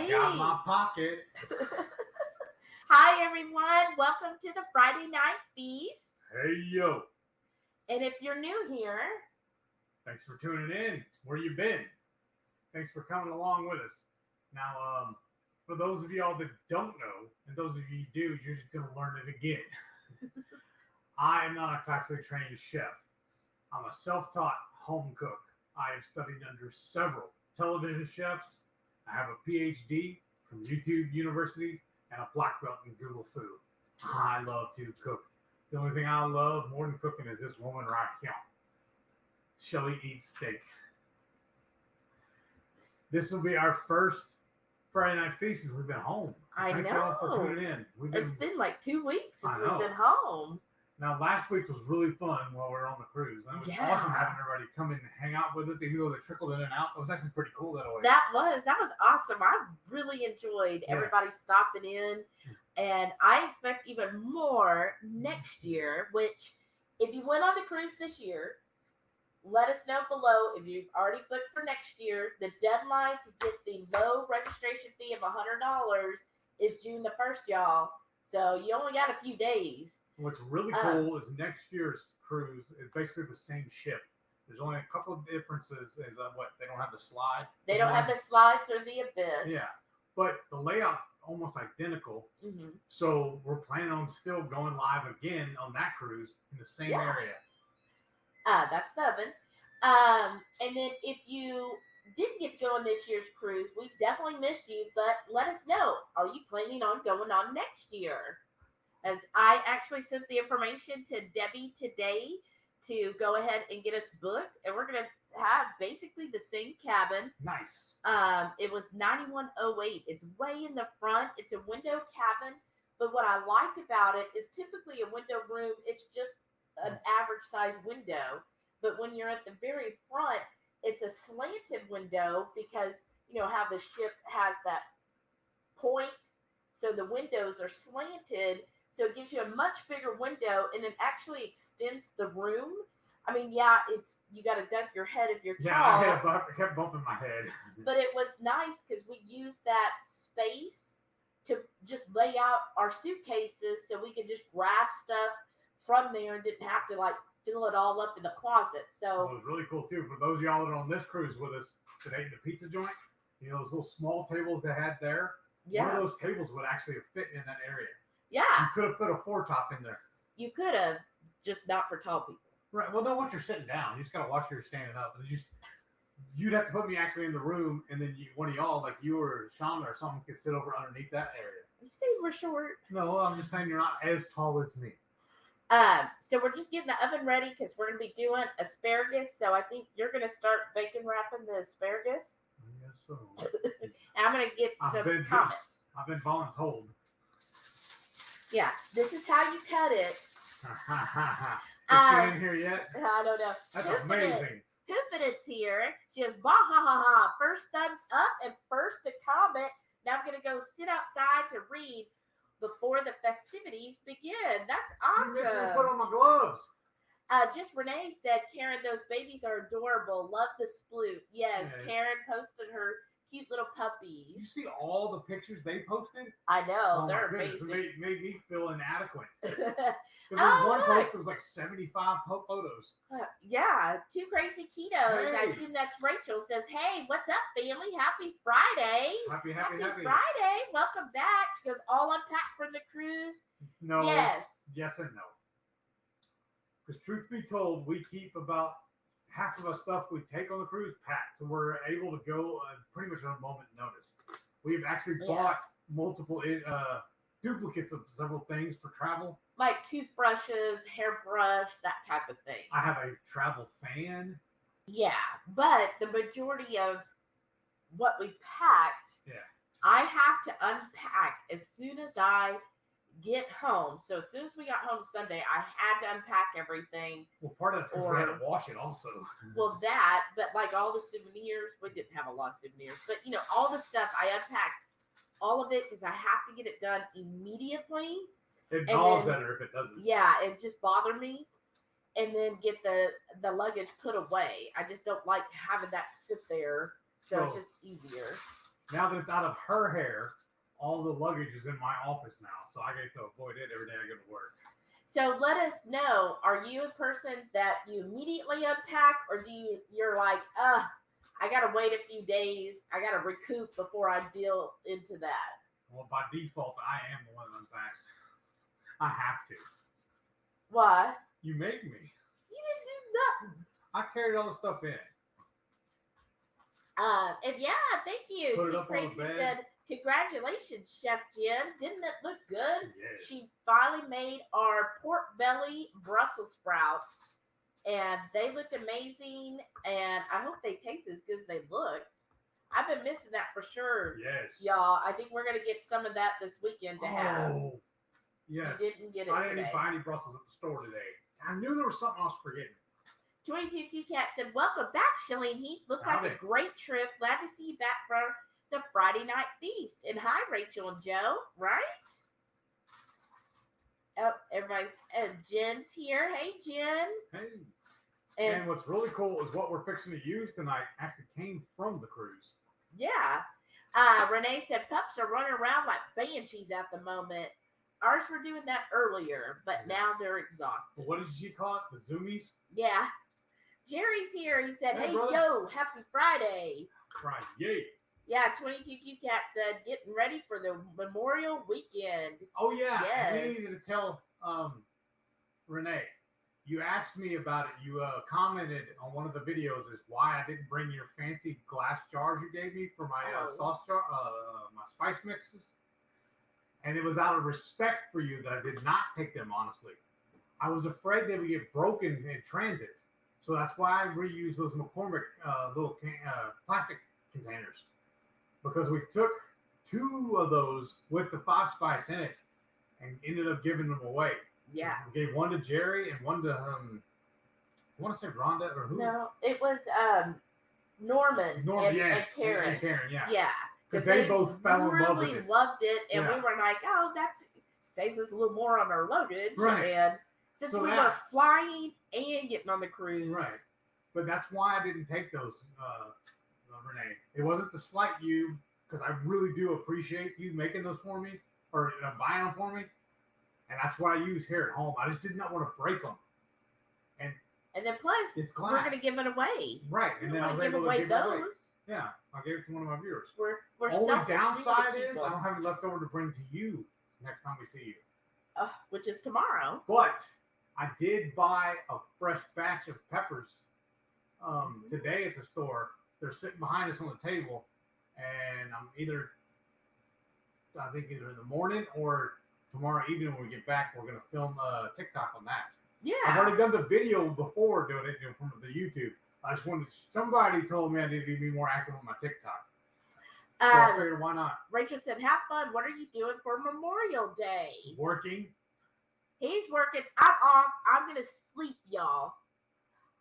I got my pocket. Hi, everyone. Welcome to the Friday Night Feast. Hey, yo. And if you're new here, thanks for tuning in. Where you been? Thanks for coming along with us. Now, for those of y'all that don't know, and those of you who do, you're just going to learn it again. I am not a classically trained chef. I'm a self-taught home cook. I have studied under several television chefs. I have a PhD from YouTube University and a black belt in Google Food. I love to cook. The only thing I love more than cooking is this woman right here. Shelly eats steak. This will be our first Friday Night Feast since we've been home. So I thank know. y'all for tuning in. It's been like 2 weeks since I we've know. been home. Now, last week was really fun while we were on the cruise. And it was awesome having everybody come in and hang out with us, even though they trickled in and out. It was actually pretty cool that way. That was awesome. I really enjoyed everybody stopping in. And I expect even more next year, which if you went on the cruise this year, let us know below if you've already booked for next year. The deadline to get the low registration fee of $100 is June the 1st, y'all. So you only got a few days. What's really cool is next year's cruise is basically the same ship. There's only a couple of differences. Is they don't have the slide. They don't have the slides or the abyss. Yeah, but the layout almost identical. Mm-hmm. So we're planning on still going live again on that cruise in the same area. That's the oven. And then if you didn't get to go on this year's cruise, we definitely missed you, but let us know. Are you planning on going on next year? As I actually sent the information to Debbie today to go ahead and get us booked, and we're going to have basically the same cabin. Nice. It was 9108. It's way in the front. It's a window cabin, but what I liked about it is typically a window room, it's just an average size window, but when you're at the very front, it's a slanted window because you know how the ship has that point, so the windows are slanted. So it gives you a much bigger window, and it actually extends the room. I mean, it's you got to duck your head if you're tall. Yeah, I kept bumping my head. But it was nice because we used that space to just lay out our suitcases so we could just grab stuff from there and didn't have to like fill it all up in the closet. So it was really cool too. For those of y'all that are on this cruise with us that ate the pizza joint, you know those little small tables they had there. Yeah. One of those tables would actually fit in that area. Yeah. You could have put a 4-top in there. You could have, just not for tall people. Right. Well, no, once you're sitting down, you just got to watch you're standing up. And you'd have to put me actually in the room, and then one of y'all, like you or Shauna or something, could sit over underneath that area. You say we're short. No, I'm just saying you're not as tall as me. So we're just getting the oven ready because we're going to be doing asparagus. So I think you're going to start bacon wrapping the asparagus. Yes, so. And I'm going to get some comments. I've been voluntold. Yeah, this is how you cut it. Is she in here yet? I don't know. That's amazing. Hoofit's here. She goes, bah, ha, ha, ha. First thumbs up and first to comment. Now I'm going to go sit outside to read before the festivities begin. That's awesome. You missed me put on my gloves. Just Renee said, Karen, those babies are adorable. Love the sploot. Yes, Karen posted her cute little puppies. You see all the pictures they posted? I know. They're amazing. It made me feel inadequate. Because there's one post that was like 75 photos. Yeah, 2 Crazy Ketos. Hey. I assume that's Rachel. Says, hey, what's up, family? Happy Friday. Happy Friday. Welcome back. She goes, all unpacked from the cruise? No. Yes and no. Because truth be told, we keep about half of the stuff we take on the cruise packed, so we're able to go pretty much on a moment's notice. We've actually bought multiple duplicates of several things for travel. Like toothbrushes, hairbrush, that type of thing. I have a travel fan. Yeah, but the majority of what we packed, I have to unpack as soon as I get home. So as soon as we got home Sunday, I had to unpack everything. Well, part of it's because we had to wash it also. Well, but like all the souvenirs, we didn't have a lot of souvenirs, but you know, all the stuff I unpacked, all of it, because I have to get it done immediately. It balls better if it doesn't. Yeah, it just bothered me. And then get the luggage put away. I just don't like having that sit there. So it's just easier. now that it's out of her hair, all the luggage is in my office now, so I get to avoid it every day I go to work. So let us know, are you a person that you immediately unpack, or you're like, I gotta wait a few days, I gotta recoup before I deal into that? Well, by default, I am the one that unpacks. I have to. Why? You make me. You didn't do nothing. I carried all the stuff in. And yeah, thank you. Put it T up on the Crazy bed. said, congratulations, Chef Jen. Didn't it look good? Yes. She finally made our pork belly Brussels sprouts, and they looked amazing, and I hope they taste as good as they looked. I've been missing that for sure. Yes. Y'all, I think we're going to get some of that this weekend to have. Oh, yes. We didn't get it I didn't today. buy any Brussels at the store today. I knew there was something I was forgetting. 22Q Cat said, welcome back, Shelly and Heath. Looked like Howdy. a great trip. Glad to see you back for the Friday night feast. And hi, Rachel and Joe, right? Oh, everybody's, Jen's here. Hey, Jen. Hey. And what's really cool is what we're fixing to use tonight actually came from the cruise. Yeah. Renee said, pups are running around like banshees at the moment. Ours were doing that earlier, but now they're exhausted. What did she call it? The Zoomies? Yeah. Jerry's here. He said, hey, brother. yo, happy Friday. Right, yay. Yeah, 22Q Cat said, getting ready for the Memorial Weekend. Oh, yeah. Yes. And we needed to tell Renee. You asked me about it. You commented on one of the videos is why I didn't bring your fancy glass jars you gave me for my sauce jar, my spice mixes. And it was out of respect for you that I did not take them, honestly. I was afraid they would get broken in transit. So that's why I reused those McCormick little plastic containers. Because we took 2 of those with the 5 spice in it and ended up giving them away. Yeah. We gave one to Jerry and one to, I want to say Rhonda or who? No, it was Norman and Karen. And Karen, yeah. Yeah. Because they both fell in love with really it. loved it, and Yeah. we were like, oh, that saves us a little more on our luggage. Right. And since So we that- were flying and getting on the cruise. Right. But that's why I didn't take those, Renee. It wasn't to slight you, because I really do appreciate you making those for me, or buying them for me. And that's what I use here at home. I just did not want to break them. And then plus, It's we're glass. going to give it away. Right. We And don't then I want was to give able to away give it away. those. Yeah. I gave it to one of my viewers. We're Only selfish. We downside wanna keep is them. I don't have any left over to bring to you next time we see you. Which is tomorrow. But I did buy a fresh batch of peppers today at the store. They're sitting behind us on the table, and I'm I think either in the morning or tomorrow evening when we get back, we're going to film a TikTok on that. Yeah. I've already done the video before doing it from the YouTube. I just wanted, somebody told me I need to be more active on my TikTok. So I figured, why not? Rachel said, have fun. What are you doing for Memorial Day? Working. He's working. I'm off. I'm going to sleep, y'all.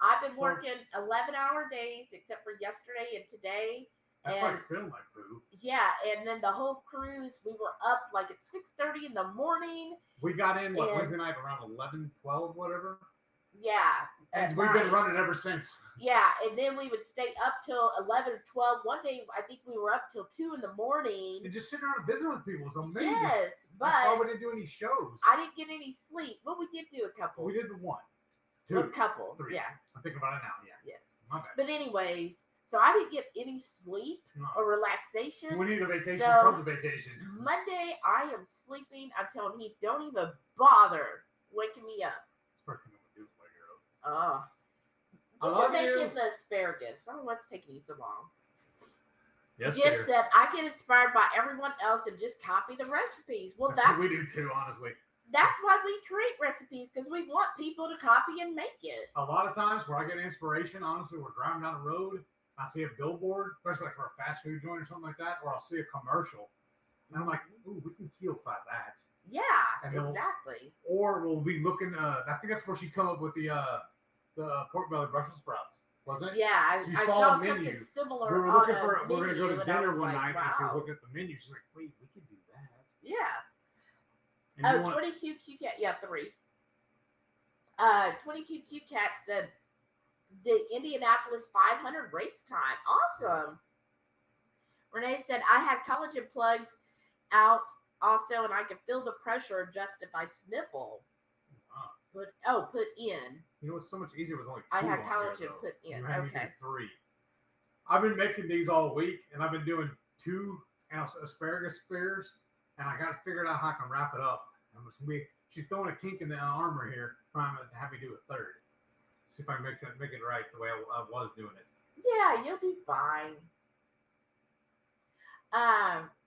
I've been working 11-hour days except for yesterday and today. That's why you're feeling like poo. Yeah, and then the whole cruise, we were up like at 6:30 in the morning. We got in, Wednesday night around 11, 12, whatever? Yeah. And we've been running ever since. Yeah, and then we would stay up till 11 or 12. One day, I think we were up till 2 in the morning. And just sitting around and visiting with people was amazing. Yes, but that's why we didn't do any shows. I didn't get any sleep. But we did do a couple. We did the one. A 2. couple. 3. Yeah. I'm thinking about it now. Yeah. Yes. My bad. But anyways, so I didn't get any sleep or relaxation. We need a vacation So, from the vacation. Monday, I am sleeping. I'm telling you, don't even bother waking me up. First thing I'm going to do is wake her up. Oh. I Get love to making you. the asparagus. I don't know what's taking you so long. Yes, Jen dear. said, I get inspired by everyone else and just copy the recipes. Well, That's what we do too, honestly. that's why we create recipes, because we want people to copy and make it. A lot of times where I get inspiration, honestly, we're driving down the road, I see a billboard, especially like for a fast food joint or something like that, or I'll see a commercial, and I'm like, ooh, we can keel-fry that. Yeah, And then exactly. Or we'll be looking, I think that's where she come up with the pork belly Brussels sprouts, wasn't it? Yeah, I saw saw a something menu. similar. We were on looking a for, we were going to go menu, to and I dinner was one like, night, and she was wow. looking at the menu, she's like, wait, we could do that. Yeah. And you Oh, want- 22 Q-Cat. Yeah, 3. 22 Q-Cat said the Indianapolis 500 race time. Awesome. Renee said, I had collagen plugs out also, and I can feel the pressure adjust if I sniffle. Wow. Put in. You know, it's so much easier with only 2 I had on collagen there, though. put in. You had me do Okay. 3. I've been making these all week, and I've been doing 2 asparagus spears, and I got to figure out how I can wrap it up. She's throwing a kink in the armor here, trying to have me do a 3rd. See if I can make it right the way I was doing it. Yeah, you'll be fine.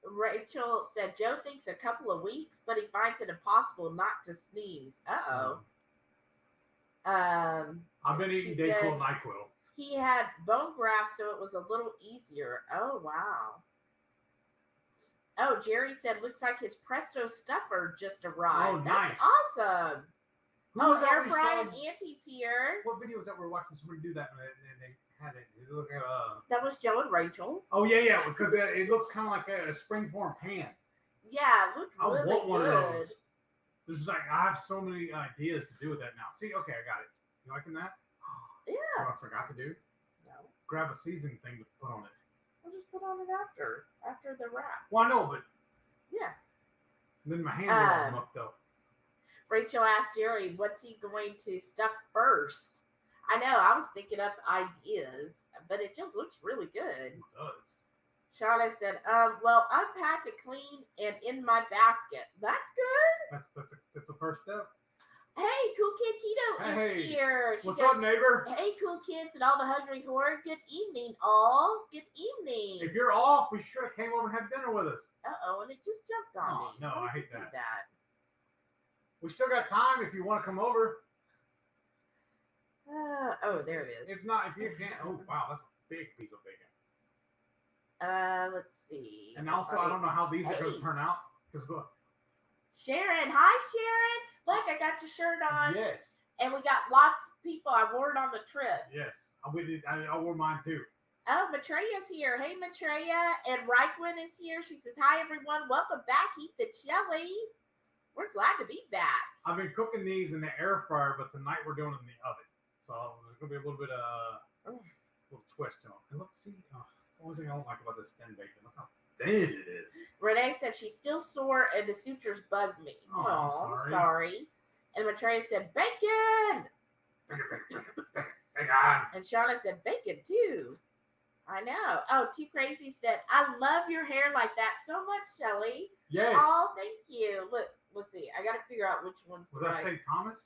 Rachel said Joe thinks a couple of weeks, but he finds it impossible not to sneeze. I've been eating Dayquil, NyQuil. He had bone grafts, so it was a little easier. Oh, wow. Oh, Jerry said, looks like his Presto stuffer just arrived. Oh, nice. That's awesome. Air fry and Auntie's here. What video was that we were watching somebody do that and they had it? Look at That was Joe and Rachel. Oh yeah, because it looks kind of like a springform pan. Yeah, it looks really I want one good. of those. This is like I have so many ideas to do with that now. See, okay, I got it. You liking that? Yeah. You know what I forgot to do? No. Grab a seasoning thing to put on it. We'll just put on it after the wrap. Well, I know, but yeah. Then my hands are all mucked up. Rachel asked Jerry, what's he going to stuff first? I know, I was thinking up ideas, but it just looks really good. It does. Shauna said, well, unpacked it clean and in my basket. That's good. That's the first step. Hey, Cool Kid Keto is here. What's up, neighbor? Hey, cool kids and all the Hungry Horde. Good evening, all. Good evening. If you're off, we should have came over and had dinner with us. Uh-oh, and it just jumped on me. No, I hate that. We still got time if you want to come over. Oh, there it is. If not, if you can't, oh wow, that's a big piece of bacon. Let's see. And also, I don't know how these are going to turn out. Sharon, hi Sharon. Look, I got your shirt on. Yes. And we got lots of people. I wore it on the trip. Yes, I wore mine too. Oh, Matreya's here. Hey, Matreya. And Reichwin is here. She says, hi, everyone. Welcome back, Heath and Shelly. We're glad to be back. I've been cooking these in the air fryer, but tonight we're doing it in the oven. So there's going to be a little bit of little twist to them. And look, see, it's the only thing I don't like about this thin bacon. Look how thin it is. Renee said she's still sore and the sutures bugged me. Oh, sorry. And Matreya said, bacon! Bacon! And Shauna said, bacon too. I know. Oh, Too Crazy said, I love your hair like that so much, Shelly. Yes. Oh, thank you. Look, let's see. I got to figure out which one's Was that St. Thomas?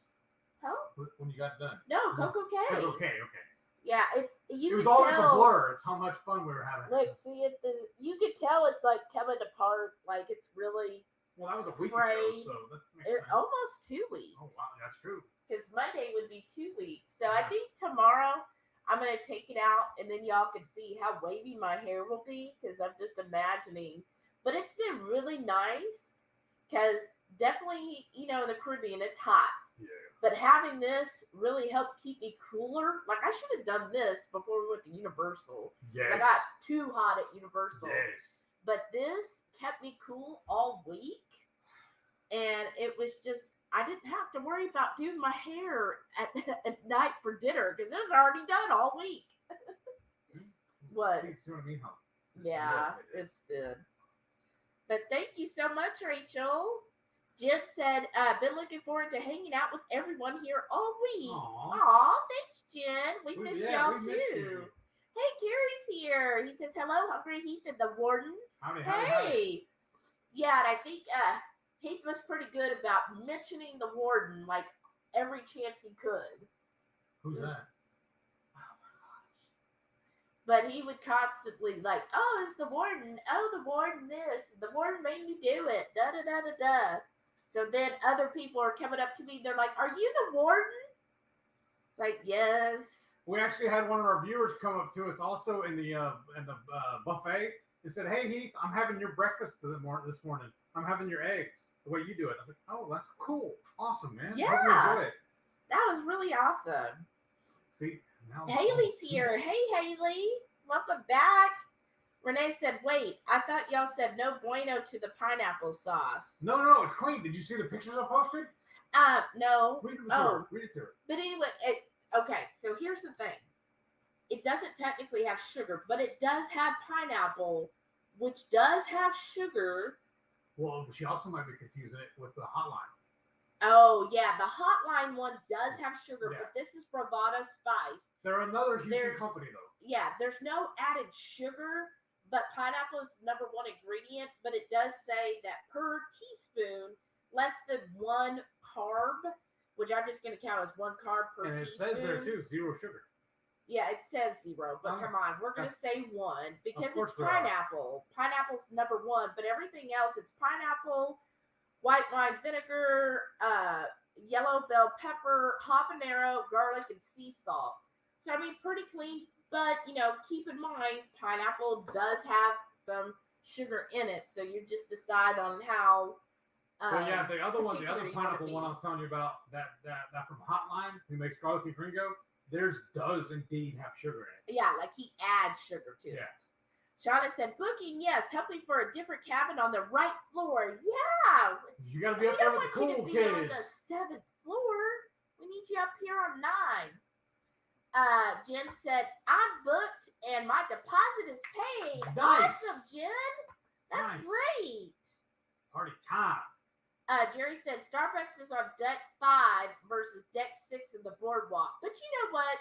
Huh? When you got done? No, Coco K. Coco K, okay. Yeah, it was always a blur. It's how much fun we were having. Look, see it. You could tell it's like coming apart. Like it's really. Well, that was a week ago, so that makes sense. Almost 2 weeks. Oh wow, that's true. Because Monday would be 2 weeks. So I think tomorrow I'm gonna take it out, and then y'all can see how wavy my hair will be. Because I'm just imagining. But it's been really nice. Because definitely, in the Caribbean, it's hot. Yeah. But having this really helped keep me cooler. Like, I should have done this before we went to Universal. Yes. I got too hot at Universal. Yes. But this kept me cool all week. And it was just, I didn't have to worry about doing my hair at night for dinner because it was already done all week. What? See what I mean? Yeah, it's good. But thank you so much, Rachel. Jen said, been looking forward to hanging out with everyone here all week. Aw, thanks, Jen. We miss y'all too. Hey, Gary's here. He says, hello, Hungry Heath and the Warden. Howdy. Yeah, and I think Heath was pretty good about mentioning the Warden like every chance he could. Who's that? But he would constantly like, oh, it's the Warden. Oh, the Warden this. The Warden made me do it. Da-da-da-da-da. So then other people are coming up to me. They're like, are you the Warden? It's like, yes. We actually had one of our viewers come up to us also in the buffet and said, hey, Heath, I'm having your breakfast this morning. I'm having your eggs the way you do it. I was like, oh, that's cool. Awesome, man. Yeah. Hope you enjoy it. That was really awesome. See? Now Haley's here. Hey, Haley. Welcome back. Renee said, wait, I thought y'all said no bueno to the pineapple sauce. No, it's clean. Did you see the pictures I posted? No. Read it to her. Read it to her. But anyway, okay, so here's the thing. It doesn't technically have sugar, but it does have pineapple which does have sugar. Well, she also might be confusing it with the HotLine. Oh, yeah, the HotLine one does have sugar, Yeah. but this is Bravado Spice. They're another Houston company, though. Yeah, there's no added sugar, but pineapple is number one ingredient, but it does say that per teaspoon, less than 1 carb, which I'm just going to count as 1 carb per teaspoon. And it says there, too, 0 sugar. Yeah, it says 0, but come on, we're going to say 1 because it's pineapple. Pineapple's number 1, but everything else, it's pineapple, white wine vinegar, yellow bell pepper, habanero, garlic, and sea salt. So, I mean, pretty clean, but, keep in mind, pineapple does have some sugar in it, so you just decide on how. But yeah, the other pineapple one I was telling you about, that from HotLine, who makes garlic and gringo, theirs does indeed have sugar in it. Yeah, like he adds sugar to it. Shauna said, booking, yes, helping for a different cabin on the right floor. Yeah. You got to be up there with the cool kids. We don't want you to be on the 7th floor. We need you up here on 9. Jen said, I'm booked and my deposit is paid. Nice. Awesome, Jen. That's great. Party time. Jerry said Starbucks is on deck 5 versus deck 6 in the boardwalk. But you know what?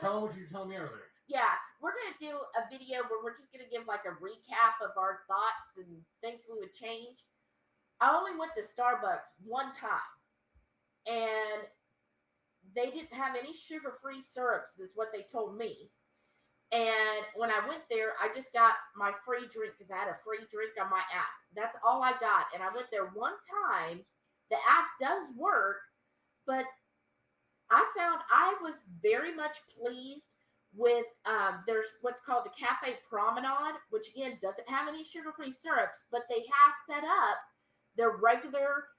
Tell them what you were telling me earlier. Yeah, we're going to do a video where we're just going to give like a recap of our thoughts and things we would change. I only went to Starbucks one time, and they didn't have any sugar-free syrups, is what they told me. And when I went there, I just got my free drink because I had a free drink on my app. That's all I got. And I went there one time. The app does work, but I found I was very much pleased with, there's what's called the Cafe Promenade, which again doesn't have any sugar-free syrups, but they have set up their regular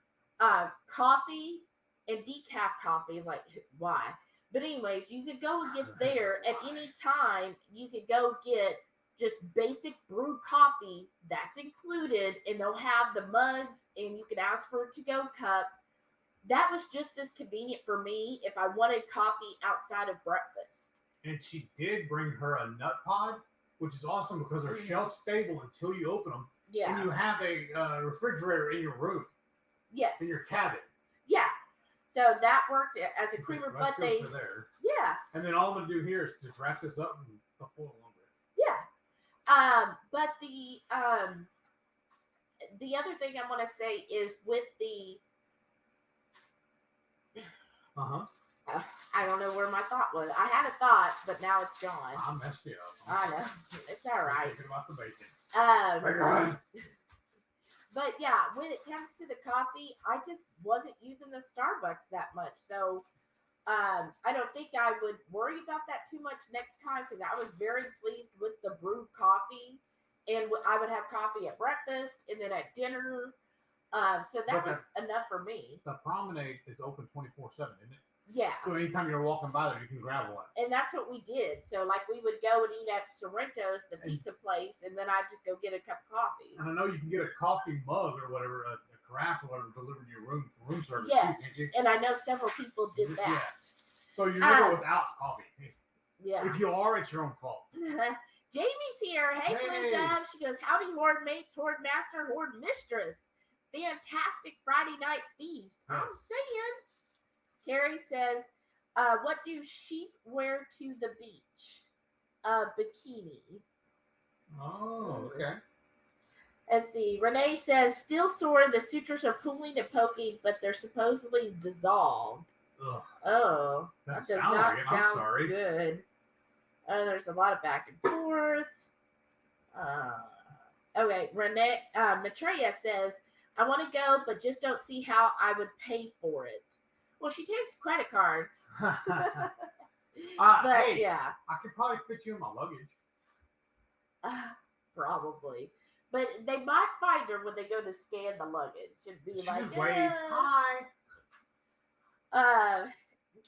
coffee and decaf coffee. Like, why? But anyways, you could go and get there at any time. You could go get just basic brewed coffee. That's included, and they'll have the mugs, and you can ask for a to-go cup. That was just as convenient for me if I wanted coffee outside of breakfast. And she did bring her a nut pod, which is awesome because they're shelf stable until you open them. Yeah. And you have a refrigerator in your room. Yes. In your cabin. Yeah. So that worked as a creamer, but they. There. Yeah. And then all I'm gonna do here is just wrap this up and foil a little bit. Yeah. But the other thing I want to say is with the. I don't know where my thought was. I had a thought, but now it's gone. I messed you up. I know. It's all right. Thinking about the bacon. But yeah, when it comes to the coffee, I just wasn't using the Starbucks that much. So I don't think I would worry about that too much next time because I was very pleased with the brewed coffee. And I would have coffee at breakfast and then at dinner. So that was enough for me. The Promenade is open 24/7, isn't it? Yeah. So anytime you're walking by there, you can grab one. And that's what we did. So like we would go and eat at Sorrento's, the pizza place, and then I'd just go get a cup of coffee. And I know you can get a coffee mug or whatever, a carafe or whatever delivered to your room for room service. Yes. Too, and I know several people did that. Yeah. So you're never without coffee. Yeah. If you are, it's your own fault. Jamie's here. Hey, Blue Dove. She goes, howdy, Horde mates, Horde Master, Horde Mistress. Fantastic Friday night feast. Yes. I'm saying. Carrie says, what do sheep wear to the beach? A bikini. Oh, okay. Let's see. Renee says, still sore. The sutures are pulling and poking, but they're supposedly dissolved. Ugh. Oh, that does not sound good. There's a lot of back and forth. Okay, Renee, Maitreya says, I want to go, but just don't see how I would pay for it. Well, she takes credit cards. But hey, yeah. I could probably fit you in my luggage. Probably. But they might find her when they go to scan the luggage. It'd be like, hi.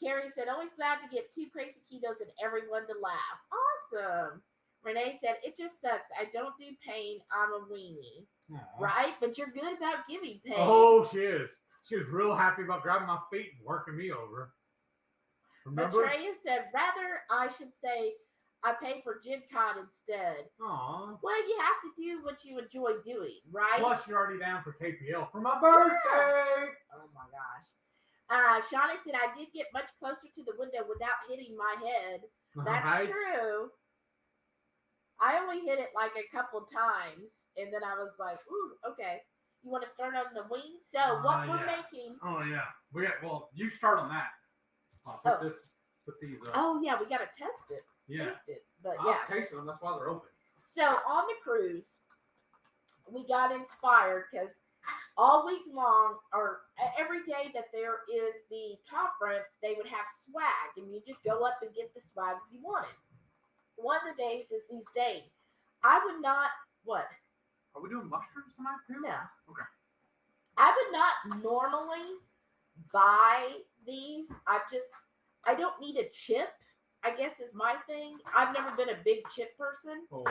Carrie said, always glad to get 2 crazy ketos and everyone to laugh. Awesome. Renee said, it just sucks. I don't do pain. I'm a weenie. Aww. Right? But you're good about giving pain. Oh, she is. She was real happy about grabbing my feet and working me over. Remember? Maitreya said, rather, I should say, I pay for Gen Con instead. Aw. Well, you have to do what you enjoy doing, right? Plus, you're already down for KPL for my birthday. Oh my gosh. Shauna said, I did get much closer to the window without hitting my head. That's Right? true. I only hit it like a couple times, and then I was like, ooh, okay. You want to start on the wings? So what we're making. Oh yeah. Well, you start on that. I'll put these up. Oh yeah, we gotta test it. Yeah. Taste it. But I'll taste them, that's why they're open. So on the cruise, we got inspired because all week long, or every day that there is the conference, they would have swag, and you just go up and get the swag if you want it. One of the days is these days. I would not, what? Are we doing mushrooms tonight too? No. Okay. I would not normally buy these. I don't need a chip, I guess is my thing. I've never been a big chip person. Oh.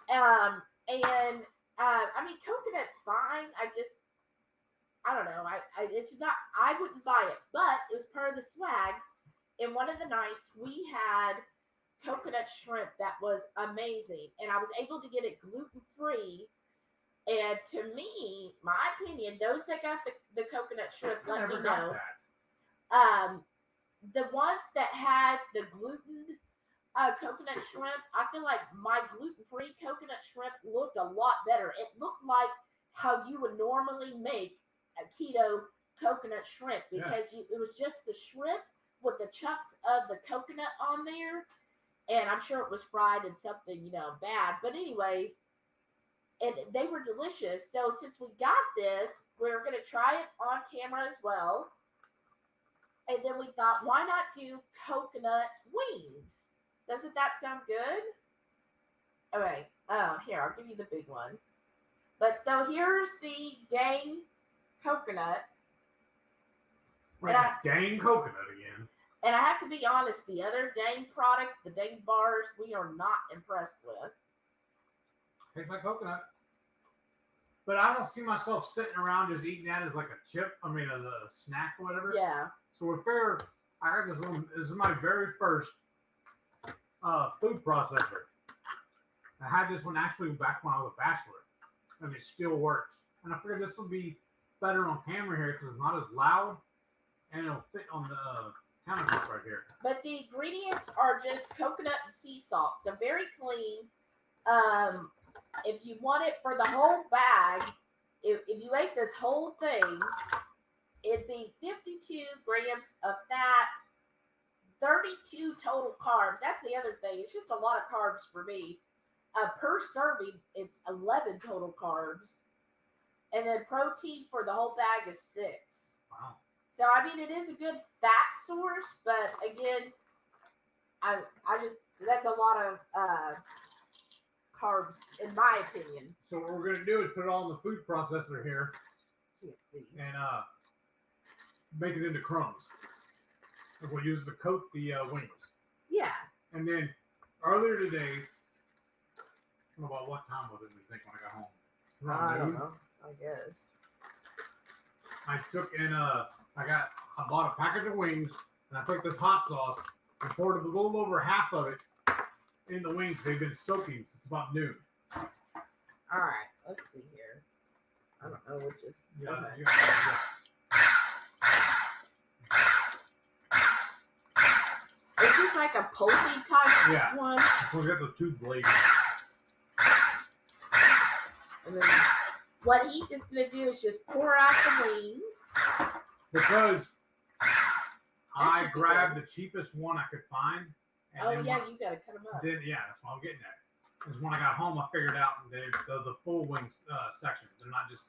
I mean, coconut's fine. I don't know. It's not, I wouldn't buy it, but it was part of the swag. And one of the nights we had coconut shrimp that was amazing. And I was able to get it gluten-free. And to me, my opinion, those that got the coconut shrimp, let me know. The ones that had the gluten coconut shrimp, I feel like my gluten-free coconut shrimp looked a lot better. It looked like how you would normally make a keto coconut shrimp because it was just the shrimp with the chunks of the coconut on there. And I'm sure it was fried in something, bad. But anyways, and they were delicious. So since we got this, we're going to try it on camera as well. And then we thought, why not do coconut wings? Doesn't that sound good? Okay. Here, I'll give you the big one. But so here's the dang coconut. Dang coconut again. And I have to be honest, the other dang products, the dang bars, we are not impressed with. Tastes like coconut. But I don't see myself sitting around just eating that as like a chip. I mean, as a snack or whatever. Yeah. So we're fair. I got this one. This is my very first food processor. I had this one actually back when I was a bachelor, and it still works. And I figured this would be better on camera here because it's not as loud, and it'll fit on the countertop right here. But the ingredients are just coconut and sea salt, so very clean. If you want it for the whole bag, if you ate this whole thing, it'd be 52 grams of fat, 32 total carbs. That's the other thing. It's just a lot of carbs for me. Per serving, it's 11 total carbs. And then protein for the whole bag is 6. Wow. So, I mean, it is a good fat source, but again, I just, that's a lot of carbs, in my opinion. So what we're going to do is put it all in the food processor here. Can't see. And make it into crumbs. And we'll use it to coat the wings. Yeah. And then earlier today, I don't know about what time was it, you think, when I got home? I don't know. I guess. I took and I bought a package of wings, and I took this hot sauce and poured a little over half of it in the wings. They've been soaking since about noon. All right, let's see here. I don't know which is. Yeah, okay. yeah. Is this like a pulpy type one? We got those 2 blades. And then what Heath is going to do is just pour out the wings. Because I grabbed the cheapest one I could find. And you got to cut them up. Then, that's what I'm getting at. Because when I got home, I figured out the full wings section. They're not just,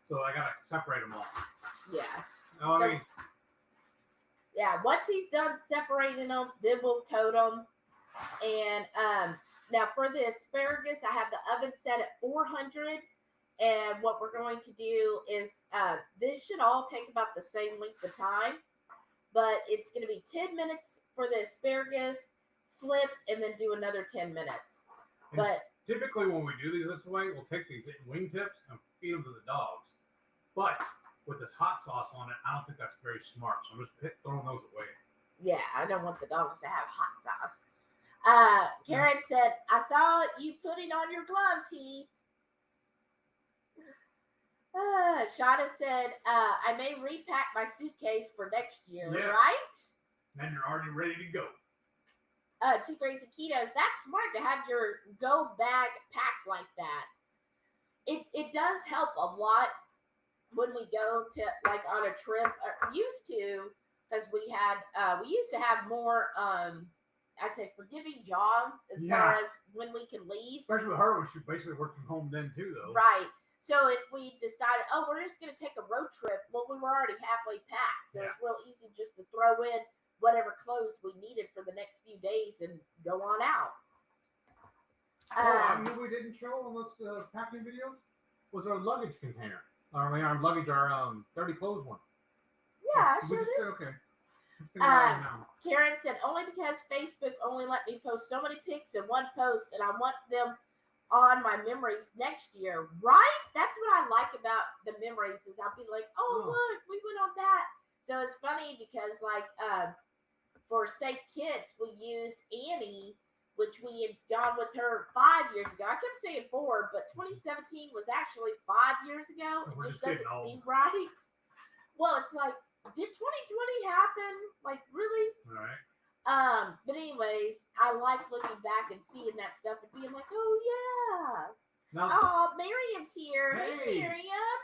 so I got to separate them all. Yeah. Once he's done separating them, then we'll coat them. And now for the asparagus, I have the oven set at 400. And what we're going to do is, this should all take about the same length of time. But it's going to be 10 minutes for the asparagus, flip, and then do another 10 minutes. And but typically when we do these this way, we'll take these wing tips and feed them to the dogs. But with this hot sauce on it, I don't think that's very smart. So I'm just throwing those away. Yeah, I don't want the dogs to have hot sauce. Karen said, I saw you putting on your gloves, Heath. Shada said, I may repack my suitcase for next year, right? Then you're already ready to go. Two Crazy Ketos, that's smart to have your go bag packed like that. It does help a lot when we go to like on a trip. Used to, because we used to have more I'd say forgiving jobs as far as when we can leave. Especially with her when she basically worked from home then too, though. Right. So if we decided, we're just going to take a road trip, well, we were already halfway packed. So it's real easy just to throw in whatever clothes we needed for the next few days and go on out. I mean, we didn't show on those packing videos was our luggage container. Our dirty clothes one. Yeah, I showed it. Okay. Karen said, only because Facebook only let me post so many pics in one post, and I want them on my memories next year, right? That's what I like about the memories is I'll be like, look, we went on that. So it's funny because for Say Kids, we used Annie, which we had gone with her 5 years ago. I kept saying 4, but 2017 was actually 5 years ago. It just doesn't seem right. Well, it's like, did 2020 happen? Like, really? Right. But anyways, I like looking back and seeing that stuff and being like, oh yeah. Miriam's here. Hey Miriam.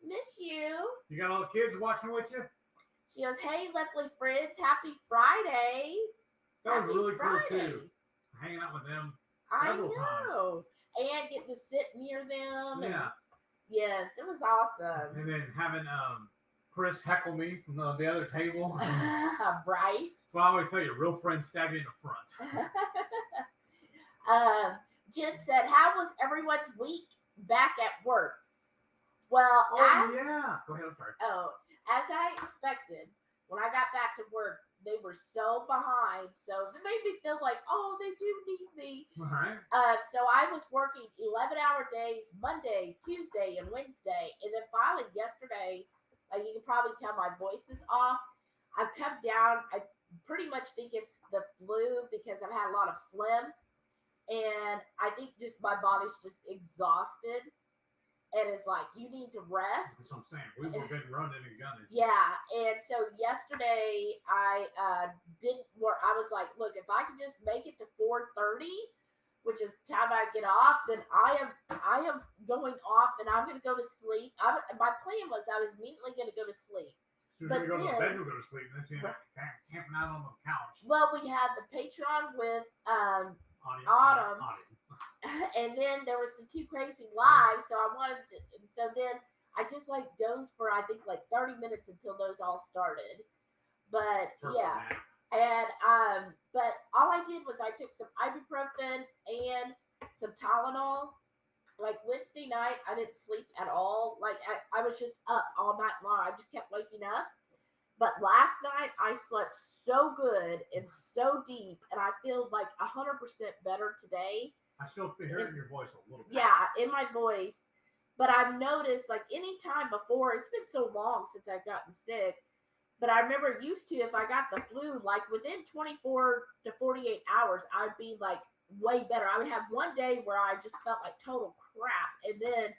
Miss you. You got all the kids watching with you? She goes, hey lovely friends, happy Friday. That was really cool too. Hanging out with them several times. And getting to sit near them. Yeah. Yes, it was awesome. And then having Chris heckle me from the other table. Right. That's what I always tell you, real friends stab you in the front. Jen said, how was everyone's week back at work? Well, Go ahead, I'm sorry. As I expected, when I got back to work, they were so behind. So it made me feel like, they do need me. Right. So I was working 11-hour days, Monday, Tuesday, and Wednesday. And then finally yesterday, you can probably tell my voice is off. I've come down. I pretty much think it's the flu because I've had a lot of phlegm. And I think just my body's just exhausted. And it's like, you need to rest. That's what I'm saying. We were been running and gunning. Yeah. And so yesterday I didn't work. I was like, look, if I could just make it to 4:30, which is the time I get off, then I am going off and I'm going to go to sleep. My plan was I was immediately going to go to sleep. So you're going to go to bed and go to sleep, and then you're camping out on the couch. Well, we had the Patreon with Autumn. And then there was the Two Crazy Lives, so I wanted to. So then I just dozed for I think 30 minutes until those all started. But yeah, and but all I did was I took some ibuprofen and some Tylenol. Like Wednesday night, I didn't sleep at all. Like I was just up all night long. I just kept waking up. But last night I slept so good and so deep, and I feel 100% better today. I still feel hearing your voice a little bit. Yeah, in my voice. But I've noticed, any time before, it's been so long since I've gotten sick. But I remember used to, if I got the flu, within 24 to 48 hours, I'd be way better. I would have one day where I just felt like total crap, and then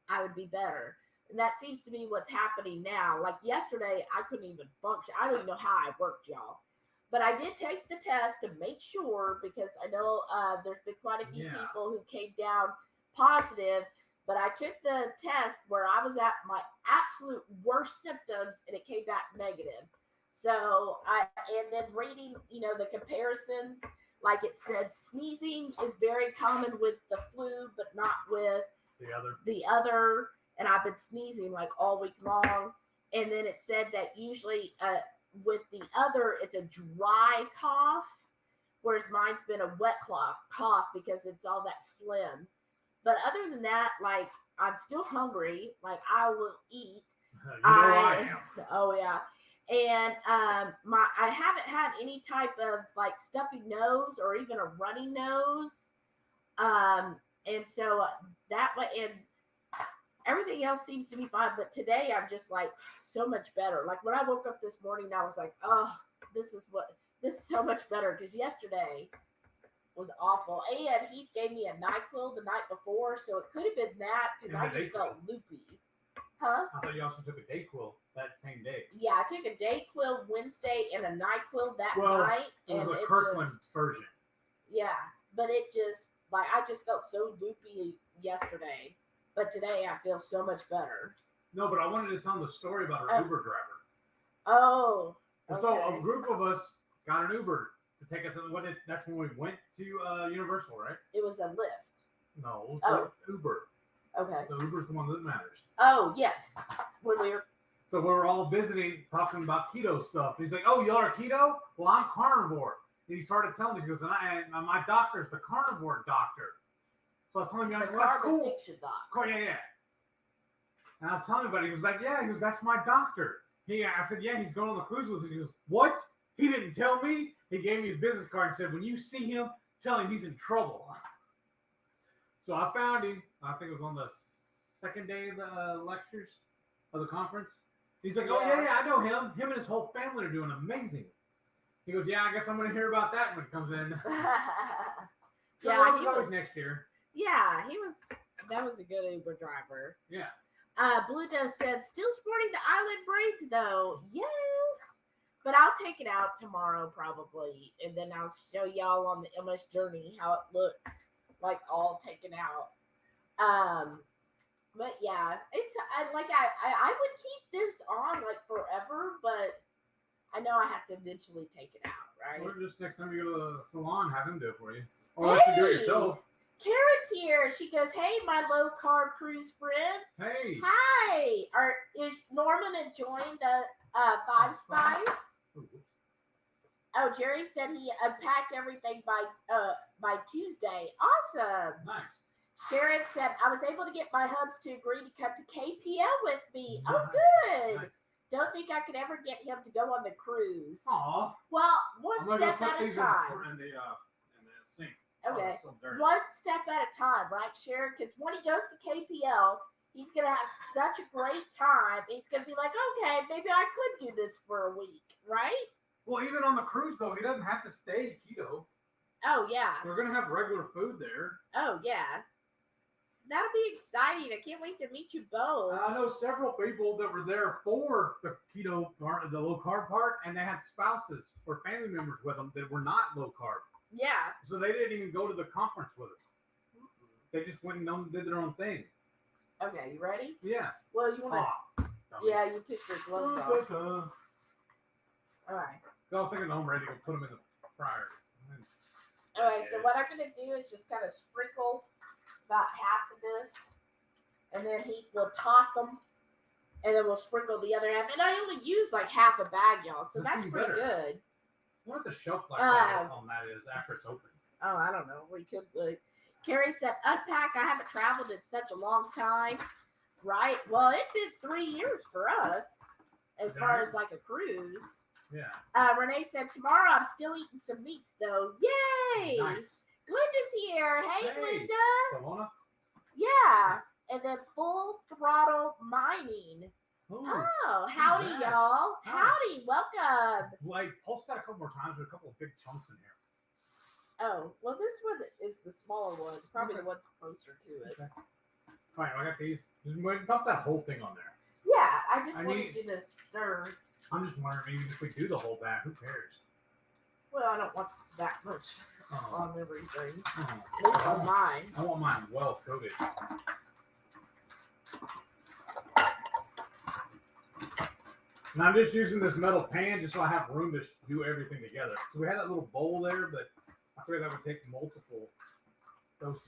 I would be better. And that seems to be what's happening now. Yesterday, I couldn't even function. I don't even know how I worked, y'all. But I did take the test to make sure, because I know there's been quite a few people who came down positive. But I took the test where I was at my absolute worst symptoms, and it came back negative. So and then reading, the comparisons, it said sneezing is very common with the flu, but not with the other. And I've been sneezing all week long. And then it said that usually with the other, it's a dry cough, whereas mine's been a wet cough because it's all that phlegm. But other than that, I'm still hungry. I will eat. I am. Oh yeah. And I haven't had any type of stuffy nose or even a runny nose. And so that way, and everything else seems to be fine. But today I'm just so much better. When I woke up this morning, I was like, oh, this is so much better. Because yesterday was awful. And Heath gave me a NyQuil the night before, so it could have been that because And I the just felt loopy. Huh? I thought you also took a Dayquil that same day. Yeah, I took a Dayquil Wednesday and a NyQuil that night. It was and a Kirkland version. Yeah, but it just, like, I just felt so loopy yesterday. But today I feel so much better. No, but I wanted to tell them the story about our Uber driver. Oh. Okay. So a group of us got an Uber to take us. That's when we went to Universal, right? It was a Lyft. No, it was Uber. Okay. The Uber's the one that matters. Oh, yes. When we were... So we were all visiting, talking about keto stuff. He's like, "Oh, y'all are keto? Well, I'm carnivore." And he started telling me, he goes, "My doctor's the carnivore doctor." So I was telling him, "Well, that's cool." Addiction doctor. Oh, yeah. And I was telling him about it. He was like, "Yeah." He goes, "That's my doctor." I said, "Yeah, he's going on the cruise with us." He goes, "What? He didn't tell me?" He gave me his business card and said, "When you see him, tell him he's in trouble." So I found him. I think it was on the second day of the lectures of the conference. He's like, "Oh, yeah, I know him. Him and his whole family are doing amazing." He goes, "Yeah, I guess I'm going to hear about that when it comes in." Yeah, he was next year. Yeah, that was a good Uber driver. Yeah. Blue Dove said, "Still sporting the island braids though." Yes. But I'll take it out tomorrow probably. And then I'll show y'all on the MS journey how it looks like all taken out. But yeah, I would keep this on like forever, but I know I have to eventually take it out, right? Or just next time you go to the salon, have him do it for you. Or let you do it yourself. Carrot's here. She goes, "Hey, my low carb cruise friends." Hey. Hi. Is Norman enjoying the 5 Spice? Oh, Jerry said he unpacked everything by Tuesday. Awesome. Nice. Sharon said, "I was able to get my hubs to agree to come to KPL with me." Nice. Oh, good. Nice. Don't think I could ever get him to go on the cruise. Aw. Well, one step at a time. In the sink. Okay. Oh, one step at a time, right, Sharon? Because when he goes to KPL, he's going to have such a great time. He's going to be like, "Okay, maybe I could do this for a week," right? Well, even on the cruise, though, he doesn't have to stay keto. Oh, yeah. They're going to have regular food there. Oh, yeah. That'll be exciting. I can't wait to meet you both. I know several people that were there for the keto part, the low carb part, and they had spouses or family members with them that were not low carb. Yeah. So they didn't even go to the conference with us. They just went and did their own thing. Okay, you ready? Yeah. Well, you want to... Yeah, you took your gloves off. All right. I was thinking I'm ready to put them in the fryer. All right, so what I'm going to do is just kind of sprinkle about half of this, and then he will toss them, and then we'll sprinkle the other half. And I only use like half a bag, y'all, so that's pretty good. I wonder what the shelf life on that is after it's open. Oh, I don't know. We could look. Carrie said, "Unpack. I haven't traveled in such a long time." Right? Well, it's been 3 years for us as far as like a cruise. Yeah. Renee said, "Tomorrow I'm still eating some meats though." Yay! Nice. Glenda's here. Hey, Glenda. Pomona? Yeah. And then Full Throttle Mining. Ooh, oh, howdy, y'all. Hi. Howdy. Welcome. Like, pulse that a couple more times with a couple of big chunks in here. Oh, well, this one is the smaller one. Probably the one's closer to it. Okay. All right, I got these. Just dump that whole thing on there. Yeah, I just wanted you to stir. I'm just wondering, even if we do the whole bag, who cares? Well, I don't want that much on everything. Oh. At least on mine. I want mine well coated. And I'm just using this metal pan just so I have room to do everything together. So we had that little bowl there, but I figured that would take multiple doses.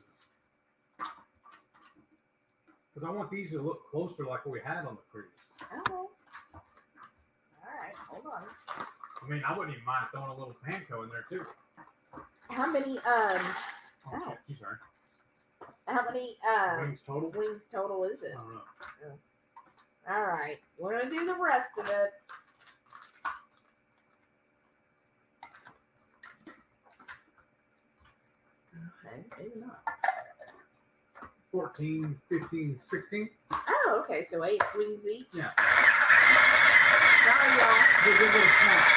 Because I want these to look closer like what we had on the cruise. Oh. Alright, hold on. I mean, I wouldn't even mind throwing a little panko in there too. How many Oh, shit, sorry. How many Wings total? Wings total is it? I don't know. All right, we're gonna do the rest of it. Okay, maybe not. 14, 15, 16. Oh, okay, so 8 wings each. Yeah. Sorry, y'all. Good, snack.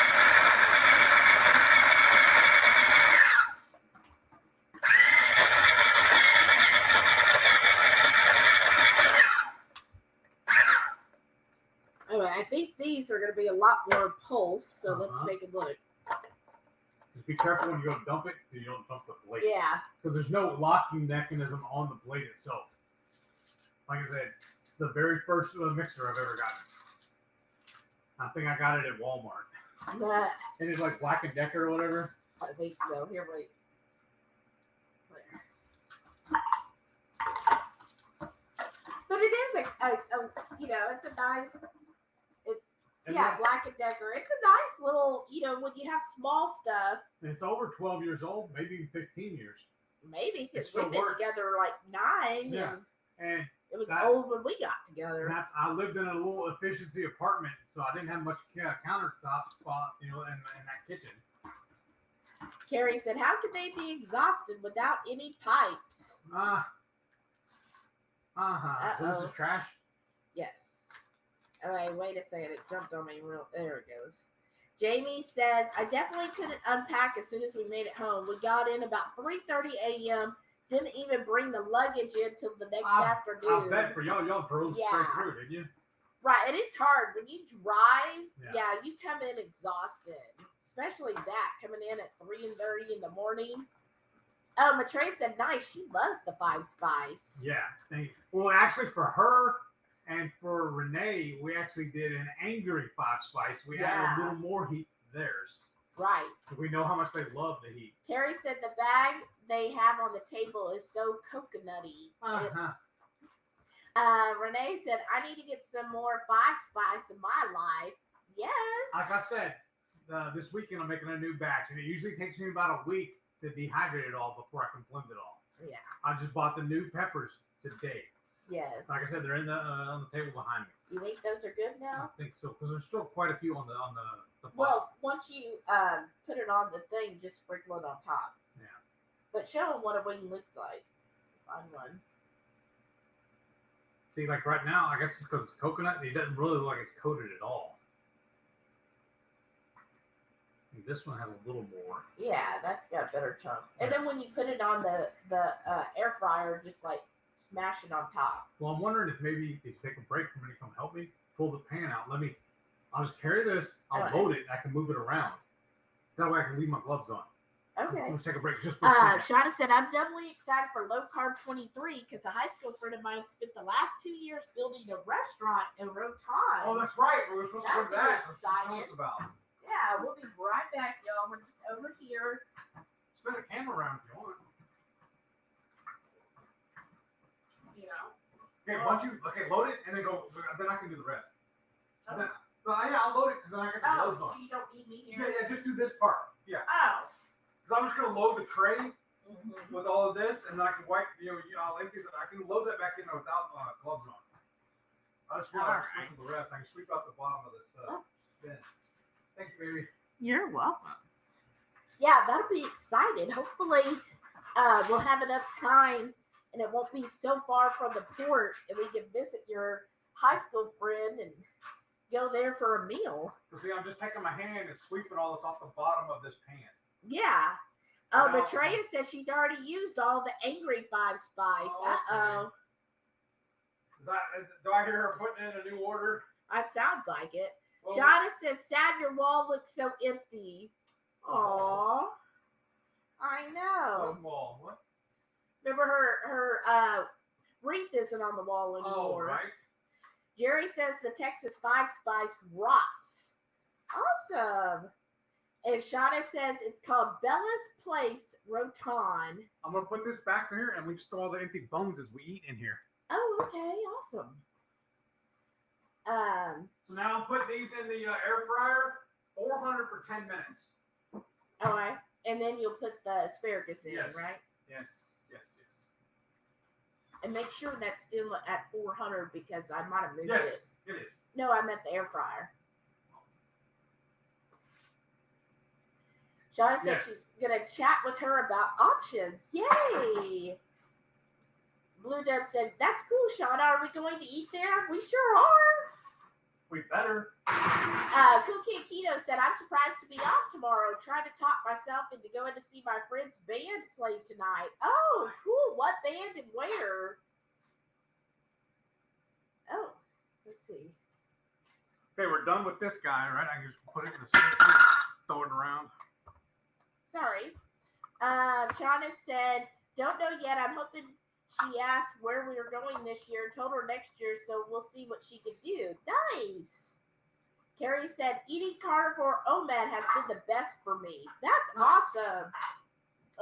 these are going to be a lot more pulse, so let's take a look. Just be careful when you go to dump it, so you don't dump the blade. Yeah. Because there's no locking mechanism on the blade itself. Like I said, it's the very first mixer I've ever gotten. I think I got it at Walmart. And it's like Black & Decker or whatever. I think so. Here, wait. But it is a it's a nice, Black & Decker. It's a nice little, when you have small stuff. And it's over 12 years old, maybe even 15 years. Maybe, because we've been together like 9. Yeah. And it was old when we got together. I lived in a little efficiency apartment, so I didn't have much countertop spot, in that kitchen. Carrie said, how could they be exhausted without any pipes? So this is trash? Yes. Okay, wait a second. It jumped on me there it goes. Jamie says, I definitely couldn't unpack as soon as we made it home. We got in about 3:30 a.m., didn't even bring the luggage in till the next afternoon. I bet for y'all drove straight through, didn't you? Right, and it's hard. When you drive, you come in exhausted. Especially that, coming in at 3:30 in the morning. Oh, Matre said, nice. She loves the 5-spice. Yeah. Well, actually, for her and for Renee, we actually did an angry 5-spice. We added a little more heat to theirs. Right. So we know how much they love the heat. Carrie said the bag they have on the table is so coconutty. Renee said, I need to get some more 5-spice in my life. Yes. Like I said, this weekend I'm making a new batch, and it usually takes me about a week to dehydrate it all before I can blend it all. Yeah. I just bought the new peppers today. Yes. Like I said, they're in on the table behind me. You think those are good now? I think so, because there's still quite a few on the bottom. Well, once you put it on the thing, just sprinkle it on top. Yeah. But show them what a wing looks like. Find one. See, like right now, I guess it's because it's coconut, and it doesn't really look like it's coated at all. This one has a little more. Yeah, that's got better chunks. And then when you put it on the air fryer, just like smash it on top. Well, I'm wondering if maybe if you take a break from me to come help me, pull the pan out. I'll just carry this, I'll load it, and I can move it around. That way I can leave my gloves on. Okay. Let's take a break just for a second. Shauna said, I'm doubly excited for Low Carb 23 because a high school friend of mine spent the last 2 years building a restaurant in Rotan. Oh, that's right. We were supposed to do that. What's excited. About? Yeah, we'll be right back, y'all. We're just over here. Spin the camera around if you want. Okay, load it and then go. Then I can do the rest. Oh. Then, I'll load it because then I get the gloves on. So you don't need me here? Yeah, just do this part. Yeah. Oh. Because I'm just gonna load the tray with all of this, and then I can wipe. I'll empty it. I can load that back in without gloves on. I just want to sprinkle the rest. I can sweep out the bottom of this bin. Thank you, baby. You're welcome. Yeah, that'll be exciting. Hopefully, we'll have enough time and it won't be so far from the port and we can visit your high school friend and go there for a meal. See, I'm just taking my hand and sweeping all this off the bottom of this pan. Yeah. Oh, Maitreya says she's already used all the angry 5-spice. Uh-oh. Do I hear her putting in a new order? It sounds like it. Well, Shauna says, sad your wall looks so empty. Aww. I know. What wall? What? Remember her wreath isn't on the wall anymore. Oh, right. Jerry says the Texas 5-spice rocks. Awesome. And Shauna says it's called Bella's Place Rotan. I'm going to put this back here and we just throw all the empty bones as we eat in here. Oh, okay. Awesome. So now I'm putting these in the air fryer, 400 for 10 minutes. All right. And then you'll put the asparagus in, right? Yes. And make sure that's still at 400 because I might have moved it. Yes, it is. No, I meant the air fryer. Shauna said she's going to chat with her about options. Yay! Blue Dove said, that's cool, Shauna. Are we going to eat there? We sure are. We better. Cool Kid Keto said, I'm surprised to be off tomorrow. Trying to talk myself into going to see my friend's band play tonight. Oh, cool. What band and where? Oh, let's see. Okay, we're done with this guy, right? I can just put it in the sink, throw it around. Sorry. Shauna said, don't know yet. I'm hoping she asked where we were going this year. Told her next year, so we'll see what she can do. Nice. Carrie said, eating carnivore OMAD has been the best for me. That's awesome.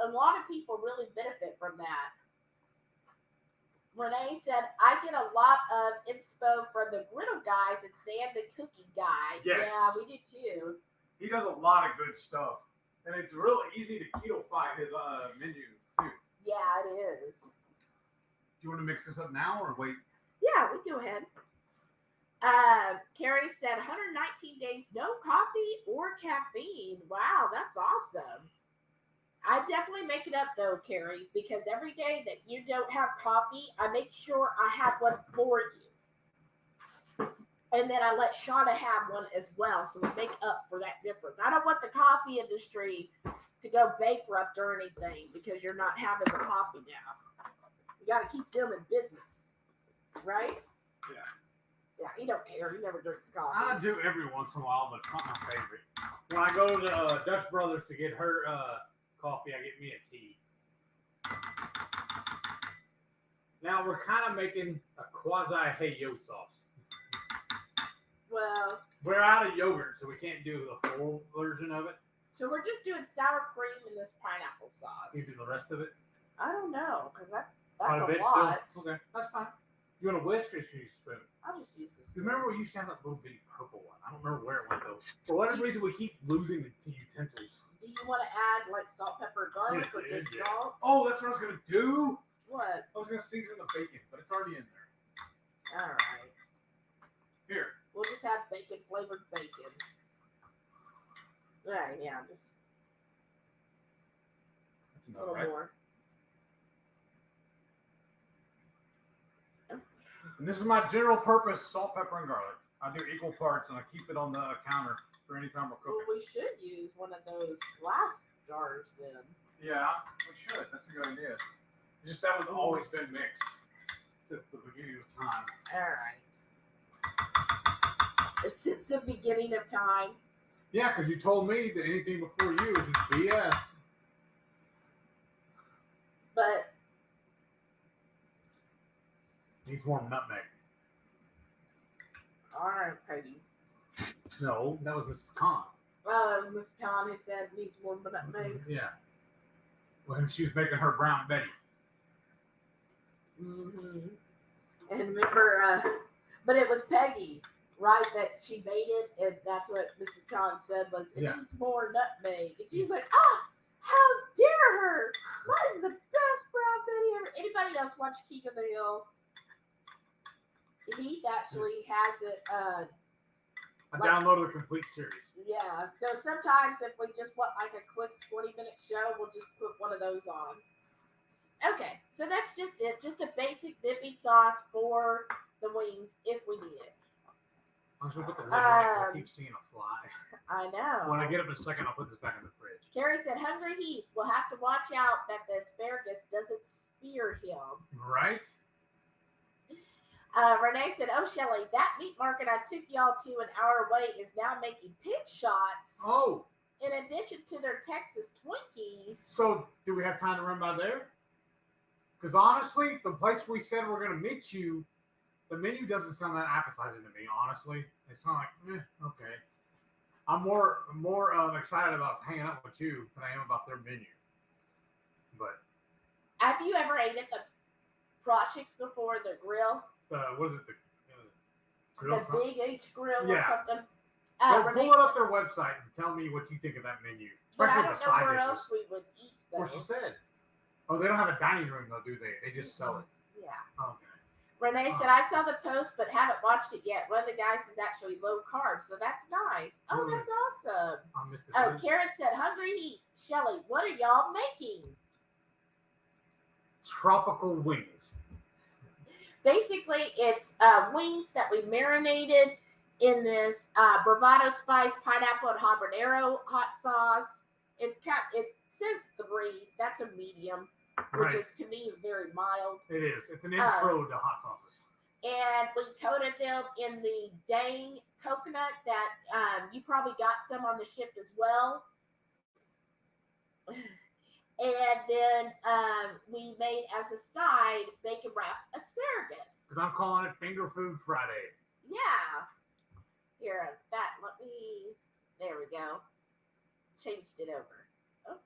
A lot of people really benefit from that. Renee said, I get a lot of inspo from the griddle guys and Sam the cookie guy. Yes. Yeah, we do too. He does a lot of good stuff. And it's really easy to keto-fy his menu, too. Yeah, it is. Do you want to mix this up now or wait? Yeah, we go ahead. Carrie said 119 days, no coffee or caffeine. Wow, that's awesome. I definitely make it up though, Carrie, because every day that you don't have coffee, I make sure I have one for you. And then I let Shauna have one as well, so we make up for that difference. I don't want the coffee industry to go bankrupt or anything because you're not having the coffee now. You got to keep them in business, right? Yeah. Yeah, he don't care. He never drinks coffee. I do every once in a while, but it's not my favorite. When I go to Dutch Brothers to get her coffee, I get me a tea. Now we're kind of making a quasi hey-yo sauce. Well, We're out of yogurt, so we can't do the full version of it. so we're just doing sour cream and this pineapple sauce. You do the rest of it. I don't know, because that's Quite a bit lot. still. Okay, that's fine. You want a whisk or should you use a spoon? I'll just use this. You remember we used to have that little bitty purple one? I don't remember where it went though. For whatever reason, we keep losing the utensils. Do you want to add like salt, pepper, garlic, or just Yeah. salt? Oh, that's what I was going to do. What? I was going to season the bacon, but it's already in there. All right. Here. We'll just have bacon flavored bacon. All right, yeah, just That's a enough, little right? more. And this is my general purpose salt, pepper, and garlic. I do equal parts, and I keep it on the counter for any time we're Well, cooking. we should use one of those glass jars then. Yeah, we should. That's a good idea. Just that one's always been mixed since the beginning of time. All right. Since the beginning of time. Yeah, because you told me that anything before you is just BS. But Needs more nutmeg. all right, Peggy. No, that was Mrs. Khan. Well, that was Miss Khan who said needs more nutmeg. Yeah. When she was making her brown Betty. Mm-hmm. And remember, but it was Peggy, right, that she made it, and that's what Mrs. Khan said was, it Yeah. needs more nutmeg. And she's like, how dare her? That is the best brown Betty ever. Anybody else watch King of the Hill? He actually has it, I downloaded the complete series. yeah. So sometimes if we just want like a quick 20-minute show, we'll just put one of those on. Okay, so that's just it. Just a basic dipping sauce for the wings if we need it. I'm just gonna put the lid right. I keep seeing a fly. I know. When I get up in a second, I'll put this back in the fridge. Carrie said, HungryHeath will have to watch out that the asparagus doesn't spear him. Right? Renee said, oh, Shelly, that meat market I took y'all to an hour away is now making pit shots Oh, in addition to their Texas Twinkies. so do we have time to run by there? Because honestly, the place we said we're going to meet you, the menu doesn't sound that appetizing to me, honestly. It's not like, okay. I'm more excited about hanging out with you than I am about their menu. But Have you ever ate at the Proshicks before, the grill? what is it? The grill The time? Big H Grill Yeah. or something? Go Renee pull it up said- their website and tell me what you think of that menu. But I Especially don't the know side where dishes. else we would eat though. What she said. Oh, they don't have a dining room though, do they? They just sell it. Yeah. Okay. Renee said, I saw the post but haven't watched it yet. One of the guys is actually low carb, so that's nice. Oh, Really? that's awesome. I missed it. Oh, Karen said, HungryHeath. Shelly, what are y'all making? Tropical wings. Basically, it's wings that we marinated in this bravado spice, pineapple, and habanero hot sauce. It says 3. That's a medium, which Right. is to me very mild. It is. It's an intro to hot sauces. and we coated them in the dang coconut that you probably got some on the ship as well. And then we made as a side bacon wrapped asparagus. Because I'm calling it Finger Food Friday. Yeah. Here, there we go. Changed it over. Oh,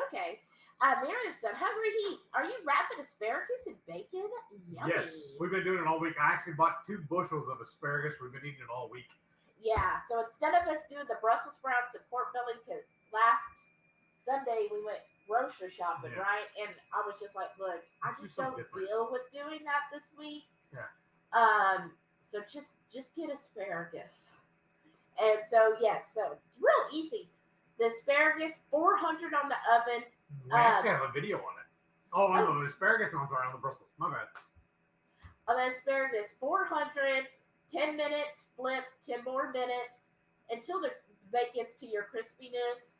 okay. Miriam said, HungryHeath, are you wrapping asparagus and bacon? Yummy. Yes, we've been doing it all week. I actually bought 2 bushels of asparagus. We've been eating it all week. Yeah, so instead of us doing the Brussels sprouts and pork belly, because last Sunday we went grocery shopping, right? And I was just like, look, I just don't deal with doing that this week. Yeah. So just get asparagus. And so yes, so real easy. The asparagus, 400 on the oven. We actually have a video on it. Oh, no, the asparagus one's right on the Brussels. My bad. On the asparagus, 400, 10 minutes, flip, 10 more minutes until the bacon's to your crispiness.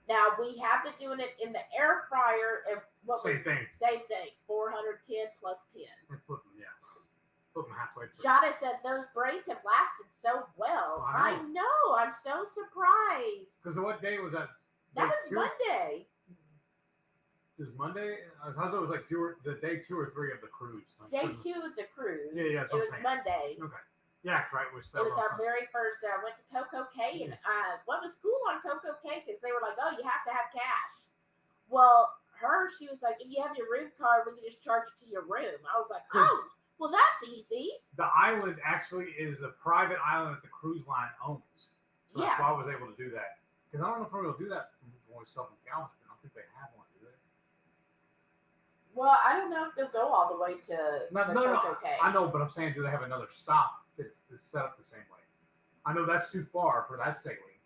Now, we have been doing it in the air fryer. And Same thing. Same thing. 410 plus 10. And flip them, yeah. Flip them halfway through. Shada said those braids have lasted so well. I know. I'm so surprised. Because what day was that? That was Monday. It was Monday? I thought it was like the day 2 or 3 of the cruise. Day 2 of the cruise. Yeah. It was Monday. Okay. Yeah, right. It was our very first. I went to Coco K, and what was cool on Coco K, because they were like, oh, you have to have cash. Well, she was like, if you have your room card, we can just charge it to your room. I was like, oh, well, that's easy. The island actually is a private island that the cruise line owns. So that's why I was able to do that. Because I don't know if we're going to do that when we sell in Galveston. I don't think they have one, do they? Well, I don't know if they'll go all the way to Coco K. I know, but I'm saying, do they have another stop that's set up the same way? I know that's too far for that sailing.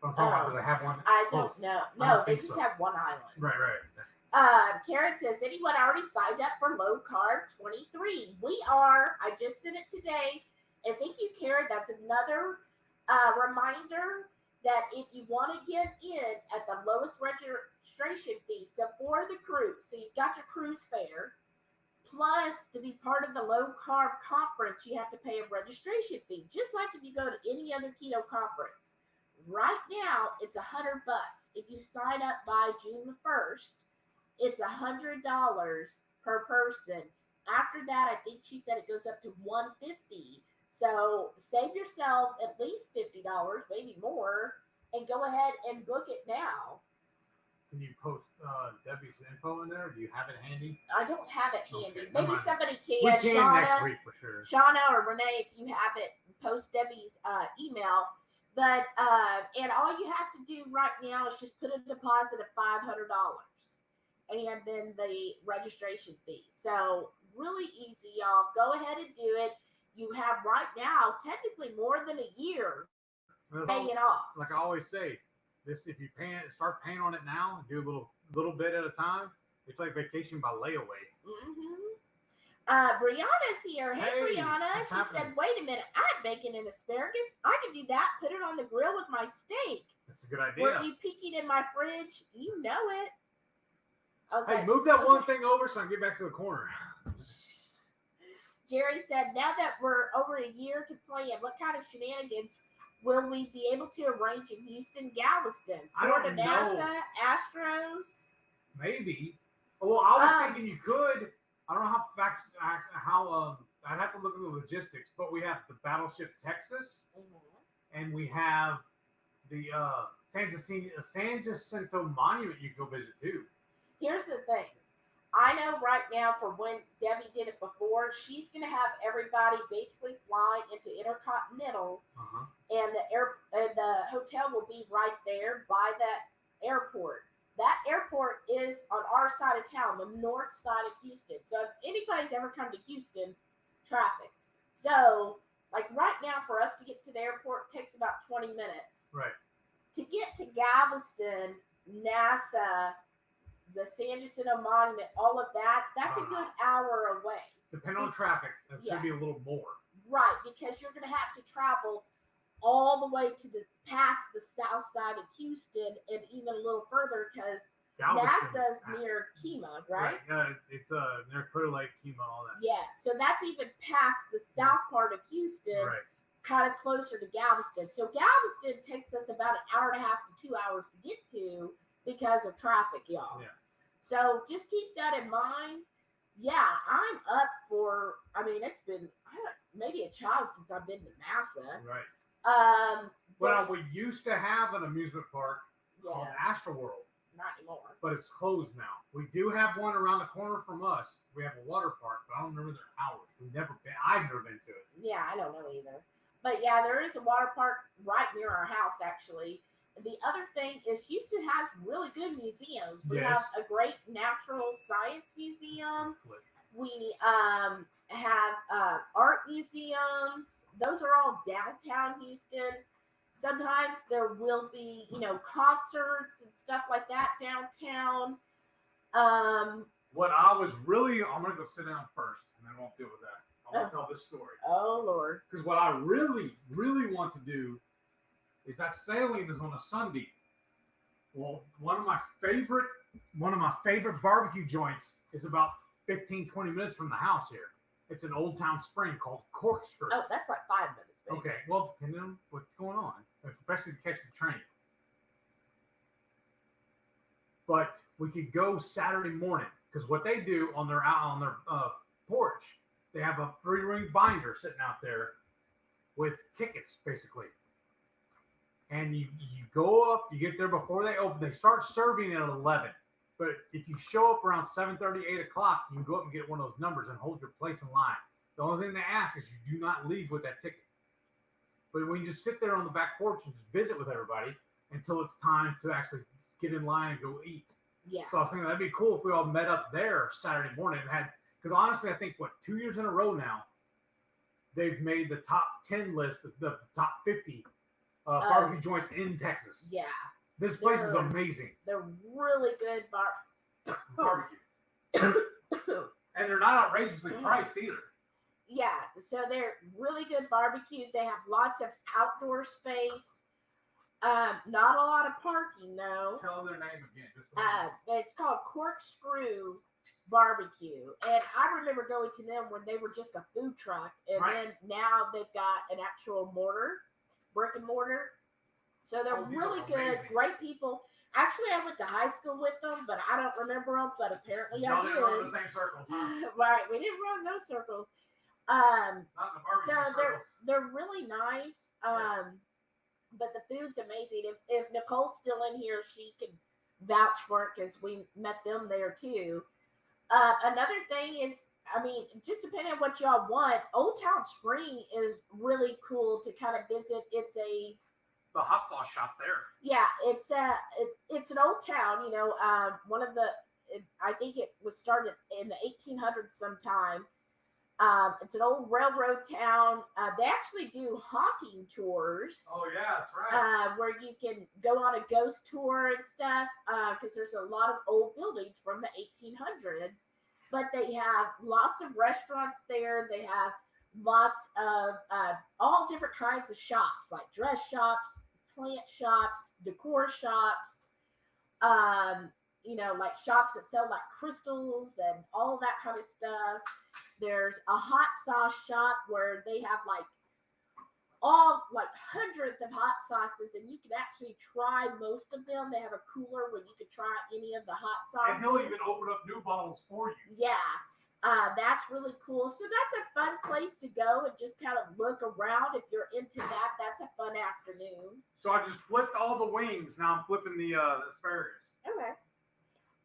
But I'm talking about, do they have one I close? don't know. No, they just have one island. Right. Karen says, anyone already signed up for Low Carb 23? We are. I just did it today. And thank you, Karen. That's another reminder that if you want to get in at the lowest registration fee, so for the cruise, so you've got your cruise fare, plus to be part of the Low Carb conference, you have to pay a registration fee, just like if you go to any other keto conference. Right now, it's $100. If you sign up by June the 1st, it's $100 per person. After that, I think she said it goes up to $150. So save yourself at least $50, maybe more, and go ahead and book it now. Can you post Debbie's info in there? Or do you have it handy? I don't have it handy. Okay, maybe somebody can. We can Shauna, next week for sure. Shauna or Renee, if you have it, post Debbie's email. But and all you have to do right now is just put a deposit of $500, and then the registration fee. So really easy, y'all. Go ahead and do it. You have right now technically more than a year paying off. Like I always say, if you start paying on it now, do a little bit at a time. It's like vacation by layaway. Brianna's here. Hey Brianna. She said, "Wait a minute, I have bacon and asparagus. I can do that. Put it on the grill with my steak." That's a good idea. Were you peeking in my fridge? You know it. I was like, move that one thing over so I can get back to the corner. Jerry said, now that we're over a year to plan, what kind of shenanigans will we be able to arrange in Houston, Galveston? Florida, NASA, Astros? Maybe. Well, I was thinking you could. I don't know how I'd have to look at the logistics, but we have the Battleship Texas, and we have the San Jacinto Monument you can go visit too. Here's the thing. I know right now for when Debbie did it before, she's going to have everybody basically fly into Intercontinental, and the hotel will be right there by that airport. That airport is on our side of town, the north side of Houston. So if anybody's ever come to Houston, traffic. So like right now for us to get to the airport takes about 20 minutes. Right. To get to Galveston, NASA, the San Jacinto Monument, all of that's a good hour away. Depending on traffic, it's going to be a little more. Right, because you're going to have to travel all the way to past the south side of Houston and even a little further because NASA's near Kemah, right? It's near Clear Lake, Kemah, all that. Yeah, so that's even past the south part of Houston, Right. kind of closer to Galveston. So Galveston takes us about an hour and a half to 2 hours to get to because of traffic, y'all. Yeah. So just keep that in mind. Yeah, I'm up for, I mean, it's been maybe a child since I've been to NASA. Right. Well, we used to have an amusement park called Astroworld. Not anymore. But it's closed now. We do have one around the corner from us. We have a water park, but I don't remember their hours. I've never been to it. Yeah, I don't know either. But yeah, there is a water park right near our house, actually. The other thing is Houston has really good museums. We have a great natural science museum. We have art museums. Those are all downtown Houston. Sometimes there will be, concerts and stuff like that downtown. What I was really, I'm going to go sit down first, and then we'll deal with that. I want to tell this story. Oh, Lord. Because what I really, really want to do is that sailing is on a Sunday. Well, one of my favorite barbecue joints is about 15, 20 minutes from the house here. It's an Old Town Spring called Corkscrew. Oh, that's like 5 minutes. Baby. Okay, well, depending on what's going on, especially to catch the train. But we could go Saturday morning because what they do on their porch, they have a 3-ring binder sitting out there with tickets, basically. And you go up, you get there before they open. They start serving at 11. But if you show up around 7:30, 8 o'clock, you can go up and get one of those numbers and hold your place in line. The only thing they ask is you do not leave with that ticket. But we can just sit there on the back porch and just visit with everybody until it's time to actually get in line and go eat. Yeah. So I was thinking that'd be cool if we all met up there Saturday morning and had, because honestly, I think 2 years in a row now, they've made the top 10 list, the top 50 barbecue joints in Texas. Yeah. This place is amazing. They're really good barbecue. And they're not outrageously priced either. Yeah, so they're really good barbecue. They have lots of outdoor space. Not a lot of parking, though. Tell them their name again. It's called Corkscrew Barbecue. And I remember going to them when they were just a food truck. And then now they've got an actual brick and mortar. So they're really good, great people. Actually, I went to high school with them, but I don't remember them. But apparently I did. They run the same circles, huh? Right, we didn't run those circles. Not in the barbecue circles. They're really nice. But the food's amazing. If Nicole's still in here, she can vouch for it because we met them there too. Another thing is, just depending on what y'all want, Old Town Spring is really cool to kind of visit. It's the hot sauce shop there. Yeah, it's an old town. One of the, I think it was started in the 1800s sometime. It's an old railroad town. They actually do haunting tours. Oh yeah, that's right. Where you can go on a ghost tour and stuff. Because there's a lot of old buildings from the 1800s. But they have lots of restaurants there. They have lots of all different kinds of shops, like dress shops, plant shops, decor shops. Like shops that sell like crystals and all that kind of stuff. There's a hot sauce shop where they have hundreds of hot sauces, and you can actually try most of them. They have a cooler where you can try any of the hot sauces. And he'll even open up new bottles for you. Yeah. That's really cool. So that's a fun place to go and just kind of look around. If you're into that, that's a fun afternoon. So I just flipped all the wings. Now I'm flipping the asparagus. Okay.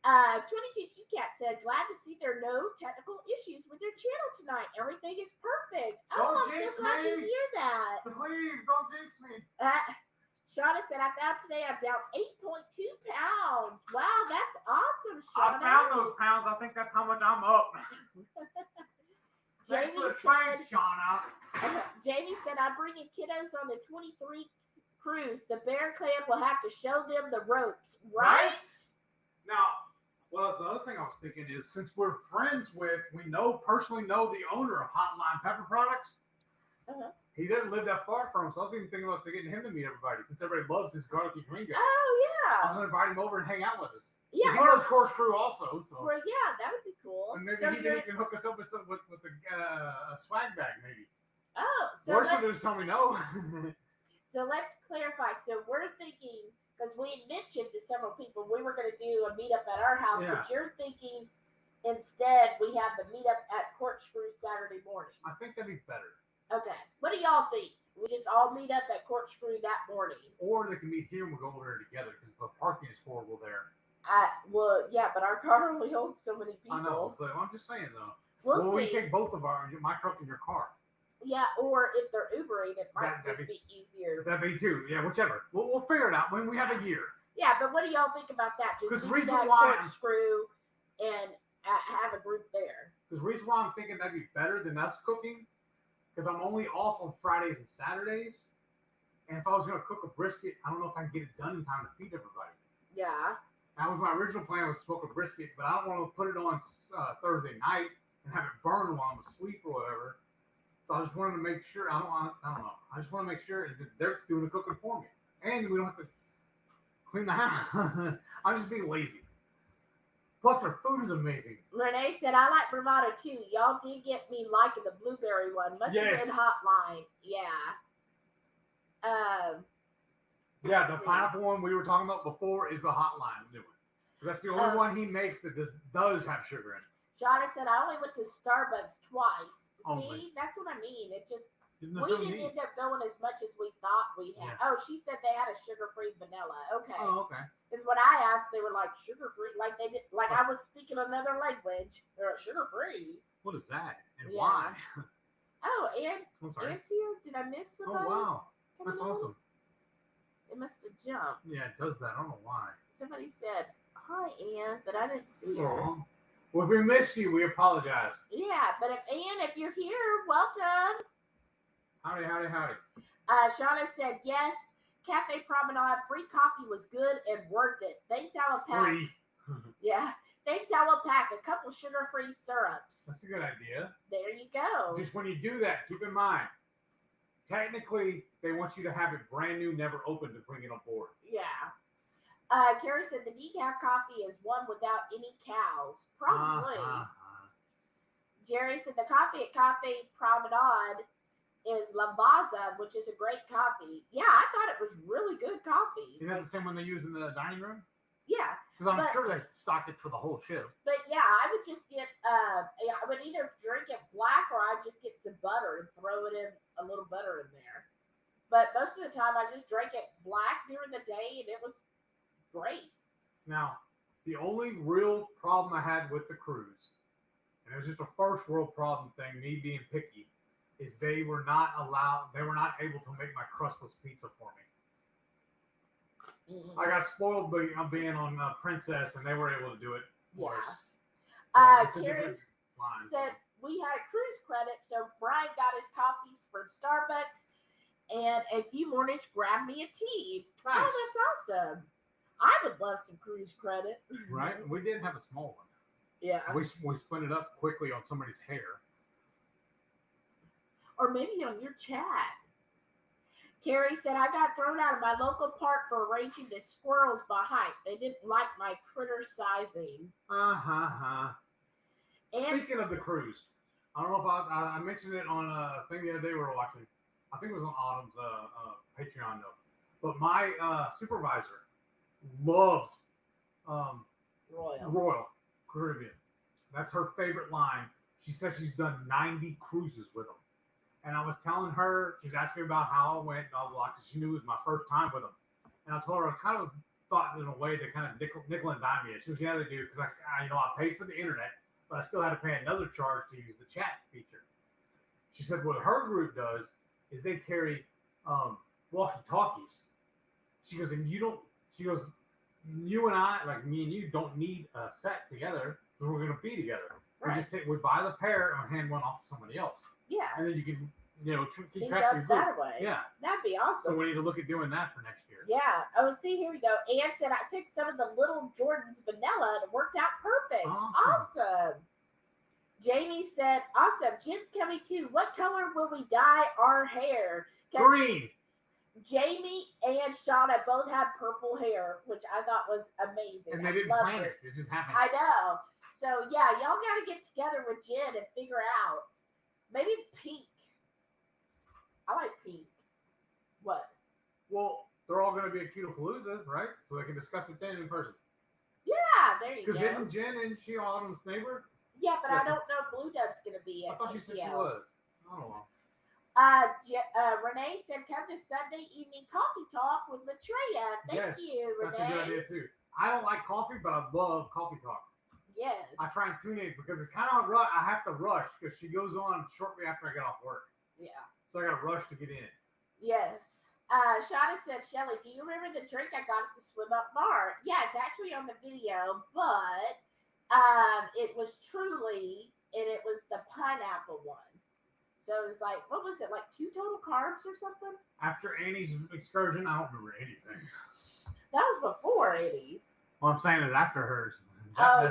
22 Cat said, glad to see there are no technical issues with their channel tonight. Everything is perfect. I'm so glad to hear that. Please don't jinx me. Shauna said, I found today I'm down 8.2 pounds. Wow, that's awesome, Shauna. I found those pounds. I think that's how much I'm up. Jamie said, I'm bringing kiddos on the 23 cruise. The Bear Clan will have to show them the ropes, right? Now, the other thing I was thinking is, since we're friends with, we personally know the owner of HotLine Pepper Products. Uh-huh. He doesn't live that far from us. So I was even thinking about getting him to meet everybody, since everybody loves his garlicky green guy. Oh, yeah. I was going to invite him over and hang out with us. Yeah, He knows Corkscrew also, so. Well, yeah, that would be cool. And maybe So he can hook us up with a swag bag, maybe. Oh, so Worse than just tell me no. So let's clarify. So we're thinking, because we had mentioned to several people we were going to do a meetup at our house, Yeah. but you're thinking instead we have the meetup at Corkscrew Saturday morning. I think that'd be better. Okay. What do y'all think? We just all meet up at Corkscrew that morning. Or they can meet here and we'll go over there together because the parking is horrible there. Well, yeah, but our car only holds so many people. I know, but I'm just saying though. We'll we see. take both of my truck and your car. Yeah, or if they're Ubering, it might That'd be easier. That'd be too. Yeah, whichever. We'll figure it out when we have a year. Yeah, but what do y'all think about that? Just meet reason at why Corkscrew and have a group there. Because the reason why I'm thinking that'd be better than us cooking, because I'm only off on Fridays and Saturdays, and if I was gonna cook a brisket, I don't know if I can get it done in time to feed everybody. Yeah. That was my original plan, was to smoke a brisket, but I don't want to put it on Thursday night and have it burn while I'm asleep or whatever. So I just wanted to make sure. I don't know. I just want to make sure that they're doing the cooking for me, and we don't have to clean the house. I'm just being lazy. Plus, their food is amazing. Renee said, I like Bravado too. Y'all did get me liking the blueberry one. Must have been HotLine. Yeah. Yeah, the pineapple one we were talking about before is the HotLine new one. That's the only one he makes that does have sugar in it. Shauna said, I only went to Starbucks twice. Only. See, that's what I mean. It just, we There's didn't end up going as much as we thought we had. Yeah. Oh, she said they had a sugar-free vanilla. Okay. Oh, okay. Is what I asked. They were like sugar-free, like they did, like I was speaking another language. They're sugar-free. What is that? And Yeah. why? Oh, and I'm sorry. Ant's here. Did I miss Oh, somebody? wow. Coming That's in? awesome. It must have jumped. Yeah, it does that. I don't know why. Somebody said, hi, Ann, but I didn't see her. Oh. Well, if we missed you, we apologize. Yeah, but if you're here, welcome. Howdy, howdy, howdy. Shauna said, yes, Cafe Promenade, free coffee was good and worth it. Thanks, Alapack. Free. Yeah. Thanks, Alapack. A couple sugar-free syrups. That's a good idea. There you go. Just when you do that, keep in mind, technically, they want you to have it brand new, never opened to bring it on board. Yeah. Carrie said the decaf coffee is one without any cows. Probably. Jerry said the coffee at Cafe Promenade is Lavazza, which is a great coffee. Yeah, I thought it was really good coffee. Is that the same one they use in the dining room? Yeah. Because I'm sure they stock it for the whole ship. But yeah, I would just get, I would either drink it black or I'd just get some butter and throw it in, a little butter in there. But most of the time I just drank it black during the day and it was great. Now, the only real problem I had with the cruise, and it was just a first world problem thing, me being picky, is they were not able to make my crustless pizza for me. Mm-hmm. I got spoiled by being on Princess, and they were able to do it for us. Karen said we had a cruise credit, so Brian got his coffees from Starbucks, and a few mornings grabbed me a tea. Nice. Oh, that's awesome. I would love some cruise credit. Right? We did have a small one. Yeah. We split it up quickly on somebody's hair. Or maybe on your chat. Carrie said, I got thrown out of my local park for arranging the squirrels behind. They didn't like my critter sizing. And Speaking of the cruise, I don't know if I mentioned it on a thing the other day we were watching. I think it was on Autumn's Patreon though. But my supervisor loves Royal Caribbean. That's her favorite line. She says she's done 90 cruises with them. And I was telling her, she was asking me about how I went and blah, blah, blah, because she knew it was my first time with them. And I told her I kind of thought in a way they kind of nickel and dime me. She was, yeah, they do, because I paid for the internet, but I still had to pay another charge to use the chat feature. She said what her group does is they carry walkie-talkies. She goes, and you and I, like me and you, don't need a set together because we're going to be together. Right. We buy the pair and we hand one off to somebody else. Yeah. And then you can, keep sync track up of your group. that way. Yeah. That'd be awesome. So we need to look at doing that for next year. Yeah. Oh, see, here we go. Ann said, I took some of the Little Jordan's vanilla and it worked out perfect. Awesome. Jamie said, awesome. Jen's coming too. What color will we dye our hair? Green. Jamie and Shauna both had purple hair, which I thought was amazing. And they I didn't loved plan it. It just happened. I know. So yeah, y'all got to get together with Jen and figure out maybe pink. I like pink. What? Well, they're all going to be at Ketochow.xyz, right? So they can discuss it then in person. Yeah, there you go. Because isn't Jen and she Autumn's neighbor? Yeah, but I don't know if Blue Dub's going to be I at thought she said she KTL. was. I don't know. Renee said, come to Sunday evening coffee talk with Maitreya. Thank you, Renee. That's a good idea, too. I don't like coffee, but I love coffee talk. Yes. I try and tune in because it's kind of I have to rush because she goes on shortly after I get off work. Yeah. So I got to rush to get in. Yes. Shauna said, Shelly, do you remember the drink I got at the Swim Up Bar? Yeah, it's actually on the video, but it was truly, and it was the pineapple one. So it was like, what was it, like 2 total carbs or something? After Annie's excursion, I don't remember anything. That was before Annie's. Well, I'm saying it after hers.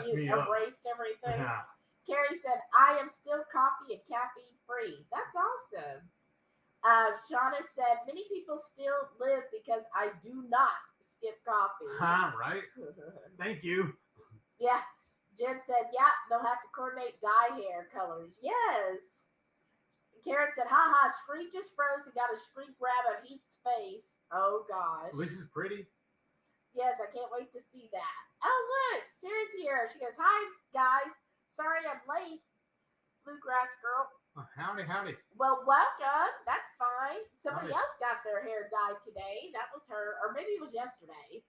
You erased everything? Yeah. Carrie said, I am still coffee and caffeine free. That's awesome. Shauna said, many people still live because I do not skip coffee. Right. Thank you. Yeah. Jen said, yeah, they'll have to coordinate dye hair colors. Yes. Karen said, haha, Screen just froze and got a screen grab of Heath's face. Oh, gosh. This is pretty. Yes, I can't wait to see that. Oh, look, Sarah's here. She goes, hi, guys. Sorry I'm late. Bluegrass girl. Howdy, howdy. Well, welcome. That's fine. Somebody Howdy. else got their hair dyed today. That was her. Or maybe it was yesterday.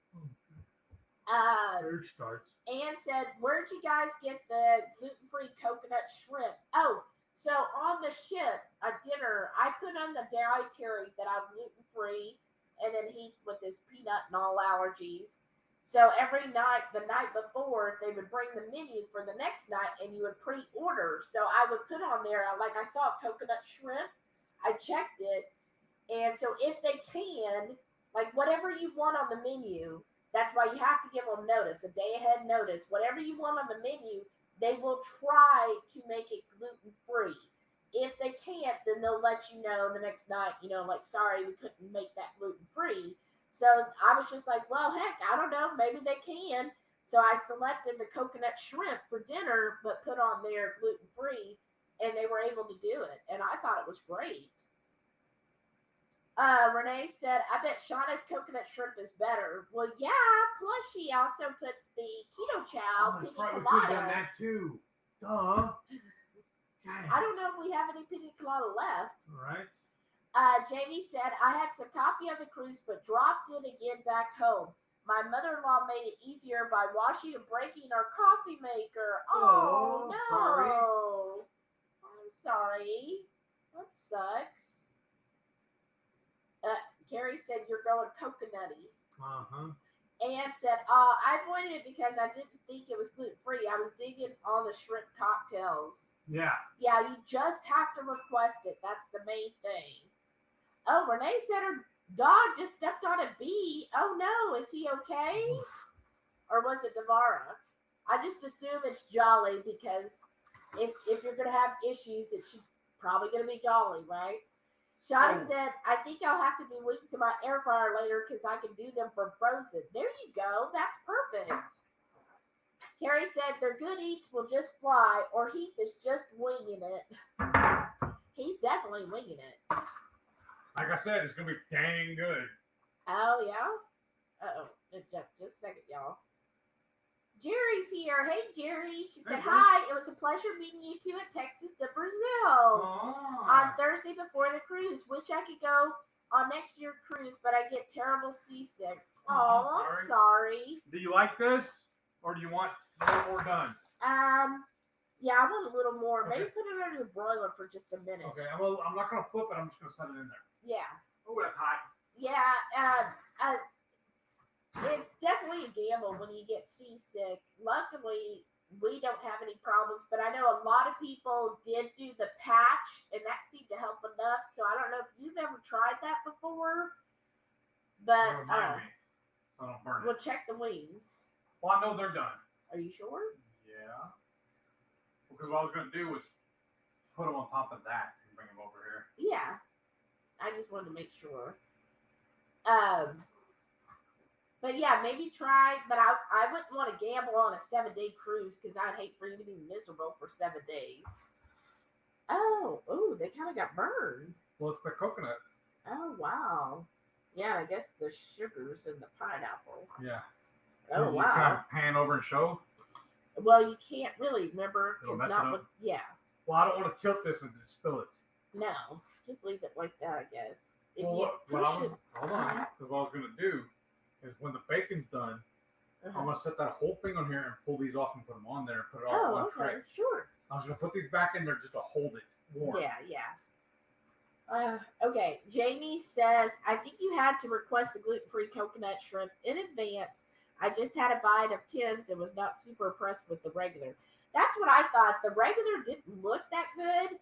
Third starts. Anne said, where'd you guys get the gluten-free coconut shrimp? Oh, so on the ship, at dinner, I put on the dietary that I'm gluten-free, and then Heath with his peanut and all allergies. So every night, the night before, they would bring the menu for the next night, and you would pre-order. So I would put on there, like I saw coconut shrimp, I checked it, and so if they can, like whatever you want on the menu, that's why you have to give them notice, a day ahead notice. Whatever you want on the menu, they will try to make it gluten-free. If they can't, then they'll let you know the next night, like, sorry, we couldn't make that gluten-free. So I was just like, well, heck, I don't know. Maybe they can. So I selected the coconut shrimp for dinner, but put on there gluten-free, and they were able to do it. And I thought it was great. Renee said, I bet Shauna's coconut shrimp is better. Well, yeah, plus she also puts the Ketochow That's pina right. We could colada. have done that too. Duh. I don't know if we have any pina colada left. Right. Jamie said, I had some coffee on the cruise, but dropped it again back home. My mother-in-law made it easier by washing and breaking our coffee maker. Oh, no. Sorry. I'm sorry. That sucks. Carrie said, you're going coconutty. Uh-huh. Anne said, I avoided it because I didn't think it was gluten-free. I was digging on the shrimp cocktails. Yeah. Yeah, you just have to request it. That's the main thing. Oh, Renee said her dog just stepped on a bee. Oh, no. Is he okay? Or was it Devara? I just assume it's Jolly because if you're going to have issues, it's probably going to be Jolly, right? Shauna said, I think I'll have to do wings in my air fryer later because I can do them from frozen. There you go. That's perfect. Carrie said, their good eats will just fly, or Heath is just winging it. He's definitely winging it. Like I said, it's going to be dang good. Oh, yeah? Uh-oh. Just a second, y'all. Jerry's here. Hey, Jerry. She said, hi. It was a pleasure meeting you two at Texas to Brazil on Thursday before the cruise. Wish I could go on next year's cruise, but I get terrible seasick. Oh, I'm sorry. Do you like this, or do you want more done? Yeah, I want a little more. Okay. Maybe put it under the broiler for just a minute. Okay, I'm not going to flip it. I'm just going to set it in there. Yeah. Oh, that's hot. Yeah, it's definitely a gamble when you get seasick. Luckily, we don't have any problems, but I know a lot of people did do the patch, and that seemed to help enough. So I don't know if you've ever tried that before, but So I don't burn it. we'll check the wings. Well, I know they're done. Are you sure? Yeah. Because what I was going to do was put them on top of that and bring them over here. Yeah. I just wanted to make sure. But yeah, maybe try. But I wouldn't want to gamble on a 7-day cruise because I'd hate for you to be miserable for 7 days. Oh, they kind of got burned. Well, it's the coconut. Oh wow. Yeah, I guess the sugars in the pineapple. Yeah. Oh you wow. kind of pan over and show. Well, you can't really remember It'll because mess it not up. with yeah. Well, I don't want to tilt this and just spill it. No, just leave it like that, I guess. If Well, you hold push it, on. Because what I was going to do is when the bacon's done, I'm going to set that whole thing on here and pull these off and put them on there and put it all in one tray. Sure. I was going to put these back in there just to hold it warm. Yeah. Okay, Jamie says, I think you had to request the gluten-free coconut shrimp in advance. I just had a bite of Tim's and was not super impressed with the regular. That's what I thought. The regular didn't look that good,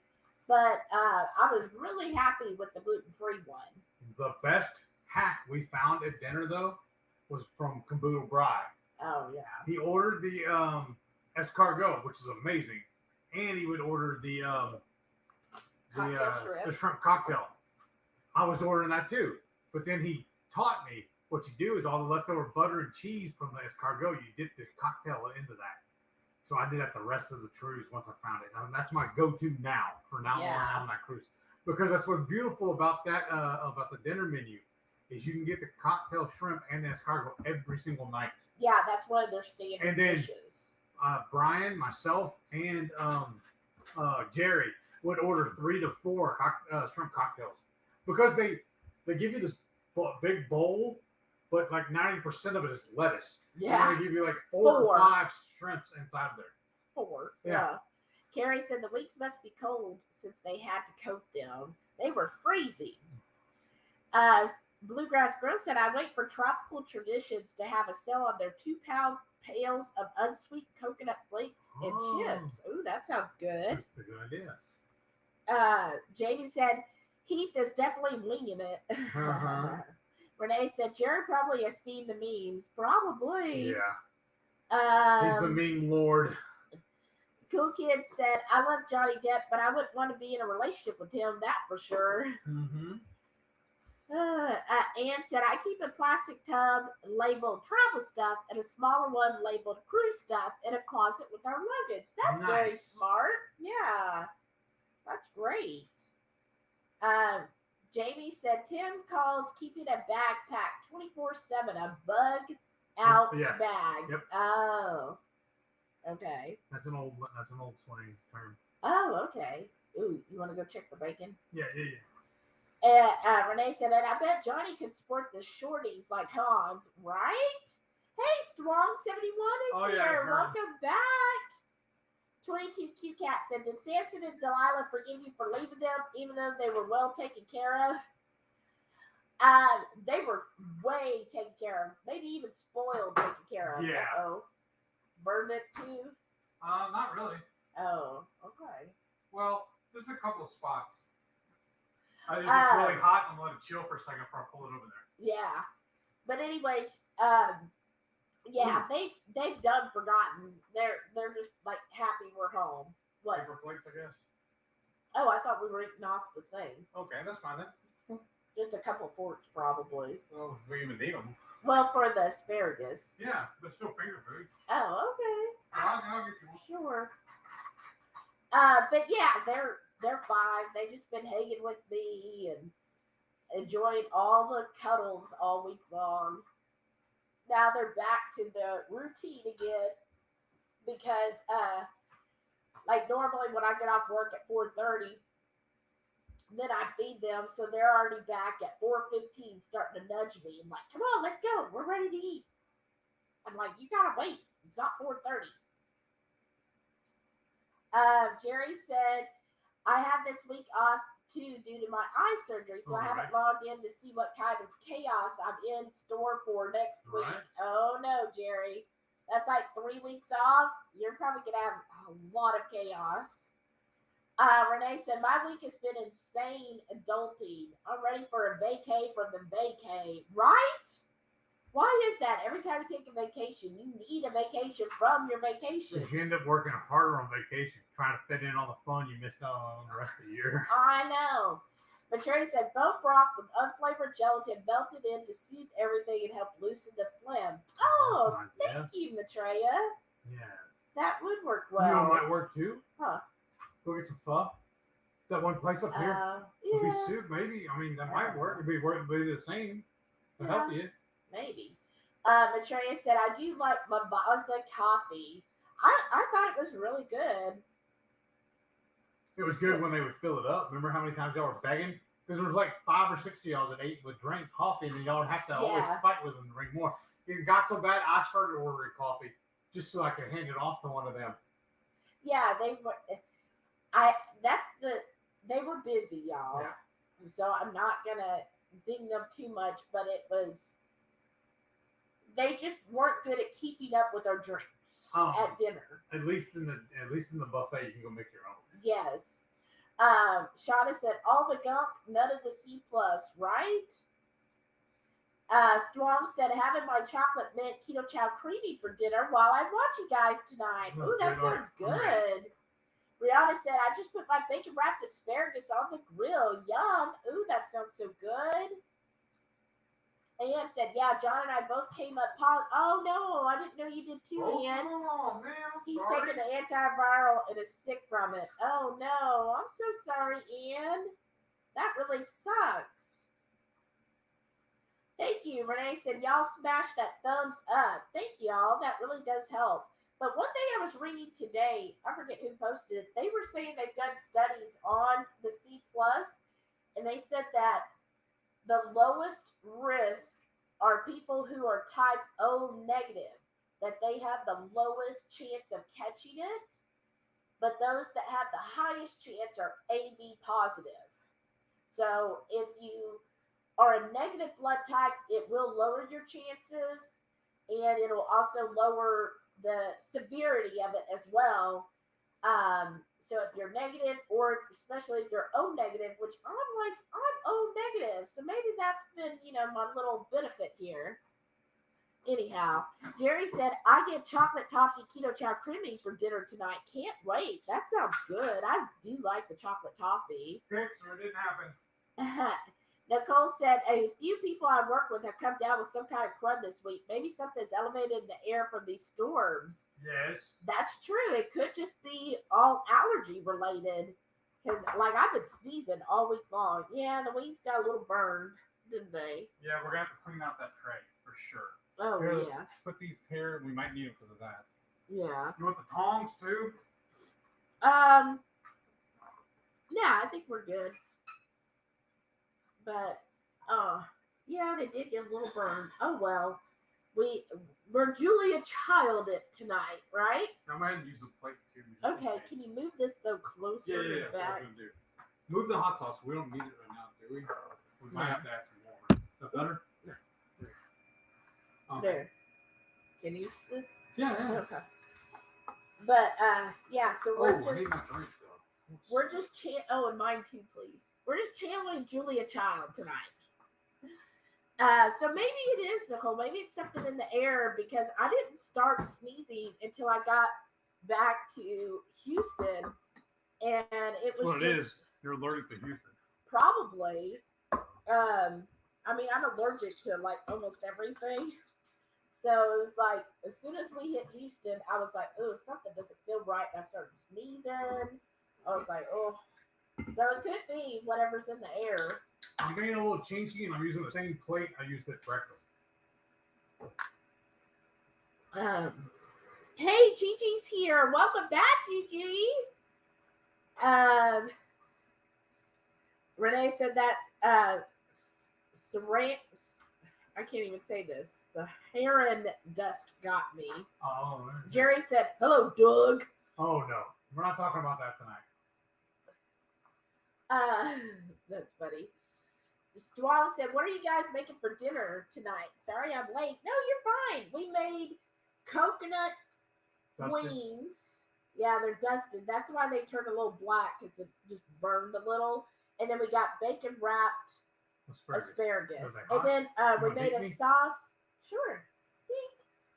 but I was really happy with the gluten-free one. The best hack we found at dinner, though, was from Caboodle Bry. Oh, yeah. He ordered the escargot, which is amazing, and he would order the shrimp cocktail. I was ordering that too, but then he taught me what you do is all the leftover butter and cheese from the escargot, you dip the cocktail into that. So I did that the rest of the cruise once I found it. And that's my go-to now for now on that cruise, because that's what's beautiful about that about the dinner menu is you can get the cocktail shrimp and the escargot every single night. Yeah, that's one of their standard dishes. Brian, myself, and Jerry would order 3 to 4 shrimp cocktails because they give you this big bowl, but like 90% of it is lettuce. Yeah. And they give you like 4 or 5 shrimps inside of there. 4. Yeah. Carrie said the weeks must be cold since they had to coat them. They were freezing. Bluegrass Girl said, I wait for Tropical Traditions to have a sale on their 2-pound pails of unsweet coconut flakes and chips. Ooh, that sounds good. That's a good idea. Jamie said, Heath is definitely winging it. Renee said, Jerry probably has seen the memes. Probably. Yeah. He's the meme lord. Cool Kid said, I love Johnny Depp, but I wouldn't want to be in a relationship with him, that for sure. Mm-hmm. Ann said, I keep a plastic tub labeled travel stuff and a smaller one labeled cruise stuff in a closet with our luggage. That's nice. Very smart. Yeah. That's great. Jamie said, Tim calls keeping a backpack 24/7 a bug out bag. Yep. Oh. Okay. That's an old slang term. Oh, okay. Ooh, you want to go check the bacon? Yeah. Renee said, and I bet Johnny could sport the shorties like Hans, right? Hey, Strong71 is here. Welcome back. 22Q Cat said, did Samson and Delilah forgive you for leaving them even though they were well taken care of? They were way taken care of. Maybe even spoiled taken care of. Yeah. Uh-oh. Burned it too? Not really. Oh, okay. Well, there's a couple of spots. It's really hot and let it chill for a second before I pull it over there. Yeah. But anyways, they've done forgotten. They're just like happy we're home. What? Paper plates, I guess. Oh, I thought we were eating off the thing. Okay, that's fine then. Just a couple forks, probably. Well, if we even need them. Well, for the asparagus. Yeah, but still finger food. Oh, okay. I'll get you one. Sure. But yeah, they're fine. They just been hanging with me and enjoying all the cuddles all week long. Now they're back to the routine again because, like normally when I get off work at 4:30, then I feed them, so they're already back at 4:15, starting to nudge me and like, come on, let's go, we're ready to eat. I'm like, you gotta wait. It's not 4:30. Jerry said, I have this week off too due to my eye surgery, so I haven't logged in to see what kind of chaos I'm in store for next week. Oh no, Jerry. That's like 3 weeks off. You're probably going to have a lot of chaos. Renee said, my week has been insane adulting. I'm ready for a vacay from the vacay. Right? Why is that? Every time you take a vacation, you need a vacation from your vacation. Because you end up working harder on vacation, trying to fit in all the fun you missed out on the rest of the year. I know. Materi said bone broth with unflavored gelatin melted in to soothe everything and help loosen the phlegm. Oh, thank you, Matreya. Yeah. That would work You know, well. it might work too. Huh. Go get some pho. That one place up here. Yeah. Could be soup, maybe. I mean, that might work. It'd be the same. To help you. Maybe. Matreya said, I do like Lavazza coffee. I thought it was really good. It was good when they would fill it up. Remember how many times y'all were begging? Because there was like 5 or 6 of y'all that would drink coffee, and then y'all would have to always fight with them to drink more. It got so bad, I started ordering coffee just so I could hand it off to one of them. Yeah, they were. They were busy, y'all. Yeah. So I'm not gonna ding them too much, but they just weren't good at keeping up with our drinks at dinner. At least in the buffet, you can go make your own. Yes. Shauna said, all the gunk, none of the C+, right? Strong said, having my chocolate mint Ketochow creamy for dinner while I watch you guys tonight. Ooh, that sounds good. Brianna said, I just put my bacon wrapped asparagus on the grill. Yum. Ooh, that sounds so good. Ann said, yeah, John and I both came up. Oh, no, I didn't know you did too, Ann. Oh, man. He's taking the antiviral and is sick from it. Oh, no. I'm so sorry, Ann. That really sucks. Thank you. Renee said, y'all smash that thumbs up. Thank y'all. That really does help. But one thing I was reading today, I forget who posted it, they were saying they've done studies on the C+, and they said that the lowest risk are people who are type O negative, that they have the lowest chance of catching it, but those that have the highest chance are AB positive. So if you are a negative blood type, it will lower your chances, and it'll also lower the severity of it as well. So if you're negative, or especially if you're O negative, which I'm O negative, so maybe that's been, my little benefit here. Anyhow, Jerry said, I get chocolate toffee Ketochow creamy for dinner tonight. Can't wait. That sounds good. I do like the chocolate toffee. Picture, it didn't happen. Nicole said, a few people I work with have come down with some kind of crud this week. Maybe something's elevated in the air from these storms. Yes. That's true. It could just be all allergy related. Because, I've been sneezing all week long. Yeah, the wings got a little burned, didn't they? Yeah, we're going to have to clean out that tray for sure. Oh, here, yeah. Let's put these here. We might need them because of that. Yeah. You want the tongs, too? Yeah, I think we're good. But, yeah, they did get a little burned. Oh, well. We're Julia Child it tonight, right? I'm going to use the plate, too. Okay, can you move this, though, closer to the back? That's what I'm going to do. Move the hot sauce. We don't need it right now, do we? We might have to add some more. Is that better? Yeah. There. Can you sit? Yeah. Okay. But, yeah, so we're I need my drink, though. We're just and mine too, please. We're just channeling Julia Child tonight. So maybe it is, Nicole. Maybe it's something in the air, because I didn't start sneezing until I got back to Houston, and it was what it is. You're allergic to Houston. Probably. I'm allergic to almost everything. So it was as soon as we hit Houston, I was like, oh, something doesn't feel right. And I started sneezing. I was like, oh. So it could be whatever's in the air. I'm getting a little changey, and I'm using the same plate I used at breakfast. Hey, Gigi's here. Welcome back, Gigi. Renee said that I can't even say this. Saharan dust got me. Oh. Jerry said, hello, Doug. Oh, no. We're not talking about that tonight. That's funny. Strong said, what are you guys making for dinner tonight? Sorry I'm late. No, you're fine. We made coconut wings. Yeah, they're dusted. That's why they turned a little black, because it just burned a little. And then we got bacon wrapped asparagus. And then we made a sauce. Sure.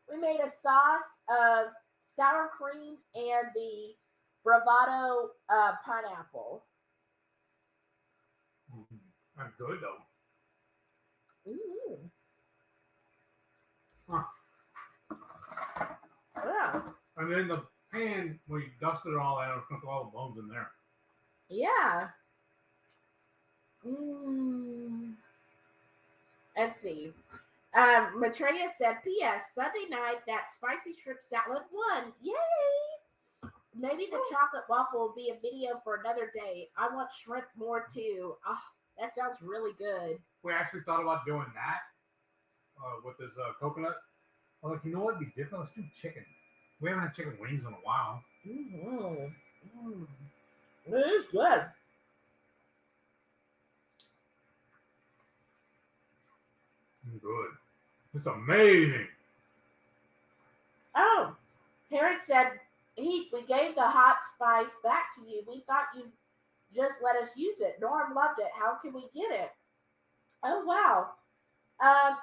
We made a sauce of sour cream and the Bravado pineapple. That's good though. Mm. Huh. Yeah. And then the pan, we dusted it all out. It's got all the bones in there. Yeah. Mm. Let's see. Maitreya said, P.S. Sunday night, that spicy shrimp salad won. Yay! Maybe the chocolate waffle will be a video for another day. I want shrimp more too. Oh, that sounds really good. We actually thought about doing that with this coconut. I was like, you know what would be different? Let's do chicken. We haven't had chicken wings in a while. Mm-hmm. It is good. Good. It's amazing. Oh, parents said, we gave the hot spice back to you. We thought you'd just let us use it. Norm loved it. How can we get it? Oh, wow.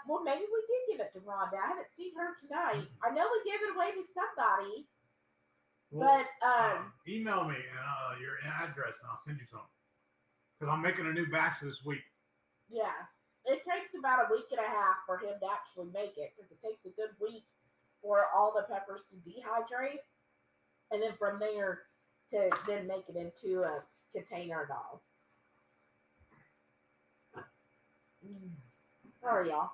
Well, maybe we did give it to Rhonda. I haven't seen her tonight. I know we gave it away to somebody. Well, but email me your address and I'll send you some. Because I'm making a new batch this week. Yeah. It takes about a week and a half for him to actually make it, because it takes a good week for all the peppers to dehydrate, and then from there to then make it into a container and all. Sorry, y'all.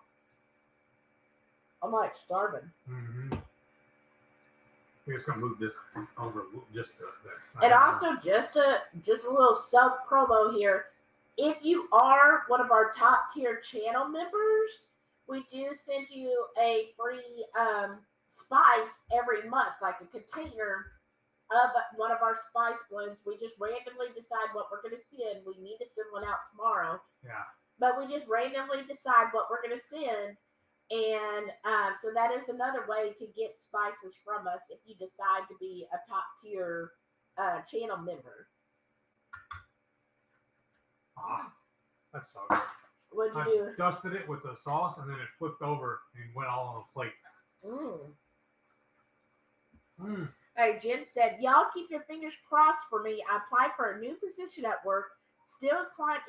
I'm like starving. Mm-hmm. We're just gonna move this over just to there. And also, just a little self promo here. If you are one of our top tier channel members, we do send you a free spice every month, like a container of one of our spice blends. We just randomly decide what we're going to send. We need to send one out tomorrow. Yeah. But we just randomly decide what we're going to send. And so that is another way to get spices from us if you decide to be a top tier channel member. That sucks. What'd you do? Dusted it with the sauce and then it flipped over and went all on the plate. Hey, Jen said, y'all keep your fingers crossed for me. I applied for a new position at work, still in client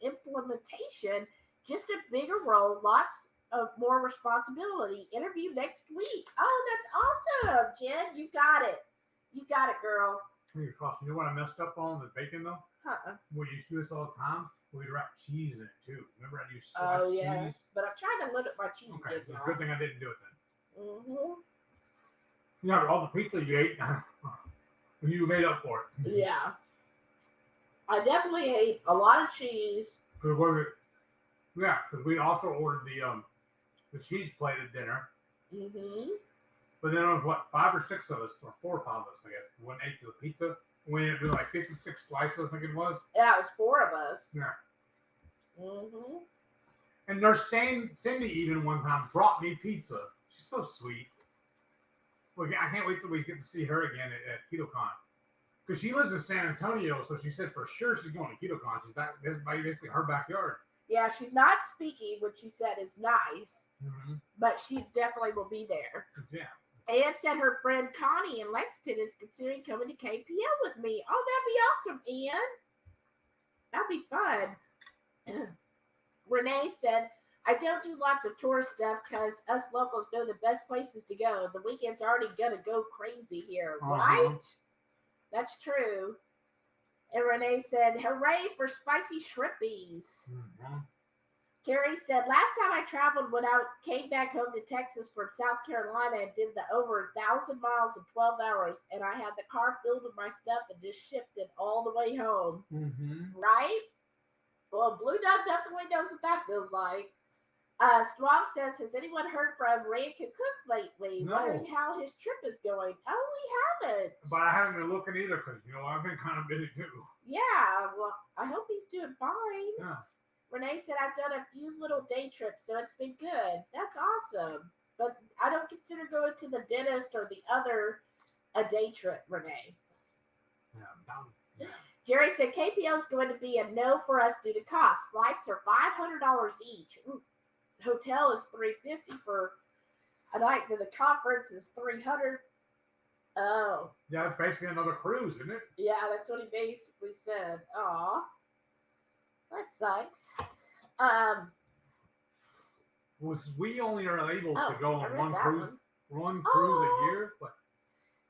implementation, just a bigger role, lots of more responsibility. Interview next week. Oh, that's awesome, Jen. You got it. You got it, girl. Fingers crossed. You know what I messed up on the bacon though? We used to do this all the time. We'd wrap cheese in it too. Remember I used sliced cheese? But I'm trying to limit my cheese. Okay, it's a good thing I didn't do it then. Mm-hmm. Yeah, all the pizza you ate, you made up for it. Yeah. I definitely ate a lot of cheese. Yeah, because we also ordered the cheese plated dinner. Mm-hmm. But then there was 5 or 6 of us, or 4 or 5 of us, I guess. One ate the pizza. We ended up doing like 56 slices, I think it was. Yeah, it was 4 of us. Yeah. Mm-hmm. And nurse Cindy even one time brought me pizza. She's so sweet. Well, I can't wait till we get to see her again at KetoCon. Because she lives in San Antonio, so she said for sure she's going to KetoCon. This is basically her backyard. Yeah, she's not speaking, which she said is nice. Mm-hmm. But she definitely will be there. Yeah. Ann said her friend Connie in Lexington is considering coming to KPL with me. Oh, that'd be awesome, Ann. That'd be fun. Renee said, I don't do lots of tourist stuff because us locals know the best places to go. The weekend's already going to go crazy here, right? That's true. And Renee said, hooray for spicy shrimpies. Mm-hmm. Carrie said, last time I traveled when I came back home to Texas from South Carolina and did the over 1,000 miles in 12 hours, and I had the car filled with my stuff and just shipped it all the way home. Mm-hmm. Right? Well, Blue Dog definitely knows what that feels like. Strong says, has anyone heard from Rankin Cook lately? No. Wondering how his trip is going. Oh, we haven't. But I haven't been looking either because, I've been kind of busy too. Yeah, well, I hope he's doing fine. Yeah. Renee said, I've done a few little day trips, so it's been good. That's awesome. But I don't consider going to the dentist or the other a day trip, Renee. Yeah. Jerry said, KPL is going to be a no for us due to cost. Flights are $500 each. Ooh. Hotel is $350 for a night. Then the conference is $300. Oh. Yeah, it's basically another cruise, isn't it? Yeah, that's what he basically said. Aw. That sucks. We only are able Oh, to go I on read one that cruise, one. a Oh. year. But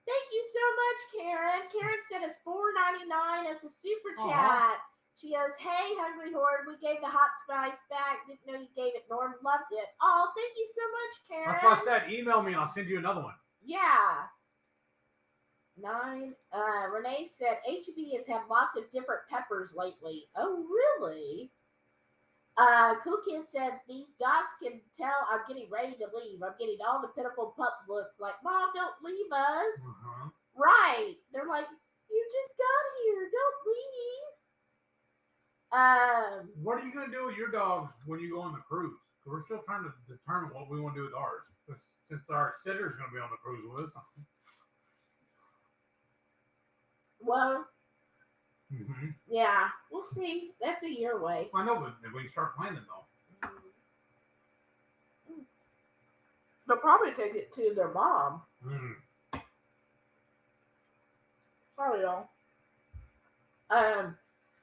Thank you so much, Karen. Karen said it's $4.99 as a super Aw. chat. She goes, "Hey, Hungry Horde, we gave the hot spice back. Didn't know you gave it. Norm loved it. Oh, thank you so much, Karen." that's what I said. Email me and I'll send you another one. Yeah. 9. Renee said HEB has had lots of different peppers lately. Oh, really? Cool Kid said these dogs can tell I'm getting ready to leave. I'm getting all the pitiful pup looks like, Mom, don't leave us. Uh-huh. Right. They're like, you just got here. Don't leave. What are you going to do with your dogs when you go on the cruise? We're still trying to determine what we want to do with ours. Since our sitter's going to be on the cruise with us. Well, Mm-hmm. yeah, we'll see. That's a year away. I know, but we start planning though. They'll probably take it to their mom. Sorry, y'all.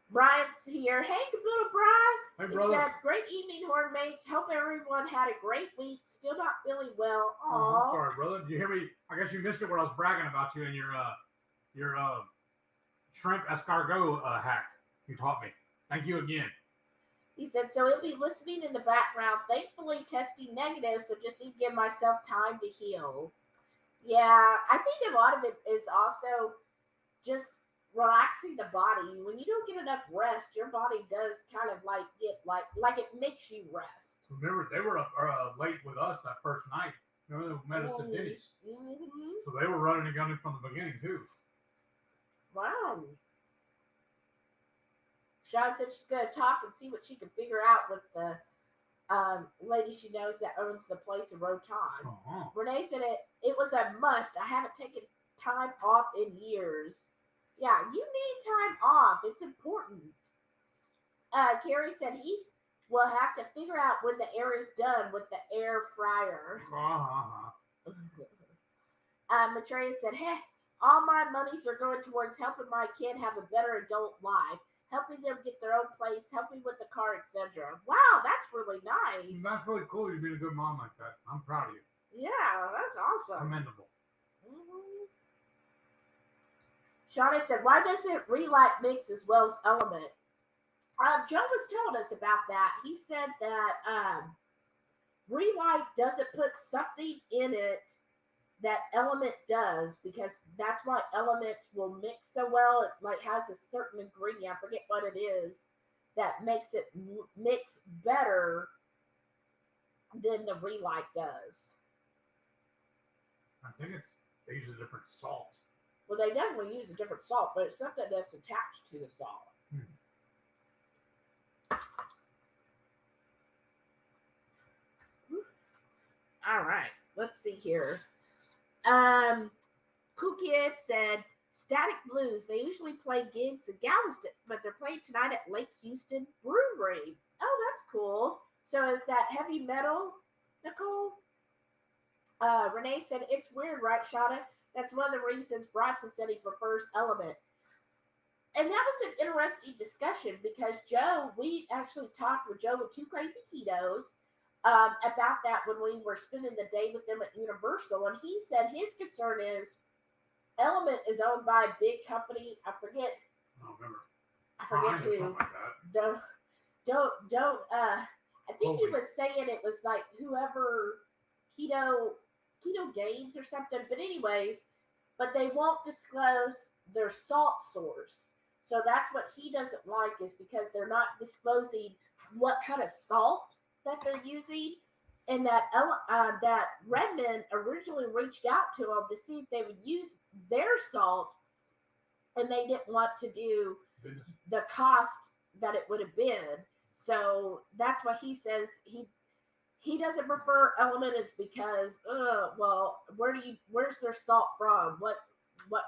Brian's here. Hey, Caboodle Brian. Hey, He brother. said, great evening, Horde mates. Hope everyone had a great week. Still not feeling well. Aww. Oh, I'm sorry, brother. Did you hear me? I guess you missed it where I was bragging about you and your shrimp escargot hack you taught me. Thank you again. He said, so he'll be listening in the background, thankfully testing negative, so just need to give myself time to heal. Yeah, I think a lot of it is also just relaxing the body. When you don't get enough rest, your body does kind of like get like it makes you rest. Remember, they were up late with us that first night. Remember, they met us at Denny's. Mm-hmm. So they were running and gunning from the beginning, too. Wow. Shaw said she's going to talk and see what she can figure out with the lady she knows that owns the place in Rotan. Uh-huh. Renee said it was a must. I haven't taken time off in years. Yeah, you need time off. It's important. Carrie said he will have to figure out when the air is done with the air fryer. Uh-huh. Matreya said, hey, all my monies are going towards helping my kid have a better adult life, helping them get their own place, helping with the car, etc. Wow, that's really nice. That's really cool. You've been a good mom like that. I'm proud of you. Yeah, that's awesome. Commendable. Mm-hmm. Shawnee said, why doesn't Relight mix as well as Element? Joe was telling us about that. He said that Relight doesn't put something in it that Element does, because that's why Elements will mix so well. It like has a certain ingredient, I forget what it is, that makes it mix better than the Relight does. I think they use a different salt. Well, they definitely use a different salt, but it's something that's attached to the salt. All right, let's see here. Cool Kid said, Static Blues, they usually play gigs in Galveston, but they're playing tonight at Lake Houston Brewery. Oh, that's cool. So is that heavy metal, Nicole? Renee said, it's weird, right, Shada? That's one of the reasons Bronson said he prefers Element. And that was an interesting discussion because Joe, we actually talked with Joe with Two Crazy Ketos about that when we were spending the day with them at Universal. And he said his concern is Element is owned by a big company. I forget who. Like Don't. I think he was saying it was like whoever Keto Gains or something. But anyways, but they won't disclose their salt source. So that's what he doesn't like, is because they're not disclosing what kind of salt that they're using. And that Redmond originally reached out to them to see if they would use their salt, and they didn't want to do the cost that it would have been. So that's why he says he doesn't prefer Element, is because well, where's their salt from? What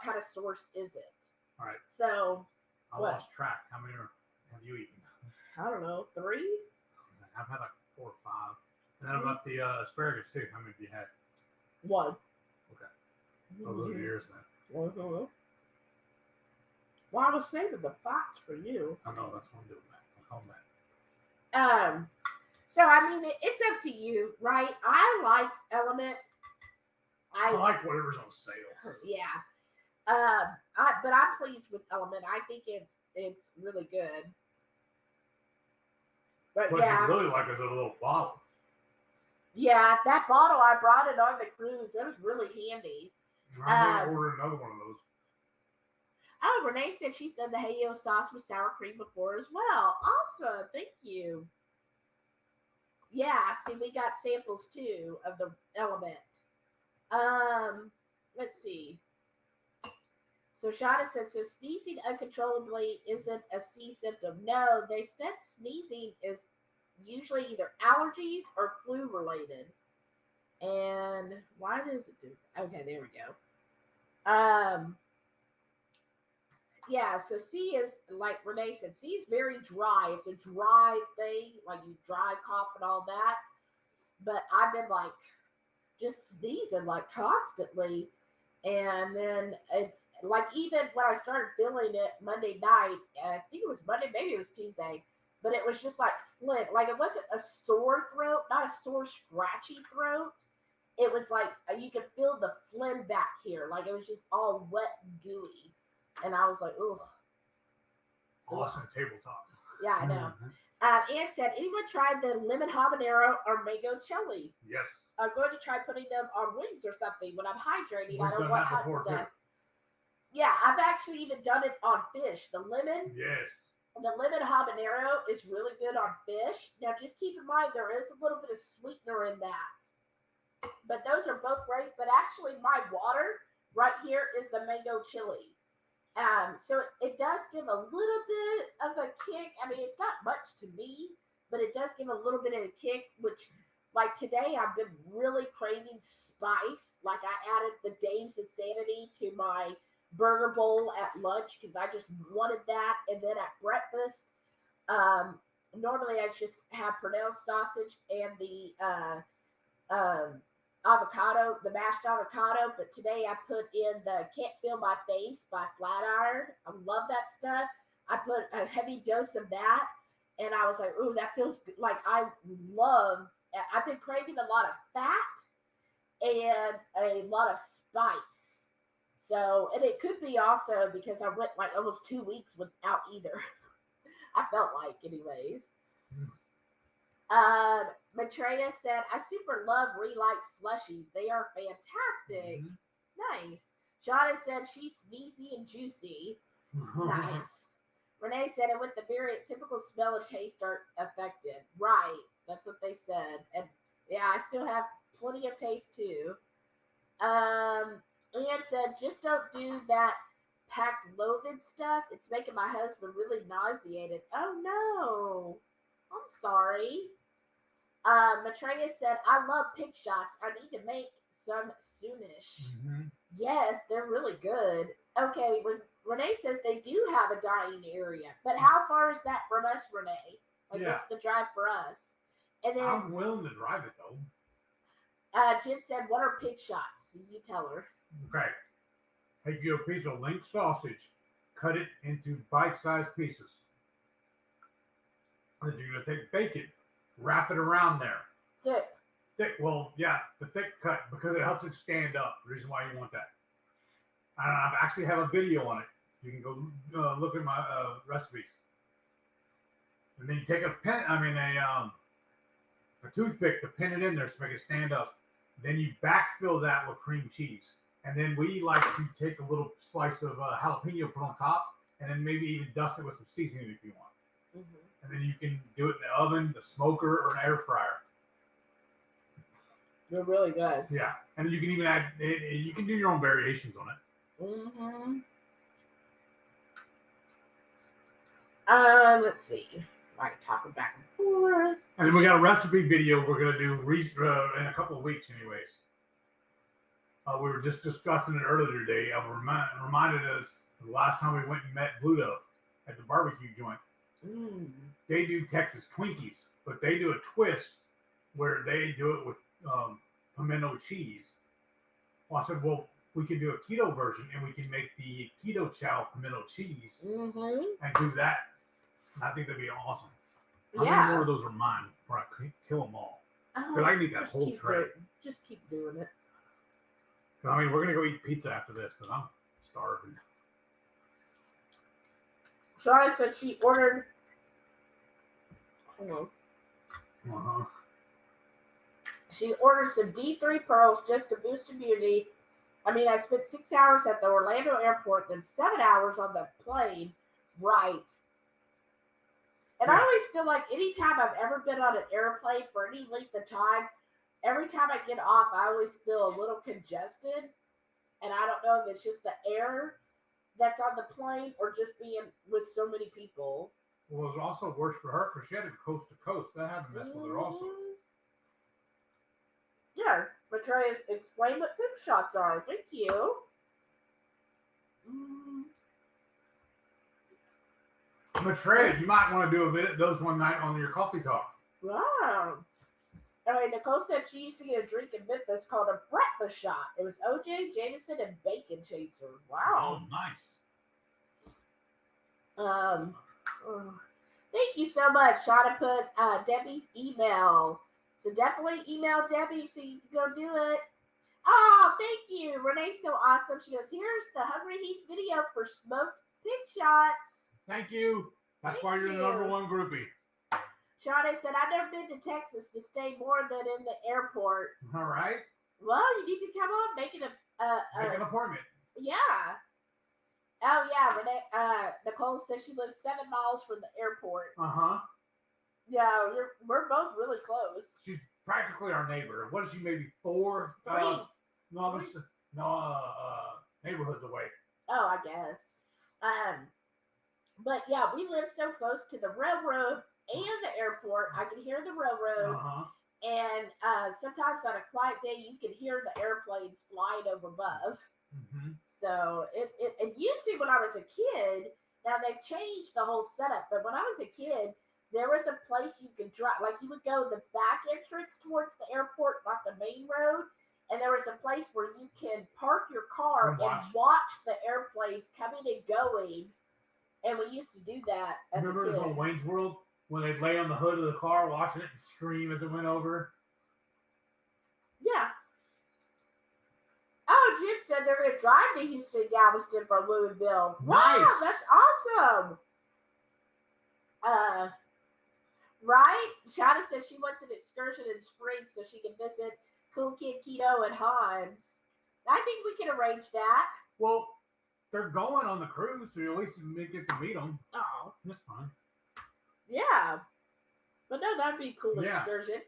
kind of source is it? All right. So I lost track. How many have you eaten? I don't know, 3? I've had like 4 or 5. And then about the asparagus too. How many have you had? 1. Okay. Those are yours then. Well, I was saving the fox for you. I know, that's what I'm doing that. that. So I mean, it's up to you, right? I like Element. I like whatever's on sale. Yeah. But I'm pleased with Element. I think it's really good. But What I really like is a little bottle. Yeah, that bottle, I brought it on the cruise. It was really handy. I'm going to order another one of those. Oh, Renee said she's done the Heyo sauce with sour cream before as well. Awesome. Thank you. Yeah, see, we got samples too of the Element. Let's see. So Shada says, so sneezing uncontrollably isn't a C symptom. No, they said sneezing is usually either allergies or flu related. And why does it do that? Okay, there we go. Yeah, so C is, like Renee said, C is very dry. It's a dry thing, like you dry cough and all that. But I've been like just sneezing like constantly. And then it's like, even when I started feeling it Monday night, I think it was Monday, maybe it was Tuesday, but it was just like phlegm. Like it wasn't a sore throat, not a sore, scratchy throat. It was like you could feel the phlegm back here. Like it was just all wet and gooey. And I was like, ugh. Awesome tabletop. Yeah, I know. Ann said, anyone tried the lemon habanero or mango chili? Yes. I'm going to try putting them on wings or something when I'm hydrating. I don't want hot stuff. Yeah, I've actually even done it on fish. The lemon. Yes. The lemon habanero is really good on fish. Now, just keep in mind, there is a little bit of sweetener in that. But those are both great. But actually, my water right here is the mango chili. So it does give a little bit of a kick. I mean, it's not much to me, but it does give a little bit of a kick, which... Like today, I've been really craving spice. Like I added the Dave's Insanity to my burger bowl at lunch because I just wanted that. And then at breakfast, normally I just have pronounced sausage and the avocado, the mashed avocado. But today I put in the Can't Feel My Face by Flatiron. I love that stuff. I put a heavy dose of that. And I was like, ooh, that feels good. Like I've been craving a lot of fat and a lot of spice. So, and it could be also because I went like almost 2 weeks without either. I felt like, anyways. Maitreya said, I super love Relight slushies. They are fantastic. Nice. Shauna said, she's sneezy and juicy. Nice. Renee said, and with the very typical smell and taste are affected. Right. That's what they said. And yeah, I still have plenty of taste too. Ann said, just don't do that Paxlovid stuff. It's making my husband really nauseated. Oh no. I'm sorry. Maitreya said, I love pig shots. I need to make some soonish. Yes, they're really good. Okay, Renee says they do have a dining area, but how far is that from us, Renee? Like, what's the drive for us? And then I'm willing to drive it though. Jen said, what are pig shots? You tell her. Okay. Take you a piece of link sausage, cut it into bite-sized pieces. Then you're going to take bacon, wrap it around there. Thick, well, yeah, the thick cut because it helps it stand up. The reason why you want that. I actually have a video on it. You can go look at my recipes. And then you take a toothpick to pin it in there to make it stand up. Then you backfill that with cream cheese. And then we like to take a little slice of jalapeno, put on top, and then maybe even dust it with some seasoning if you want. And then you can do it in the oven, the smoker, or an air fryer. They're really good. Yeah. And you can even add, you can do your own variations on it. Let's see. All right, talking back and forth. And then we got a recipe video we're going to do in a couple of weeks anyways. We were just discussing it earlier today. Reminded us the last time we went and met Blue Dove at the barbecue joint. They do Texas Twinkies, but they do a twist where they do it with pimento cheese. Well, I said, well, we can do a keto version and we can make the Ketochow pimento cheese and do that. I think that'd be awesome. How many more of those are mine before I kill them all? Because I can eat that whole tray. Just keep doing it. I mean, we're going to go eat pizza after this, but I'm starving. Shauna said she ordered. Hold on. Uh-huh. She ordered some D3 pearls just to boost immunity. I mean, I spent 6 hours at the Orlando airport, then 7 hours on the plane. Right. And I always feel like anytime I've ever been on an airplane for any length of time, every time I get off, I always feel a little congested. And I don't know if it's just the air that's on the plane or just being with so many people. Well, it was also worse for her because she had to go coast to coast. That had to mess with her also. Yeah, Maitreya, explain what poop shots are. Thank you. Maitreya, you might want to do those one night on your coffee talk. Wow. All right, Nicole said she used to get a drink in Memphis called a breakfast shot. It was OJ, Jameson, and bacon chaser. Wow. Oh, nice. Thank you so much. Shauna put Debbie's email. So definitely email Debbie so you can go do it. Oh, thank you. Renee's so awesome. She goes, here's the HungryHeath video for smoked pig shots. Thank you. That's why you're the number one groupie. Shauna said, I've never been to Texas to stay more than in the airport. All right. Well, you need to come on, make an appointment. Yeah. Oh, yeah. Renee, Nicole says she lives 7 miles from the airport. Uh-huh. Yeah, we're both really close. She's practically our neighbor. What is she, maybe 4? 3. Neighborhoods away. Oh, I guess. But yeah, we live so close to the railroad and the airport. I can hear the railroad. Uh-huh. And sometimes on a quiet day, you can hear the airplanes flying over above. Mm-hmm. So it used to when I was a kid. Now they've changed the whole setup. But when I was a kid, there was a place you could drive. Like you would go the back entrance towards the airport, not the main road. And there was a place where you can park your car and watch the airplanes coming and going. And we used to do that as a kid. Remember on Wayne's World when they'd lay on the hood of the car watching it and scream as it went over? Yeah. Oh, Jen said they're going to drive to Houston, Galveston for Louisville. Nice. Wow, that's awesome. Right? Shauna says she wants an excursion in spring so she can visit Cool Kid Keto and Hans. I think we can arrange that. Well, they're going on the cruise, so at least you get to meet them. Oh. That's fine. Yeah. But no, that'd be a cool excursion.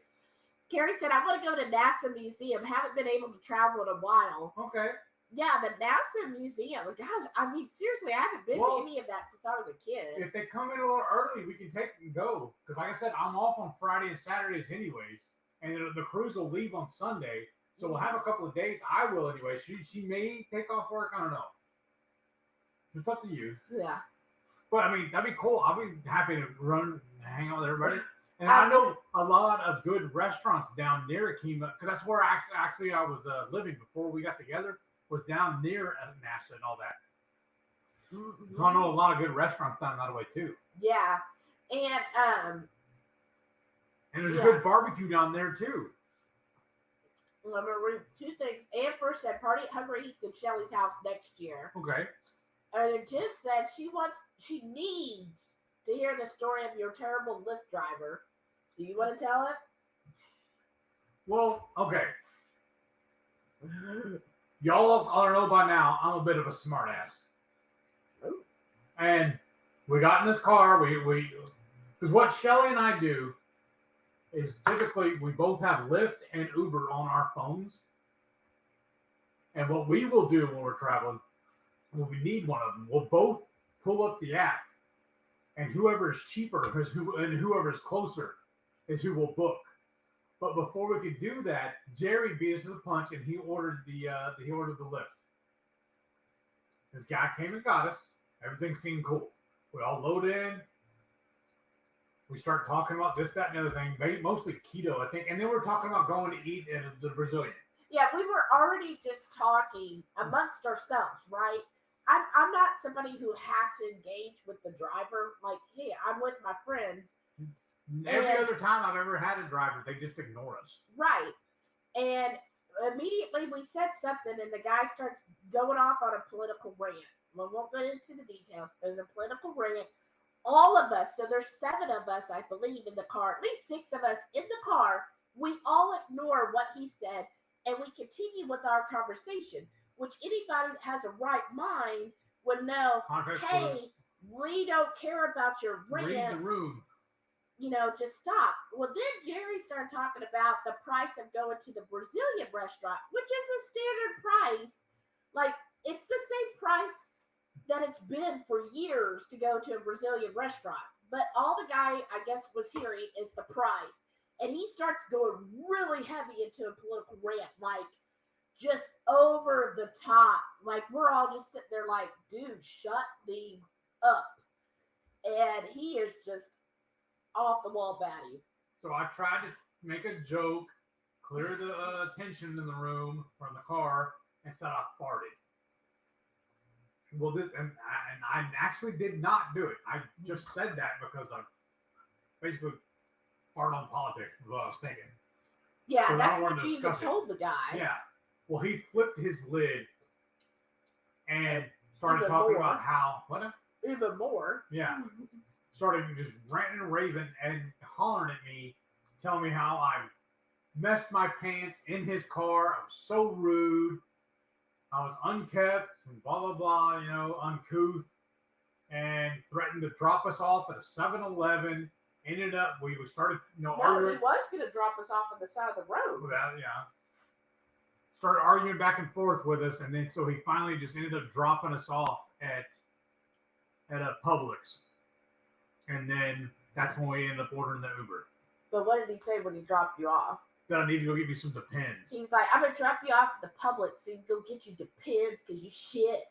Carrie said, I want to go to NASA Museum. Haven't been able to travel in a while. Okay. Yeah, the NASA Museum. Gosh, I mean, seriously, I haven't been to any of that since I was a kid. If they come in a little early, we can take and go. Because like I said, I'm off on Friday and Saturdays anyways. And the cruise will leave on Sunday. So we'll have a couple of dates. I will anyway. She may take off work. I don't know. It's up to you. Yeah. But, I mean, that'd be cool. I'll be happy to hang out with everybody. And I know a lot of good restaurants down near Akima. Because that's where actually I was living before we got together. Was down near NASA and all that. Mm-hmm. So I know a lot of good restaurants down that way too. Yeah. And there's a good barbecue down there too. I'm going to read 2 things. Ann first said, party at HungryHeath at Shelly's house next year. Okay. And then Jen said she needs to hear the story of your terrible Lyft driver. Do you want to tell it? Well, okay. Y'all ought to know by now, I'm a bit of a smart ass. Ooh. And we got in this car, because what Shelly and I do is typically we both have Lyft and Uber on our phones. And what we will do when we're traveling, when we need one of them, we'll both pull up the app. And whoever is cheaper and whoever is closer is who will book. But before we could do that, Jerry beat us to the punch, and he ordered the Lyft. This guy came and got us. Everything seemed cool. We all load in. We start talking about this, that, and the other thing. Mostly keto, I think. And then we're talking about going to eat at the Brazilian. Yeah, we were already just talking amongst ourselves, right? I'm not somebody who has to engage with the driver. Like, hey, I'm with my friends. Every other time I've ever had a driver, they just ignore us. Right. And immediately we said something, and the guy starts going off on a political rant. We won't go into the details. There's a political rant. All of us, so there's 7 of us, I believe, in the car, at least 6 of us in the car, we all ignore what he said, and we continue with our conversation, which anybody that has a right mind would know, hey, we don't care about your rant. Read the room. Just stop. Well, then Jerry started talking about the price of going to the Brazilian restaurant, which is a standard price. Like, it's the same price that it's been for years to go to a Brazilian restaurant. But all the guy, I guess, was hearing is the price. And he starts going really heavy into a political rant, like, just over the top. Like, we're all just sitting there like, dude, shut the up. And he is just off the wall batty. So I tried to make a joke, clear the tension in the room or in the car, and said I farted. Well, and I actually did not do it. I just said that because I basically farted on politics was what I was thinking. Yeah, so that's what you even told the guy. Yeah. Well, he flipped his lid and started even talking more. about how Even more. Yeah. Started just ranting and raving and hollering at me, telling me how I messed my pants in his car. I was so rude. I was unkept and blah, blah, blah, uncouth, and threatened to drop us off at a 7-Eleven. Ended up, we started, arguing. He was going to drop us off on the side of the road. Well, yeah. Started arguing back and forth with us, and then so he finally just ended up dropping us off at a Publix. And then that's when we ended up ordering the Uber. But what did he say when he dropped you off? That I need to go get me some Depends. He's like, I'm going to drop you off at the Publix so you can go get you Depends because you shit.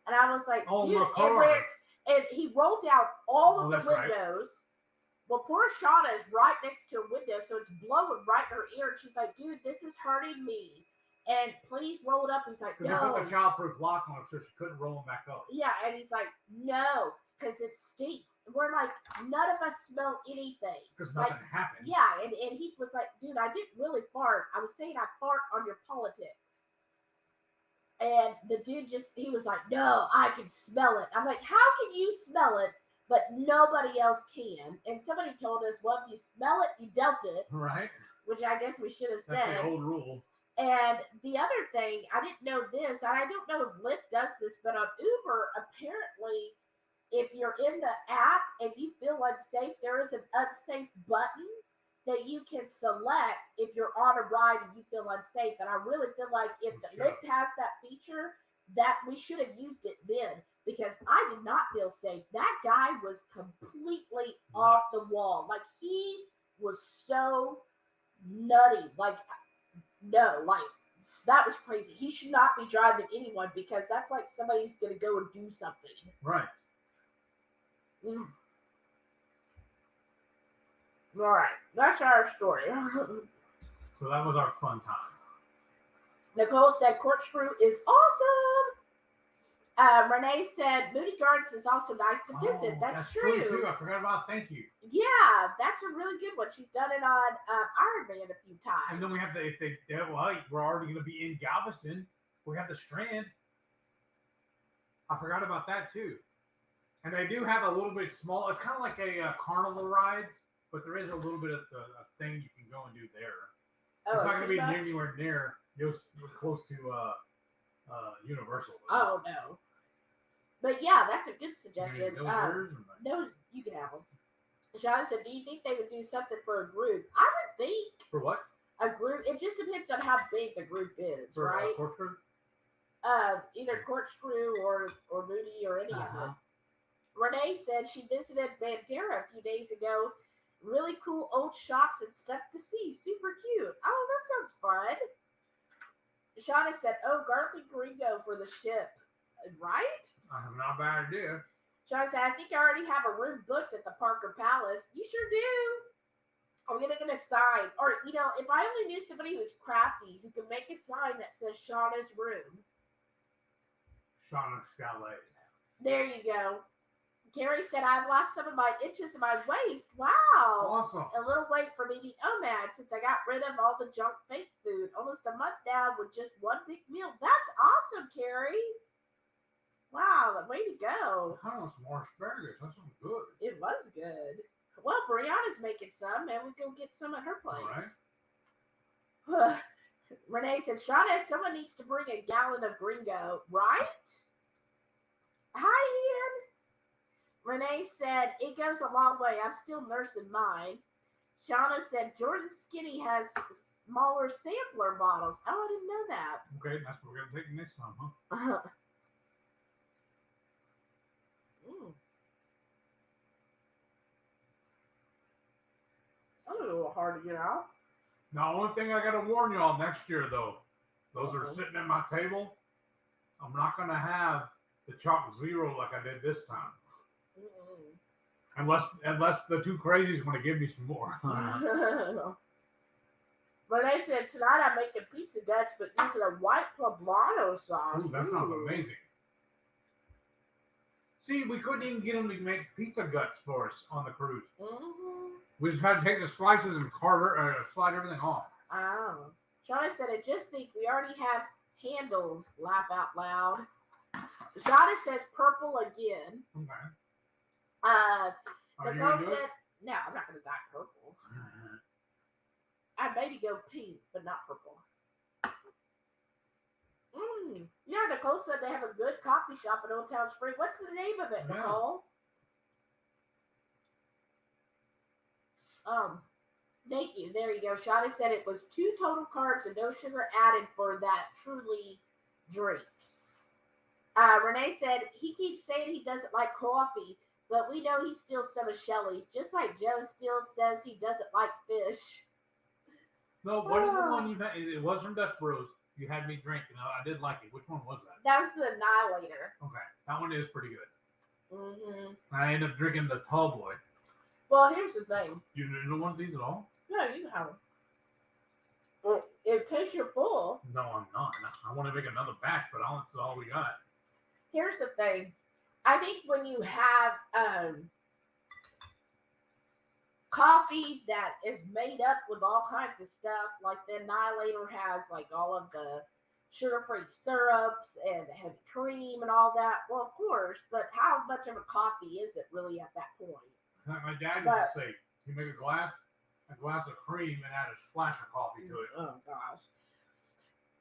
And I was like, oh, dude, my car. And he rolled down all of the windows. Right. Well, poor Shauna is right next to a window, so it's blowing right in her ear. And she's like, dude, this is hurting me. And please roll it up. He's like, no. Because they put the childproof lock on it so she couldn't roll them back up. Yeah, and he's like, no, because it stinks. We're like, none of us smell anything. Because nothing happened. Yeah, and he was like, dude, I didn't really fart. I was saying I fart on your politics. And the dude he was like, no, I can smell it. I'm like, how can you smell it, but nobody else can? And somebody told us, well, if you smell it, you dealt it. Right. Which I guess we should have said. That's the old rule. And the other thing, I didn't know this, and I don't know if Lyft does this, but on Uber, apparently, if you're in the app and you feel unsafe, there is an unsafe button that you can select if you're on a ride and you feel unsafe. And I really feel like if the Lyft has that feature, that we should have used it then, because I did not feel safe. That guy was completely off the wall. Like, he was so nutty. Like, no, like, that was crazy. He should not be driving anyone, because that's like somebody who's going to go and do something. Right. All right, that's our story. So that was our fun time. Nicole said Corkscrew is awesome. Renee said Moody Gardens is also nice to visit. That's true. Too. I forgot about Thank You. Yeah, that's a really good one. She's done it on Iron Man a few times. And then we have we're already going to be in Galveston. We have the Strand. I forgot about that too. And they do have a little bit small. It's kind of like a carnival rides, but there is a little bit of a thing you can go and do there. It's not going to be anywhere near close to Universal. Oh no. But yeah, that's a good suggestion. No, you can have them. Shauna said, do you think they would do something for a group? I would think. For what? A group. It just depends on how big the group is, for, right? Corkscrew? Either Corkscrew or Moody or any of them. Renee said she visited Bandera a few days ago. Really cool old shops and stuff to see. Super cute. Oh, that sounds fun. Shauna said, oh, Gartley Gringo for the ship. Right? Not a bad idea. Shauna said, I think I already have a room booked at the Parker Palace. You sure do. I'm going to get a sign. Or, if I only knew somebody who was crafty who could make a sign that says Shauna's room. Shauna's Chalet. There you go. Gary said, I've lost some of my inches in my waist. Wow. Awesome. A little weight from eating OMAD since I got rid of all the junk fake food. Almost a month down with just one big meal. That's awesome, Carrie. Wow, way to go. I want some more asparagus. That sounds good. It was good. Well, Brianna's making some, and we go get some at her place. All right. Renee said, Shauna, someone needs to bring a gallon of Gringo, right? Hi, Ian. Renee said, it goes a long way. I'm still nursing mine. Shauna said, Jordan Skinny has smaller sampler bottles. Oh, I didn't know that. Okay, that's what we're going to take next time, huh? That was a little hard to get out. Now, one thing I got to warn y'all next year, though. Those are sitting at my table. I'm not going to have the chalk zero like I did this time. Unless the two crazies want to give me some more. But they said tonight I'm making pizza guts, but using a white poblano sauce. Ooh, that sounds amazing. See, we couldn't even get them to make pizza guts for us on the cruise. We just had to take the slices and slide everything off. Oh. Shauna said, I just think we already have handles. Laugh out loud. Shauna says purple again. Okay. Nicole said, no, I'm not going to dye purple. I'd maybe go pink, but not purple. Yeah, Nicole said they have a good coffee shop in Old Town Spring. What's the name of it, Nicole? Thank you. There you go. Shauna said it was 2 total carbs and no sugar added for that truly drink. Renee said he keeps saying he doesn't like coffee, but we know he steals some of Shelly's, just like Joe still says he doesn't like fish. No, what is the one you've had? It was from Desperados. You had me drink, and I did like it. Which one was that? That was the Annihilator. Okay, that one is pretty good. Mm-hmm. I ended up drinking the Tall Boy. Well, here's the thing. You don't want these at all? Yeah, you can have them. Well, in case you're full. No, I'm not. I want to make another batch, but that's all we got. Here's the thing. I think when you have coffee that is made up with all kinds of stuff, like the Annihilator has like all of the sugar-free syrups and heavy cream and all that. Well, of course, but how much of a coffee is it really at that point? My dad used to say, you make a glass of cream and add a splash of coffee to it. Oh gosh.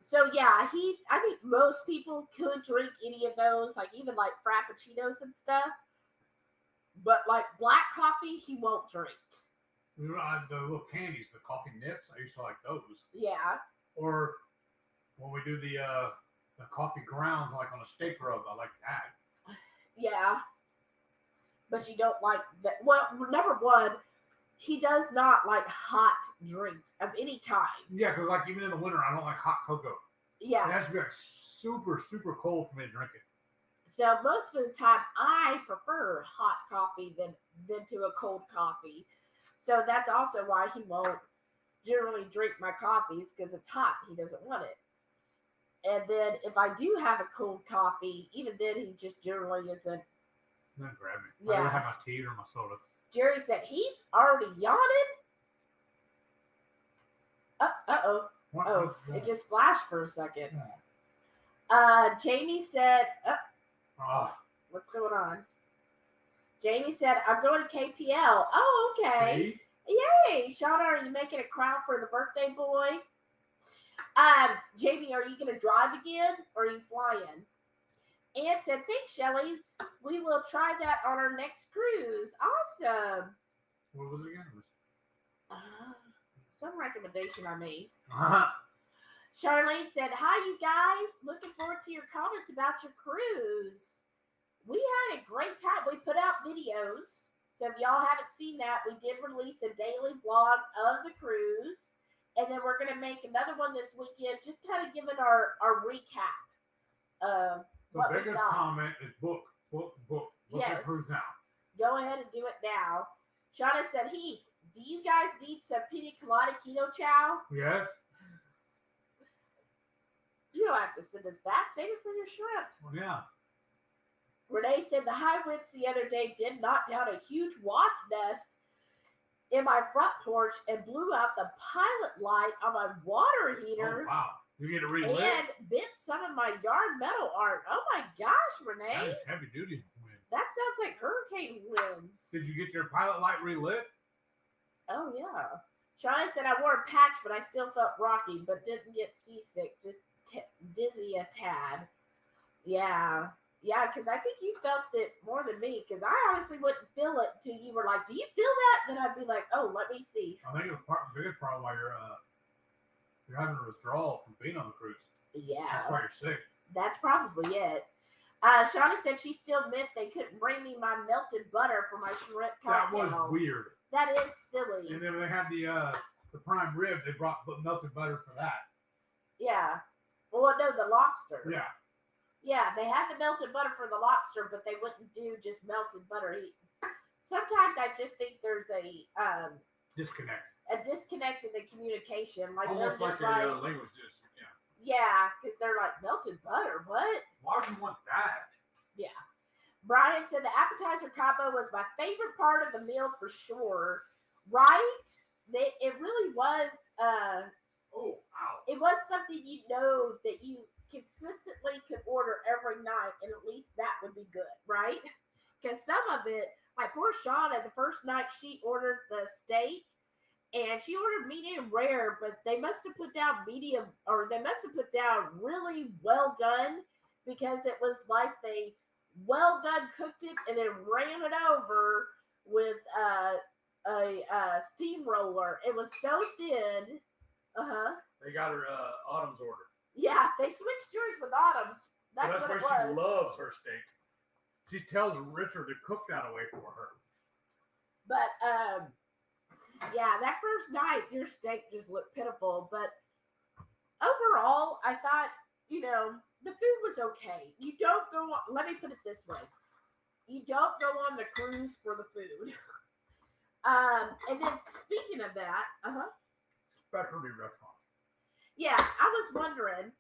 So yeah, I think most people could drink any of those, like even like frappuccinos and stuff. But like black coffee, he won't drink. The little candies, the coffee nips, I used to like those. Yeah. Or when we do the coffee grounds, like on a steak rub, I like that. Yeah. But you don't like that. Well, number one, he does not like hot drinks of any kind. Yeah, because like even in the winter, I don't like hot cocoa. Yeah. It has to be like super, super cold for me to drink it. So most of the time, I prefer hot coffee than to a cold coffee. So that's also why he won't generally drink my coffees, because it's hot. He doesn't want it. And then if I do have a cold coffee, even then he just generally isn't. Then grab me. Yeah. I don't have my tea or my soda. Jerry said, Heath already yawning? Uh-oh. Oh, it just flashed for a second. Jamie said, what's going on? Jamie said, I'm going to KPL. Oh, okay. Yay. Shauna, are you making a crown for the birthday boy? Jamie, are you going to drive again or are you flying? Ann said, thanks, Shelly. We will try that on our next cruise. Awesome. What was it again? Some recommendation I made. Uh-huh. Charlene said, hi, you guys. Looking forward to your comments about your cruise. We had a great time. We put out videos. So if y'all haven't seen that, we did release a daily vlog of the cruise. And then we're going to make another one this weekend, just kind of giving our recap of the biggest comment is book. Look at cruise now. Go ahead and do it now. Shauna said, Heath, do you guys need some pina colada Ketochow? Yes. You don't have to send us that. Save it for your shrimp. Well, yeah. Renee said the high winds the other day did knock down a huge wasp nest in my front porch and blew out the pilot light on my water heater. Oh, wow. You get it relit? And bit some of my yard metal art. Oh my gosh, Renee. That is heavy duty wind. That sounds like hurricane winds. Did you get your pilot light relit? Oh, yeah. Shauna said I wore a patch, but I still felt rocky, but didn't get seasick, just dizzy a tad. Yeah. Yeah, because I think you felt it more than me, because I honestly wouldn't feel it till you were like, do you feel that? Then I'd be like, oh, let me see. I think the biggest problem why you're having a withdrawal from being on the cruise. Yeah. That's why you're sick. That's probably it. Shauna said she still meant they couldn't bring me my melted butter for my shrimp cocktail. That was weird. That is silly. And then they had the prime rib. They brought melted butter for that. Yeah. Well, no, the lobster. Yeah. Yeah, they had the melted butter for the lobster, but they wouldn't do just melted butter. Sometimes I just think there's a disconnect. A disconnect in the communication. Like almost they're like just a language disc. Yeah. Yeah, because they're like melted butter. What? Why would you want that? Yeah. Brian said the appetizer combo was my favorite part of the meal for sure. Right? It really was. Oh, wow. It was something that you consistently could order every night, and at least that would be good, right? Because some of it, like poor Shauna, the first night she ordered the steak, and she ordered medium rare, but they must have put down medium, or they must have put down really well done, because it was like they well done cooked it and then ran it over with a steamroller. It was so thin. They got her Autumn's order. Yeah, they switched yours with Autumn's. That's what why it was. she loves her steak. She tells Richard to cook that away for her. But yeah, that first night your steak just looked pitiful. But overall, I thought, the food was okay. You don't go on, let me put it this way. You don't go on the cruise for the food. And then speaking of that, Specialty restaurant. Yeah, I was wondering,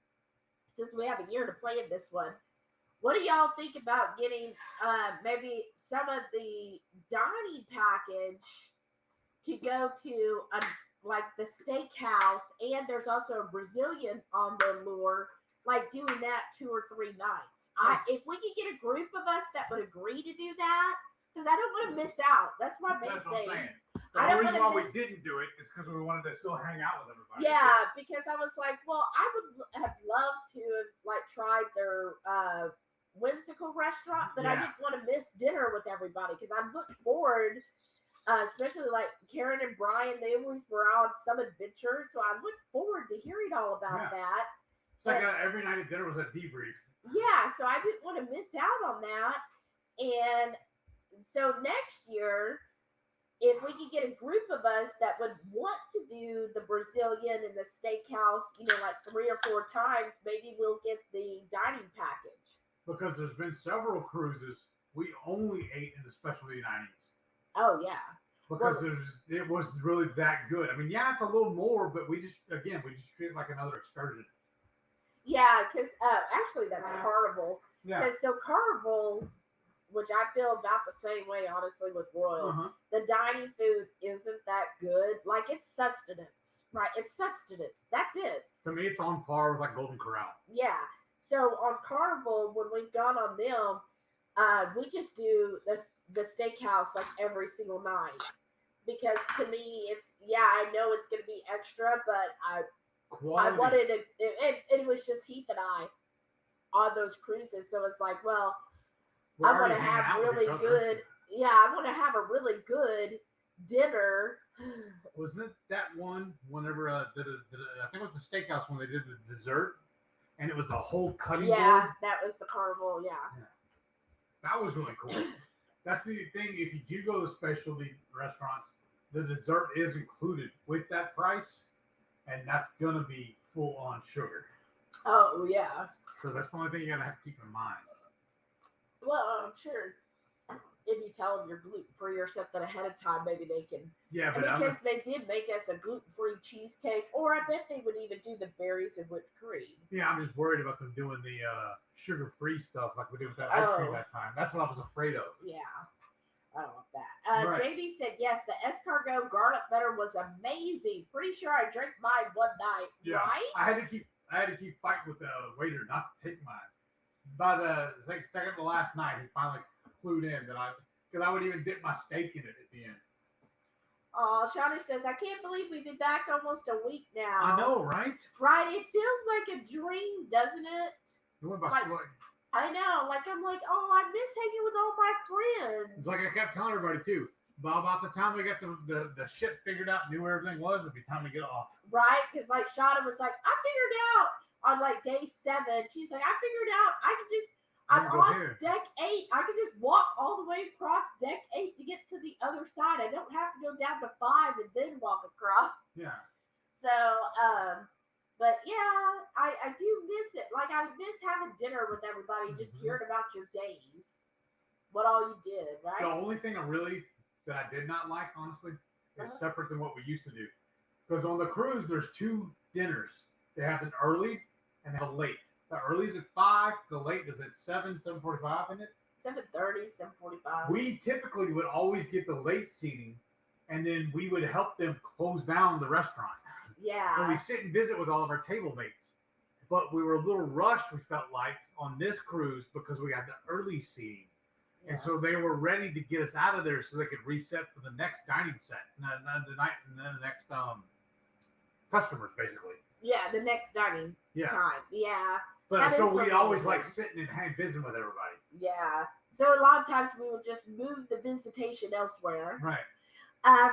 since we have a year to play in this one, what do y'all think about getting maybe some of the dining package to go to like the steakhouse, and there's also a Brazilian on the lure, like doing that 2 or 3 nights. If we could get a group of us that would agree to do that, because I don't want to miss out. That's my main That's what thing. I'm saying. The reason why we didn't do it is because we wanted to still hang out with everybody. Yeah, because I was like, well, I would have loved to have like tried their whimsical restaurant, but I didn't want to miss dinner with everybody because I looked forward, especially like Karen and Brian, they always were on some adventure, so I looked forward to hearing all about that. It's like every night at dinner was a debrief. Yeah, so I didn't want to miss out on that, and so next year, if we could get a group of us that would want to do the Brazilian and the steakhouse, like 3 or 4 times, maybe we'll get the dining package. Because there's been several cruises we only ate in the specialty dinings. Oh, yeah. Because it was really that good. I mean, yeah, it's a little more, but we just treat it like another excursion. Yeah, because actually that's Carnival. Yeah. So Carnival, which I feel about the same way, honestly, with Royal. The dining food isn't that good. Like, it's sustenance, right? It's sustenance. That's it. To me, it's on par with, like, Golden Corral. Yeah. So, on Carnival, when we've gone on them, we just do the steakhouse, like, every single night. Because, to me, I know it's going to be extra, but I wanted to, it was just Heath and I on those cruises. So, it's like, well, I want to have really good. Yeah, I want to have a really good dinner. Wasn't it that one whenever I think it was the steakhouse when they did the dessert, and it was the whole cutting board? Yeah, that was the Carnival. Yeah, that was really cool. That's the thing. If you do go to specialty restaurants, the dessert is included with that price, and that's gonna be full on sugar. Oh yeah. So that's the only thing you're gonna have to keep in mind. Well, I'm sure. if you tell them you're gluten free or something ahead of time, maybe they can. Yeah, but because they did make us a gluten free cheesecake, or I bet they would even do the berries and whipped cream. Yeah, I'm just worried about them doing the sugar free stuff like we did with that ice cream that time. That's what I was afraid of. Yeah. I don't want that. Right. JB said, yes, the escargot garlic butter was amazing. Pretty sure I drank mine one night. Yeah. Right? I had to keep fighting with the waiter not to take mine. By the second to last night, he finally clued in that because I would even dip my steak in it at the end. Oh, Shawnee says, I can't believe we've been back almost a week now. I know, right? Right? It feels like a dream, doesn't it? It went by I know. I'm like, oh, I miss hanging with all my friends. It's like I kept telling everybody too. About the time we got the shit figured out, knew where everything was, it'd be time to get off. Right? Because Shauna was like, I figured out on day 7. She's like, I figured out I'm on deck 8. I could just walk all the way across deck 8 to get to the other side. I don't have to go down to 5 and then walk across. Yeah. So, but yeah, I do miss it. I miss having dinner with everybody, just hearing about your days, what all you did, right? The only thing that I did not like, honestly, is separate than what we used to do. Because on the cruise, there's 2 dinners. They have an early and a late. The early's at 5. The late is at 7, 7:45, isn't it? 7:30, 7:45. We typically would always get the late seating, and then we would help them close down the restaurant. Yeah. And we sit and visit with all of our table mates. But we were a little rushed, we felt like, on this cruise because we got the early seating. Yeah. And so they were ready to get us out of there so they could reset for the next dining set, and the next customers, basically. Yeah, the next dining time. Yeah. But so we always like sitting and visiting with everybody. Yeah. So a lot of times we would just move the visitation elsewhere. Right.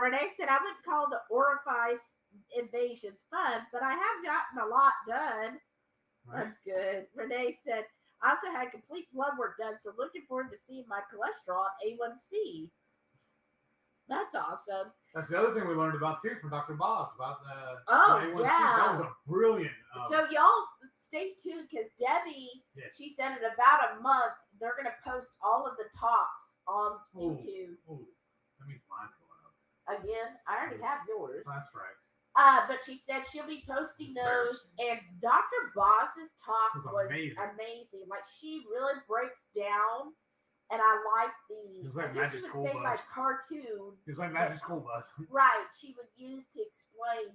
Renee said, I wouldn't call the orifice invasions fun, but I have gotten a lot done. Right. That's good. Renee said, I also had complete blood work done, so looking forward to seeing my cholesterol at A1C. That's awesome. That's the other thing we learned about too from Dr. Boss about the A1C. Yeah. That was a brilliant. So y'all stay tuned because Debbie, she said in about a month they're going to post all of the talks on YouTube. Oh, that means mine's going up. Again, I already have yours. That's right. But she said she'll be posting those, and Dr. Boss's talk was amazing. She really breaks down. And I like It's like Magic School Bus. Cartoon. It's like Magic School Bus. Right. She would use to explain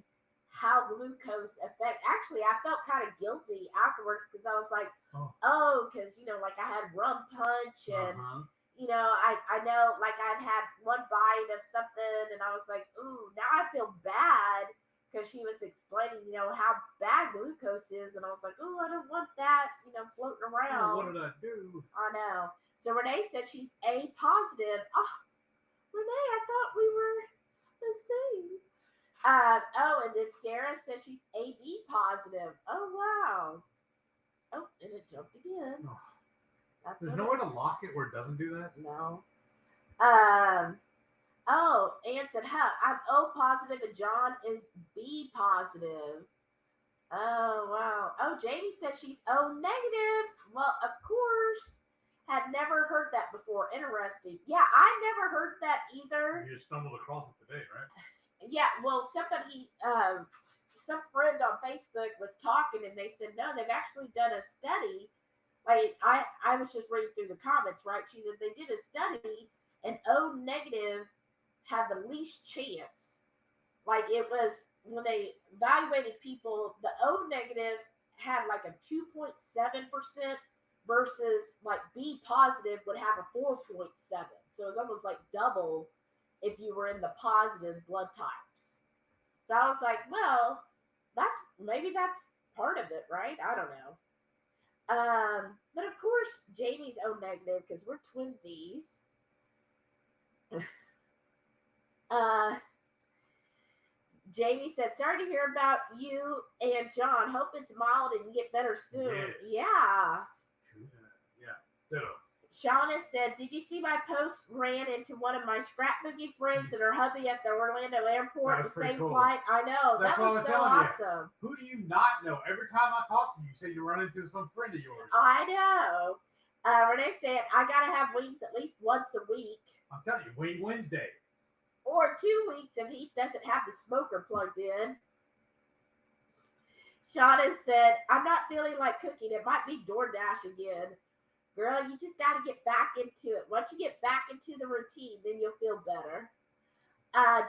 how glucose affect. Actually, I felt kind of guilty afterwards because I was like, because, I had rum punch and, I know, I'd had one bite of something and I was like, ooh, now I feel bad because she was explaining, how bad glucose is. And I was like, ooh, I don't want that, floating around. What did I do? I know. So Renee said she's A positive. Oh, Renee, I thought we were the same. And then Sarah says she's AB positive. Oh, wow. Oh, and it jumped again. Oh. There's no way to lock it where it doesn't do that? No. Ann said, I'm O positive and John is B positive. Oh, wow. Oh, Jamie said she's O negative. Well, of course. Had never heard that before. Interesting. Yeah, I never heard that either. You just stumbled across it today, right? Yeah, well, somebody, some friend on Facebook was talking and they said, no, they've actually done a study. I was just reading through the comments, right? She said they did a study and O negative had the least chance. It was when they evaluated people, the O negative had a 2.7%. Versus B positive would have a 4.7. So it's almost double if you were in the positive blood types. So I was like, well, maybe that's part of it, right? I don't know. But of course, Jamie's O negative because we're twinsies. Jamie said, sorry to hear about you and John. Hope it's mild and you get better soon. Yes. Yeah. Ditto. Shauna said, did you see my post? Ran into one of my scrapbooking friends and her hubby at the Orlando airport, the same flight. I know. That's that was so awesome. Who do you not know? Every time I talk to you, you say you run into some friend of yours. I know. Renee said, I gotta have wings at least once a week. I'm telling you, Wing Wednesday. Or 2 weeks if he doesn't have the smoker plugged in. Shauna said, I'm not feeling like cooking. It might be DoorDash again. Girl, you just got to get back into it. Once you get back into the routine, then you'll feel better.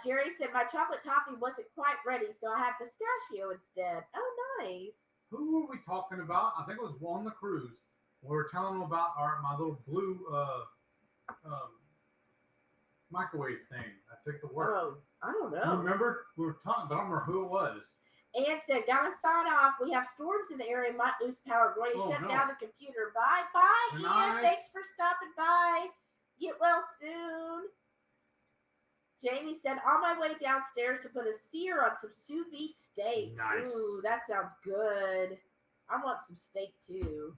Jerry said, my chocolate toffee wasn't quite ready, so I had pistachio instead. Oh, nice. Who were we talking about? I think it was on the cruise. We were telling them about my little blue microwave thing. I took to work. Oh, I don't You know. remember? We were talking, but I don't remember who it was. Ann said, gotta sign off. We have storms in the area, might lose power. Going to shut down the computer. Bye, Good Ann. night. Thanks for stopping by. Get well soon. Jamie said, on my way downstairs to put a sear on some sous vide steaks. Nice. Ooh, that sounds good. I want some steak too.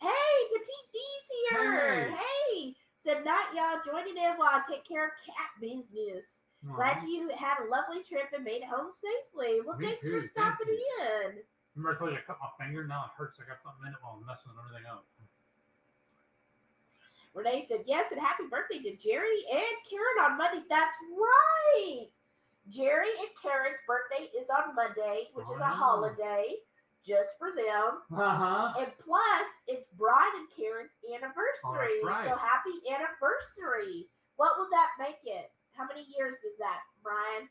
Hey, Petite D's here. Hey. Said, not y'all joining in while I take care of cat business. Glad you had a lovely trip and made it home safely. Well, thanks for stopping in. Remember I told you I cut my finger? Now it hurts. I got something in it while I'm messing everything up. Renee said, yes, and happy birthday to Jerry and Karen on Monday. That's right. Jerry and Karen's birthday is on Monday, which is a holiday just for them. And plus, it's Brian and Karen's anniversary. Right. So happy anniversary. What will that make it? How many years is that, Brian?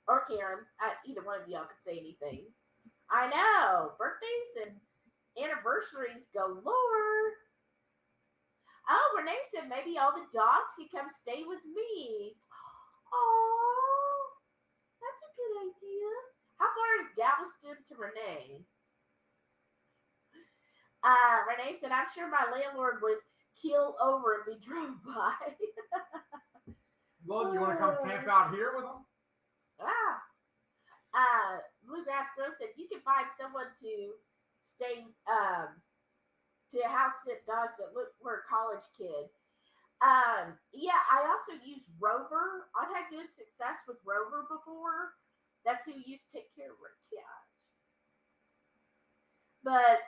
Or Karen? Either one of y'all could say anything. I know. Birthdays and anniversaries galore. Oh, Renee said maybe all the dogs can come stay with me. Oh, that's a good idea. How far is Galveston to Renee? Renee said, I'm sure my landlord would keel over if he drove by. Well, you want to come camp out here with them? Bluegrass Girl said, you can find someone to stay, to house sit dogs that look for a college kid. Yeah, I also use Rover. I've had good success with Rover before. That's who used to take care of our cats. But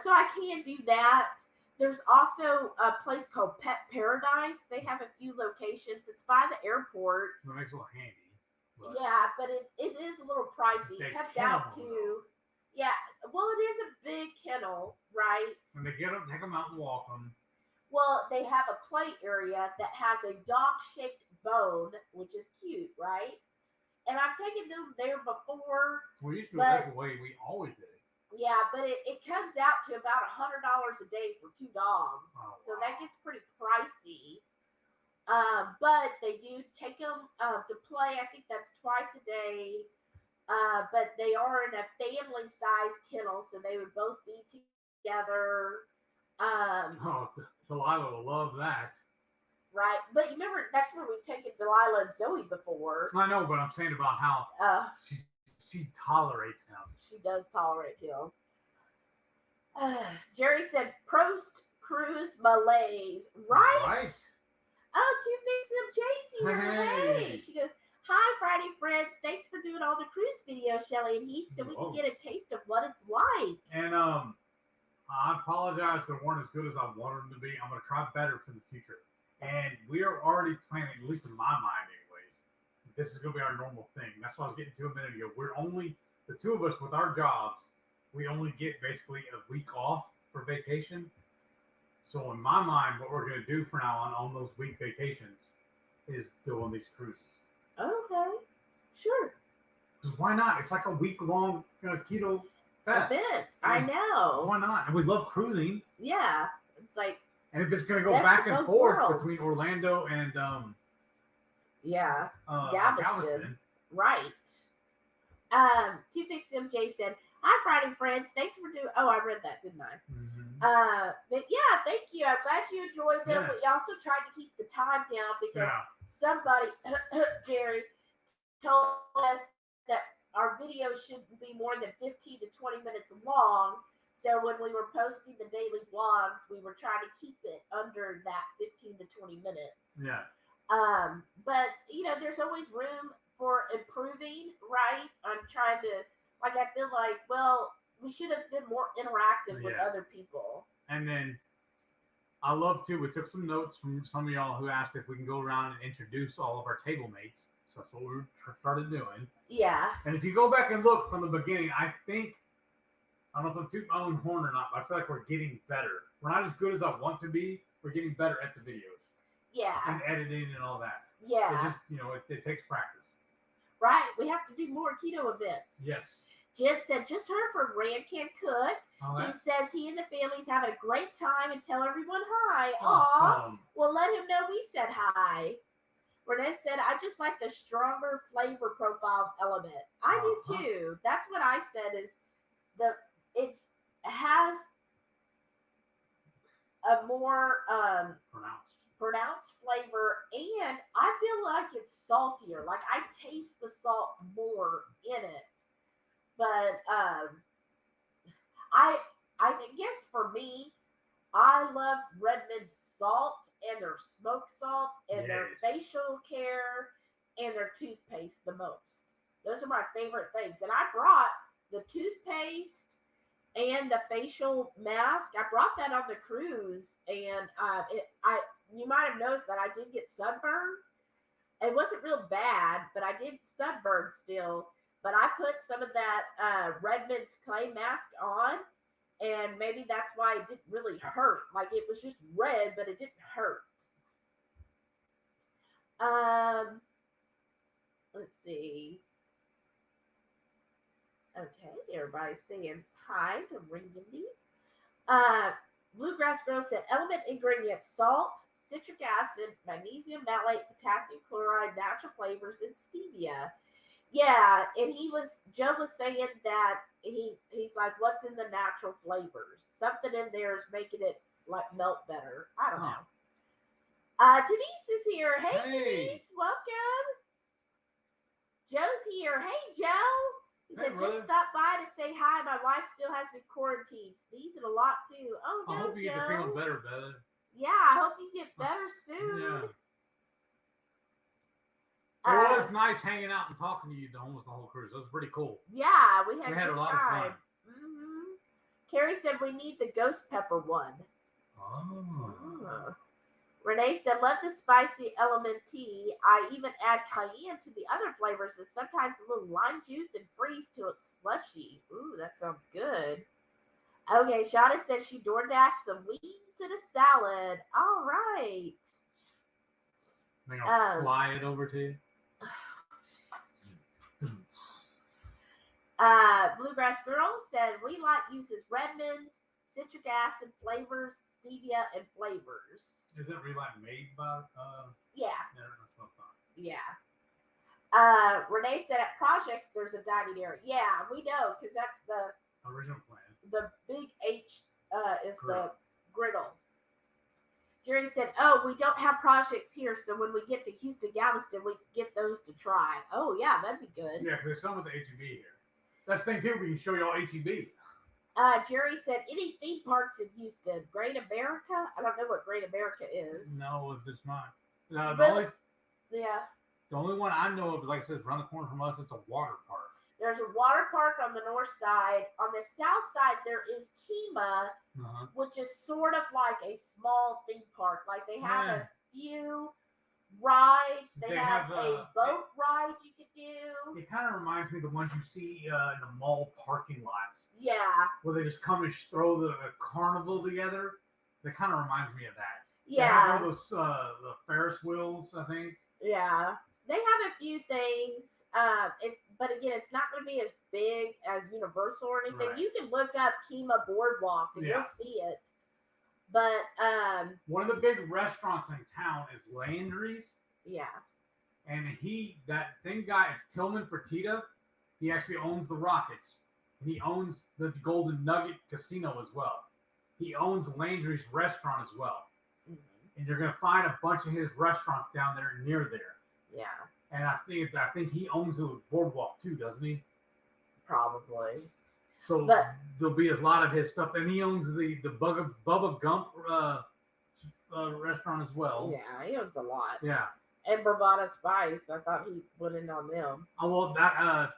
so I can do that. There's also a place called Pet Paradise. They have a few locations. It's by the airport. It makes it a little handy. But yeah, but it is a little pricey. It comes out to, yeah, well, it is a big kennel, right? And they take them out and walk them. Well, they have a play area that has a dog-shaped bone, which is cute, right? And I've taken them there before. We used to do it that way. We always did it. Yeah, but it comes out to about $100 a day for 2 dogs. Oh, so wow. that gets pretty pricey. But they do take them to play. I think that's twice a day. But they are in a family-sized kennel, so they would both be together. Delilah will love that. Right. But you remember, that's where we've taken Delilah and Zoe before. I know, but I'm saying about how she tolerates him. She does tolerate him. Jerry said, Prost Cruise Malaise. Right? Oh, Two Things of Jason. Hey. She goes, hi, Friday friends. Thanks for doing all the cruise videos, Shelly and Heath, so we can get a taste of what it's like. And I apologize they weren't as good as I wanted them to be. I'm going to try better for the future. And we are already planning, at least in my mind anyways, this is going to be our normal thing. That's what I was getting to a minute ago. We're only, the two of us with our jobs, we only get basically a week off for vacation. So in my mind, what we're going to do from now on those week vacations is doing these cruises. Okay. Sure. Because why not? It's like a week-long keto fest. Event. I know. Why not? And we love cruising. Yeah. It's like. And if it's going to go back and forth between Orlando and Galveston. Right. Two Things MJ said, hi, Friday friends. Thanks for doing. Oh, I read that, didn't I? Mm-hmm. But yeah, thank you. I'm glad you enjoyed them. Yeah. We also tried to keep the time down because somebody, Jerry, told us that our videos shouldn't be more than 15 to 20 minutes long. So when we were posting the daily vlogs, we were trying to keep it under that 15 to 20 minutes. Yeah. But there's always room for improving, right? I'm trying to, I feel like, well, we should have been more interactive with other people. And then I love too. We took some notes from some of y'all who asked if we can go around and introduce all of our table mates. So that's what we started doing. Yeah. And if you go back and look from the beginning, I don't know if I'm tooting my own horn or not, but I feel like we're getting better. We're not as good as I want to be. We're getting better at the videos. Yeah. And editing and all that. Yeah. It's just, it takes practice. Right. We have to do more keto events. Yes. Jen said, just heard from Rand Can Cook. Oh, He says he and the family's having a great time and tell everyone hi. Awesome. Aw. Well, let him know we said hi. Renee said, I just like the stronger flavor profile element. I do too. That's what I said is it has a more pronounced flavor, and I feel like it's saltier. Like I taste the salt more in it. But I guess for me, I love Redmond's salt and their smoked salt and their facial care and their toothpaste the most. Those are my favorite things. And I brought the toothpaste and the facial mask. I brought that on the cruise, and you might have noticed that I did get sunburned. It wasn't real bad, but I did sunburn still. But I put some of that Redmond's clay mask on, and maybe that's why it didn't really hurt. Like it was just red, but it didn't hurt. Let's see. Okay, everybody's saying hi to Ringindy. Bluegrass Girl said, element ingredients, salt, citric acid, magnesium malate, potassium chloride, natural flavors, and stevia. Yeah, and Joe was saying that he's like, what's in the natural flavors? Something in there is making it like melt better. I don't know. Denise is here. Hey, Denise, welcome. Joe's here. Hey, Joe. He said, just stop by to say hi. My wife still has me quarantined. Sneezing a lot too. Oh, no, I hope you get to feel better. Yeah, I hope you get better soon. Yeah. It was nice hanging out and talking to you almost the whole cruise. It was pretty cool. Yeah, we had a lot of fun. Mm-hmm. Carrie said we need the ghost pepper one. Oh. Renee said, love the spicy element tea. I even add cayenne to the other flavors and sometimes a little lime juice and freeze till it's slushy. Ooh, that sounds good. Okay, Shauna said she DoorDashed some wings and a salad. All right. They're going to fly it over to you? Bluegrass Girl said Relight uses Redmond's, citric acid flavors, stevia, and flavors. Isn't Relight made by? Yeah. That's what I thought. Yeah. Renee said at projects there's a dining area. Yeah, we know because that's the original plan. The big H is Griddle. the griddle. Jerry said, oh, we don't have projects here, so when we get to Houston, Galveston, we get those to try. Oh, yeah, that'd be good. Yeah, because there's some with the HEB here. That's the thing, too. We can show y'all HEB. Jerry said, any theme parks in Houston? Great America? I don't know what Great America is. No, it's not. Really? The only one I know of is, like I said, around the corner from us, it's a water park. There's a water park on the north side. On the south side, there is Kima, which is sort of like a small theme park. Like they have a few rides. They have a boat ride you could do. It kind of reminds me of the ones you see in the mall parking lots. Yeah. Where they just come and throw the carnival together. That kind of reminds me of that. Yeah. They have one of those the Ferris wheels, I think. Yeah. They have a few things. But again, it's not going to be as big as Universal or anything. Right. You can look up Kima Boardwalk and you'll see it. But one of the big restaurants in town is Landry's. Yeah. And that same guy, it's Tillman Fertitta. He actually owns the Rockets. And he owns the Golden Nugget Casino as well. He owns Landry's restaurant as well. Mm-hmm. And you're going to find a bunch of his restaurants down there near there. Yeah. And I think he owns the boardwalk too, doesn't he? Probably. So there'll be a lot of his stuff, and he owns the Bubba Gump restaurant as well. Yeah, he owns a lot. Yeah. And Bravada Spice, I thought he went in on them. Oh well, that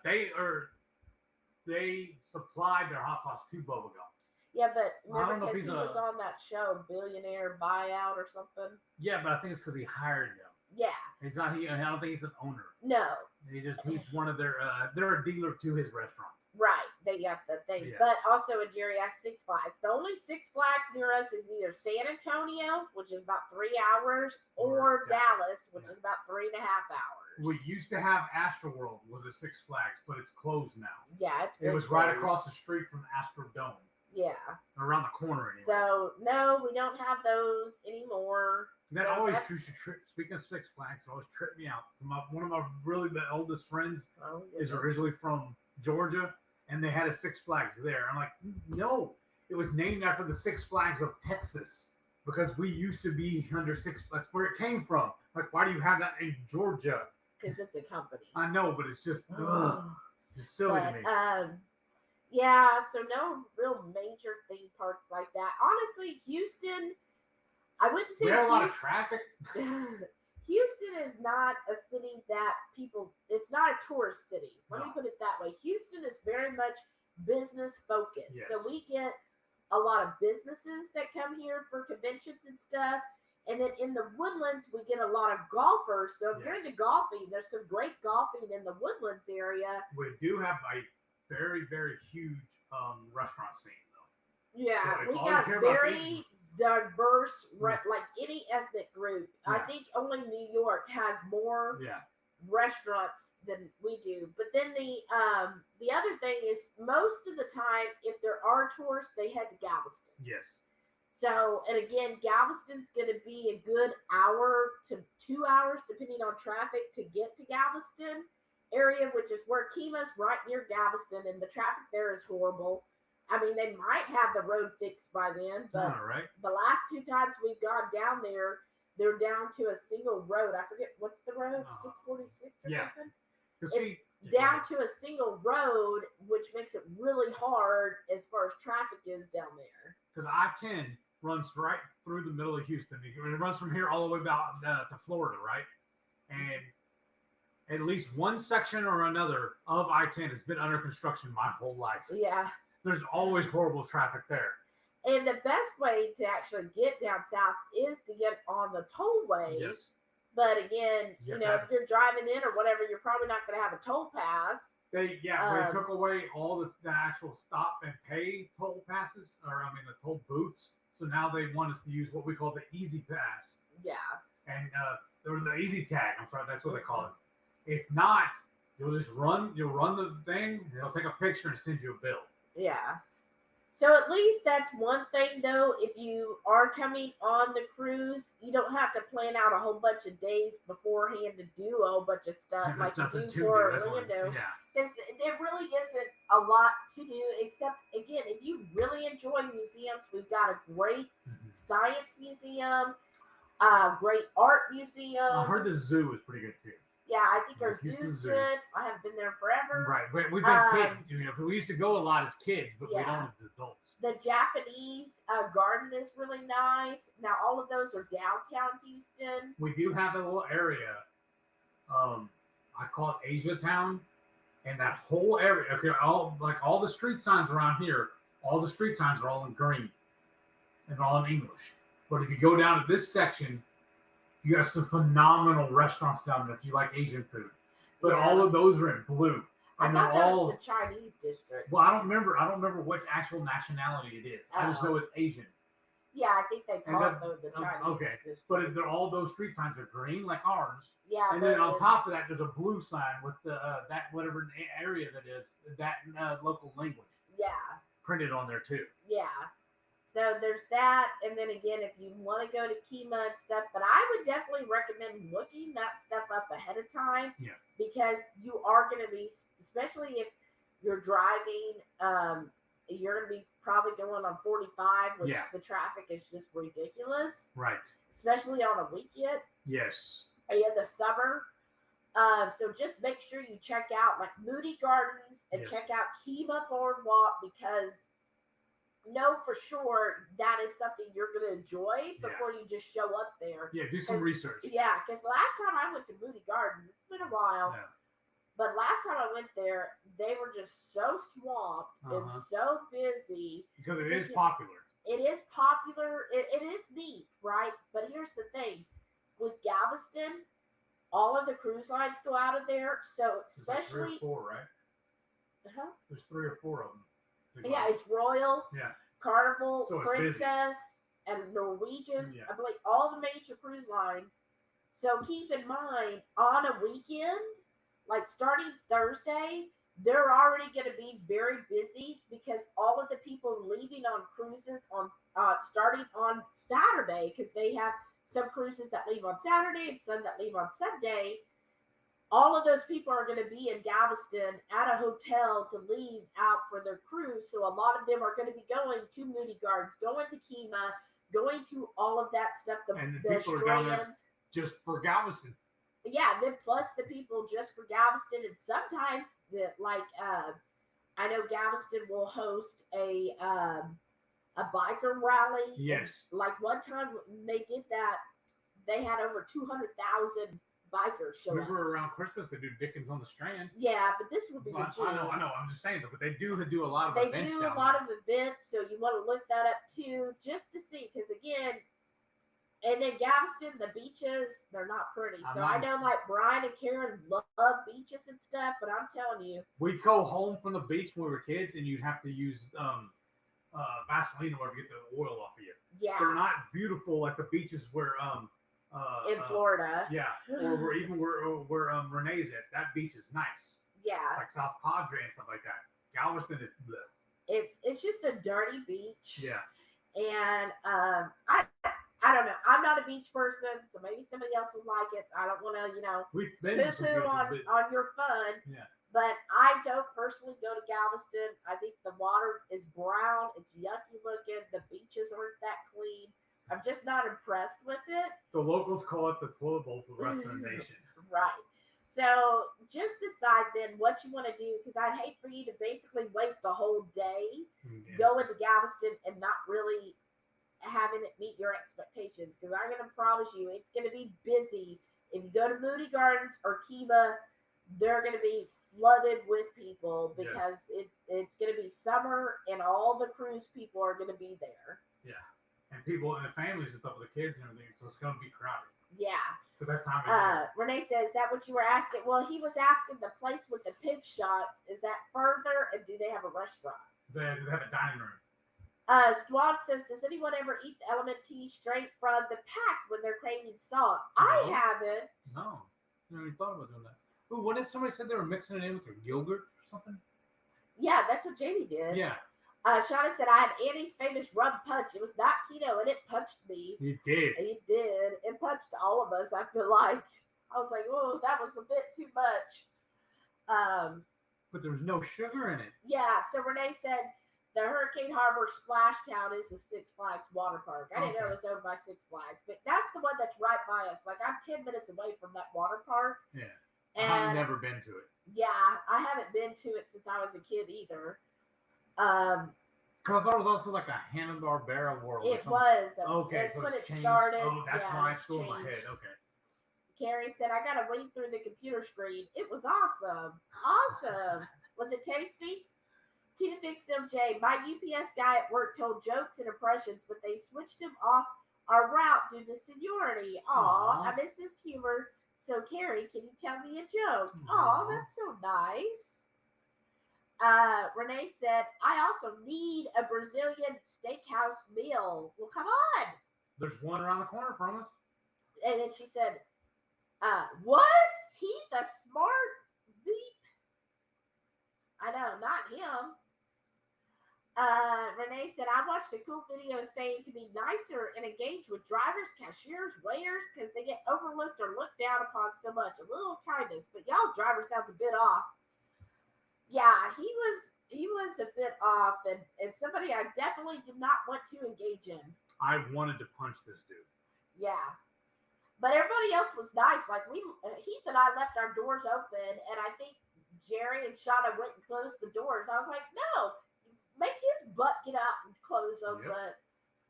they supplied their hot sauce to Bubblegum. Yeah, but I don't remember know if because he's he was on that show, Billionaire Buyout or something? Yeah, but I think it's because he hired them. Yeah. He's not. I don't think he's an owner. No. He's one of their. They're a dealer to his restaurant. Right. They got the thing. Yeah. But also in Jerry has Six Flags. The only Six Flags near us is either San Antonio, which is about 3 hours, or Dallas, which is about 3.5 hours. We used to have Astroworld was a Six Flags, but it's closed now. Yeah, it was right across the street from the Astrodome. Yeah. Around the corner anyway. So no, we don't have those anymore. That always used to trip. Speaking of Six Flags, it always tripped me out. One of my really oldest friends is originally from Georgia, and they had a Six Flags there. I'm like, no, it was named after the Six Flags of Texas because we used to be under Six. That's where it came from. Like, why do you have that in Georgia? Because it's a company. I know, but it's just it's silly to me. Yeah, so no real major theme parks like that. Honestly, Houston, I wouldn't say a lot of traffic. Houston is not a city that it's not a tourist city. Let me put it that way. Houston is very much business focused. Yes. So we get a lot of businesses that come here for conventions and stuff. And then in the Woodlands, we get a lot of golfers. So if you're into golfing, there's some great golfing in the Woodlands area. We do have a very, very huge restaurant scene, though. Yeah, so we got very diverse, like any ethnic group. Yeah. I think only New York has more restaurants than we do. But then the other thing is, most of the time, if there are tourists, they head to Galveston. Yes. So, and again, Galveston's going to be a good hour to 2 hours, depending on traffic, to get to Galveston area, which is where Kima's right near Galveston, and the traffic there is horrible. I mean, they might have the road fixed by then, but the last 2 times we've gone down there, they're down to a single road. I forget, what's the road? 646 or something? It's down to a single road, which makes it really hard as far as traffic is down there. Because I-10 runs right through the middle of Houston. It runs from here all the way about to Florida, right? And at least one section or another of I-10 has been under construction my whole life. Yeah. There's always horrible traffic there. And the best way to actually get down south is to get on the tollway. Yes. But again, if you're driving in or whatever, you're probably not going to have a toll pass. They took away all the actual stop and pay toll passes, the toll booths. So now they want us to use what we call the Easy Pass. Yeah. And or the Easy Tag. I'm sorry, that's what they call it. If not, you'll run the thing, and they'll take a picture and send you a bill. Yeah. So at least that's one thing, though. If you are coming on the cruise, you don't have to plan out a whole bunch of days beforehand to do a whole bunch of stuff like you do for Orlando. Because there really isn't a lot to do, except, again, if you really enjoy museums, we've got a great science museum, great art museum. I heard the zoo is pretty good, too. Yeah, I think our zoo's good. I haven't been there forever. Right. We've been kids. We used to go a lot as kids, but we don't as adults. The Japanese garden is really nice. Now, all of those are downtown Houston. We do have a little area. I call it Asia Town. And that whole area, all the street signs around here, all the street signs are all in green and all in English. But if you go down to this section, you got some phenomenal restaurants down there if you like Asian food. But all of those are in blue. And I thought that was the Chinese district. Well, I don't remember which actual nationality it is. I just know it's Asian. Yeah, I think they call it the Chinese district. But all those street signs are green like ours. Yeah. And then on top of that, there's a blue sign with that whatever area that is, that local language. Yeah. Printed on there too. Yeah. So there's that, and then again, if you want to go to Kima and stuff, but I would definitely recommend looking that stuff up ahead of time. Yeah. Because you are going to be, especially if you're driving, you're going to be probably going on 45, which the traffic is just ridiculous. Right. Especially on a weekend. Yes. In the summer. So just make sure you check out like Moody Gardens and check out Kima Boardwalk, because know for sure that is something you're going to enjoy before you just show up there. Yeah, do some research. Yeah, because last time I went to Moody Gardens, it's been a while, But last time I went there, they were just so swamped and so busy. Because it is popular. It is popular. It is neat, right? But here's the thing. With Galveston, all of the cruise lines go out of there. So especially... There's like 3 or 4, right? Uh-huh. There's 3 or 4 of them. Yeah, it's Royal, Carnival, so Princess, and Norwegian. I believe all the major cruise lines. So keep in mind, on a weekend, like starting Thursday, they're already going to be very busy because all of the people leaving on cruises on starting on Saturday, because they have some cruises that leave on Saturday and some that leave on Sunday. All of those people are going to be in Galveston at a hotel to leave out for their cruise. So a lot of them are going to be going to Moody Gardens, going to Kemah, going to all of that stuff. And the people are down there just for Galveston. Yeah, then plus the people just for Galveston. And sometimes, I know Galveston will host a biker rally. Yes. And like one time when they did that, they had over 200,000 bikers show up. Remember around Christmas they do Dickens on the Strand. Yeah, but this would be I know. I'm just saying, but they do a lot of events. They do a lot of events, so you want to look that up too, just to see. Because again, and then Galveston, the beaches, they're not pretty. So I know like Brian and Karen love beaches and stuff, but I'm telling you, we'd go home from the beach when we were kids, and you'd have to use Vaseline or whatever to get the oil off of you. Yeah, they're not beautiful like the beaches where in Florida. Yeah, or where Renee's at. That beach is nice. Yeah, like South Padre and stuff like that. Galveston is bleh. It's just a dirty beach. Yeah, and I don't know. I'm not a beach person, so maybe somebody else would like it. I don't want to, poo-poo on your fun. Yeah. But I don't personally go to Galveston. I think the water is brown. It's yucky looking. The beaches aren't that clean. I'm just not impressed with it. The locals call it the toilet bowl for the rest of the nation. Right. So just decide then what you want to do, because I'd hate for you to basically waste a whole day going to Galveston and not really having it meet your expectations. Because I'm going to promise you, it's going to be busy. If you go to Moody Gardens or Kemah, they're going to be flooded with people because it's going to be summer and all the cruise people are going to be there. Yeah. And people and the families and stuff with the kids and everything, so it's going to be crowded. Yeah. So that time Renee says, is that what you were asking? Well, he was asking the place with the pig shots. Is that further? And do they have a restaurant? Do they have a dining room? Swab says, does anyone ever eat the element tea straight from the pack when they're craving salt? No. I haven't. No. I never thought about doing that. Ooh, what if somebody said they were mixing it in with their yogurt or something? Yeah, that's what Jamie did. Yeah. Shauna said, I had Annie's famous rum punch. It was not keto, and it punched me. You did. It did. It punched all of us, I feel like. I was like, oh, that was a bit too much. But there was no sugar in it. Yeah, so Renee said, the Hurricane Harbor Splash Town is the Six Flags water park. I didn't know it was owned by Six Flags, but that's the one that's right by us. Like, I'm 10 minutes away from that water park. Yeah. And I've never been to it. Yeah, I haven't been to it since I was a kid either. Because I thought it was also like a Hanna-Barbera world. It was. Okay, that's so when it changed. started. Oh, that's why it's still in my changed. head. Okay. Carrie said, I got to read through the computer screen. It was awesome. Awesome. Was it tasty? T6MJ, my UPS guy at work told jokes and impressions, but they switched him off our route due to seniority. Aw, I miss his humor. So, Carrie, can you tell me a joke? Aw, that's so nice. Renee said, I also need a Brazilian steakhouse meal. Well, come on. There's one around the corner from us. And then she said, what? He's a smart beep. I know, not him. Renee said, I watched a cool video saying to be nicer and engage with drivers, cashiers, waiters, because they get overlooked or looked down upon so much. A little kindness, but y'all's driver sounds a bit off. Yeah, he was a bit off, and somebody I definitely did not want to engage in. I wanted to punch this dude. Yeah. But everybody else was nice. Like, Heath and I left our doors open, and I think Jerry and Shauna went and closed the doors. I was like, no, make his butt get out and close them. Yep. But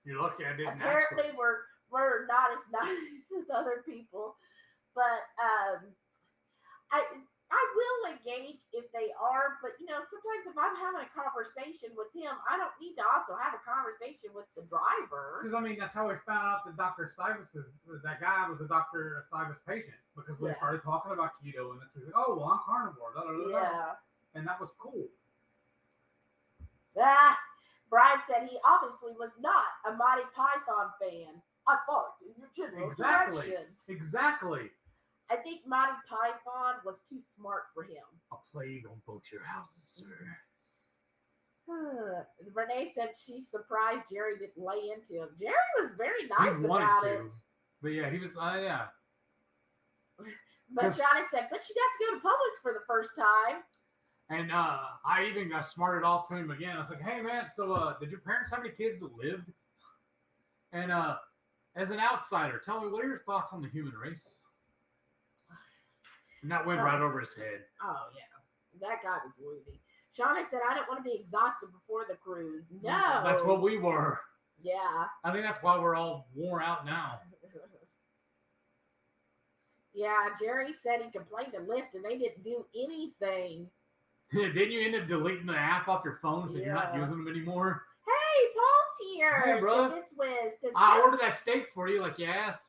you're lucky I didn't. Apparently, we're not as nice as other people. But I will engage gauge if they are, but sometimes if I'm having a conversation with him, I don't need to also have a conversation with the driver. Because that's how we found out that that guy was a Dr. Cybus patient, because we started talking about keto, and he's like, oh, well, I'm carnivore. Da, da, da, da. Yeah. And that was cool. Brian said he obviously was not a Monty Python fan. I thought in your general direction. Exactly. I think Monty Python was too smart for him. A plague on both your houses, sir. Renee said she's surprised Jerry didn't lay into him. Jerry was very nice about it. But yeah, he was, yeah. But Shauna said, but she got to go to Publix for the first time. And I even got smarted off to him again. I was like, hey, man, so did your parents have any kids that lived? And as an outsider, tell me, what are your thoughts on the human race? And that went right over his head. Oh, yeah. That guy was loony. Shauna said, I don't want to be exhausted before the cruise. No. That's what we were. Yeah. I think that's why we're all worn out now. Yeah, Jerry said he complained to Lyft and they didn't do anything. Didn't you end up deleting the app off your phone so you're not using them anymore? Hey, Paul's here. Hey, bro. It's Wiz. I ordered that steak for you like you asked.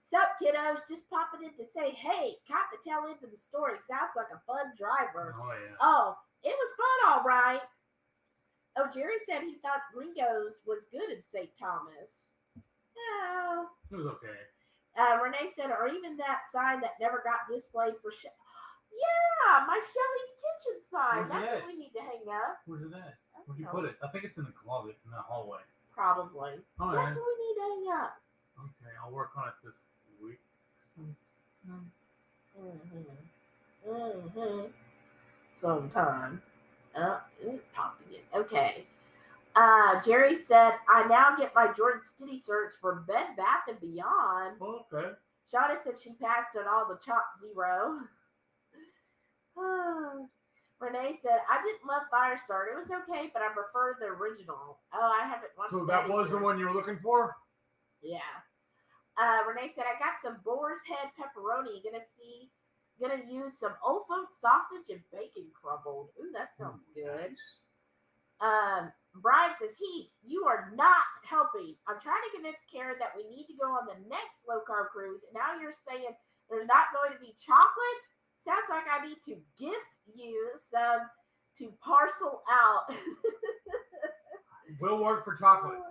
Sup, kiddos? Just popping in to say, hey, caught the tail end of the story. Sounds like a fun driver. Oh, yeah. Oh, it was fun, all right. Oh, Jerry said he thought Gringo's was good in St. Thomas. No. It was okay. Renee said, or even that sign that never got displayed for Yeah, my Shelly's kitchen sign. Where's That's what we need to hang up. Where's it at? Where'd you put it? I think it's in the closet in the hallway. Probably. All That's right. what we need to hang up. Okay, I'll work on it this week. Sometime. Popped again. Okay. Jerry said, I now get my Jordan Skitty certs for Bed Bath and Beyond. Okay. Shauna said she passed on all the Chalk Zero. Renee said, I didn't love Firestarter. It was okay, but I prefer the original. Oh, I haven't watched So that was the one you were looking for? Yeah. Renee said, I got some boar's head pepperoni. Gonna use some old folks sausage and bacon crumbled. Ooh, that sounds good. Brian says, Heath, you are not helping. I'm trying to convince Karen that we need to go on the next low carb cruise. And now you're saying there's not going to be chocolate? Sounds like I need to gift you some to parcel out. We'll work for chocolate.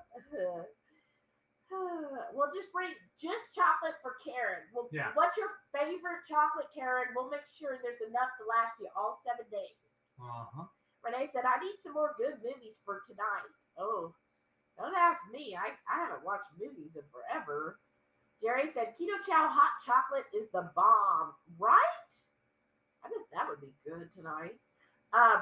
We'll just bring just chocolate for Karen. Yeah. What's your favorite chocolate, Karen? We'll make sure there's enough to last you all 7 days. Uh-huh. Renee said, I need some more good movies for tonight. Oh, don't ask me. I haven't watched movies in forever. Jerry said, Ketochow hot chocolate is the bomb. Right? I bet that would be good tonight.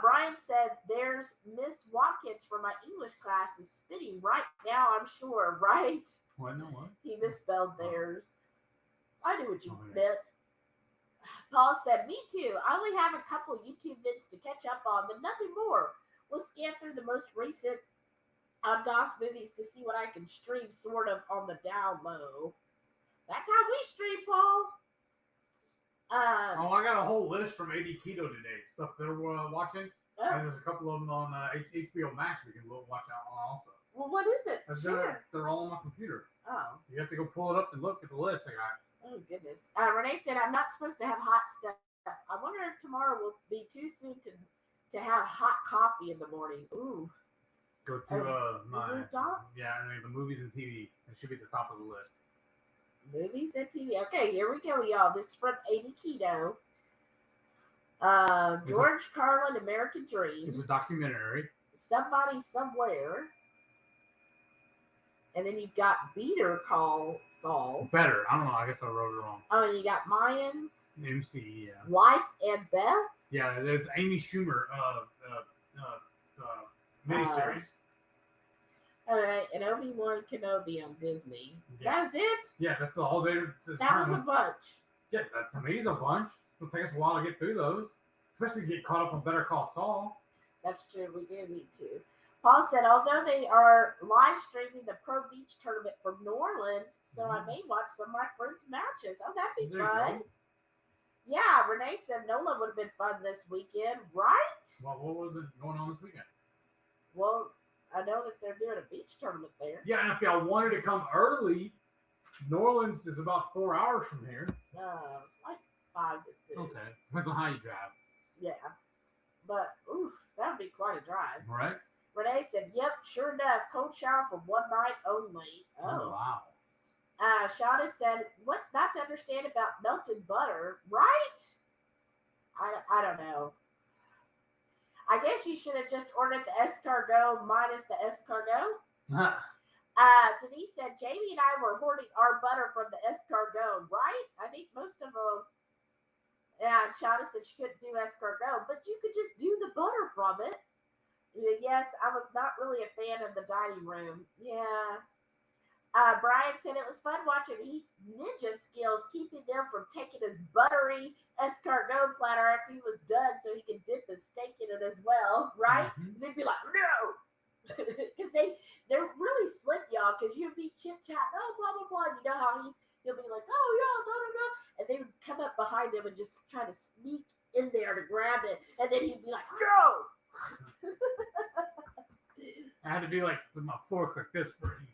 Brian said, there's Miss Watkins from my English class is spitting right now, I'm sure, right? What? No, what? He misspelled theirs. I knew what you yeah. meant. Paul said, me too. I only have a couple YouTube vids to catch up on, but nothing more. We'll scan through the most recent DOS movies to see what I can stream sort of on the down low. That's how we stream, Paul. I got a whole list from AD Keto today. Stuff they're watching. Oh. And there's a couple of them on HBO Max we can watch out on also. Well, what is it? Sure. They're all on my computer. Oh. You have to go pull it up and look at the list I got. Oh, goodness. Renee said, I'm not supposed to have hot stuff. I wonder if tomorrow will be too soon to have hot coffee in the morning. Ooh. Go to my docs? Yeah, I mean the movies and TV. It should be at the top of the list. Movies and TV. Okay, here we go, y'all. This is from AD Keto. George Carlin, American Dream. It's a documentary. Somebody Somewhere. And then you've got Better Call Saul. Better. I don't know. I guess I wrote it wrong. Oh, and you got Mayans. MC, yeah. Life and Beth. Yeah, there's Amy Schumer miniseries. All right, and Obi-Wan Kenobi on Disney. Yeah. That's it? Yeah, that's the whole day. That was a bunch. Yeah, to me is a bunch. It'll take us a while to get through those. Especially get caught up on Better Call Saul. That's true. We did need to. Paul said, although they are live streaming the Pro Beach tournament from New Orleans, so I may watch some of my friends' matches. Oh, that'd be fun. Yeah, Renee said NOLA would have been fun this weekend, right? Well, what was it going on this weekend? Well, I know that they're doing a beach tournament there. Yeah, and if y'all wanted to come early, New Orleans is about 4 hours from here. Like 5 to 6. Okay, depends on how you drive. Yeah, but oof, that would be quite a drive. Right? Renee said, "Yep, sure enough, cold shower for one night only." Oh wow. Shauna said, "What's not to understand about melted butter, right?" I don't know. I guess you should have just ordered the escargot minus the escargot. Denise said, "Jamie and I were hoarding our butter from the escargot, right?" I think most of them. Yeah, Shauna said she couldn't do escargot, but you could just do the butter from it. Yes, I was not really a fan of the dining room. Yeah. Brian said it was fun watching Heath's ninja skills, keeping them from taking his buttery escargot platter after he was done so he could dip his steak in it as well, right? Mhm. They'd be like, no! Because they're really slick, y'all, because you'd be chit-chatting, oh, blah, blah, blah, and you know how he'll be like, oh, yeah, blah, blah, blah, and they would come up behind him and just try to sneak in there to grab it, and then he'd be like, no! I had to be like with my fork like this for easy.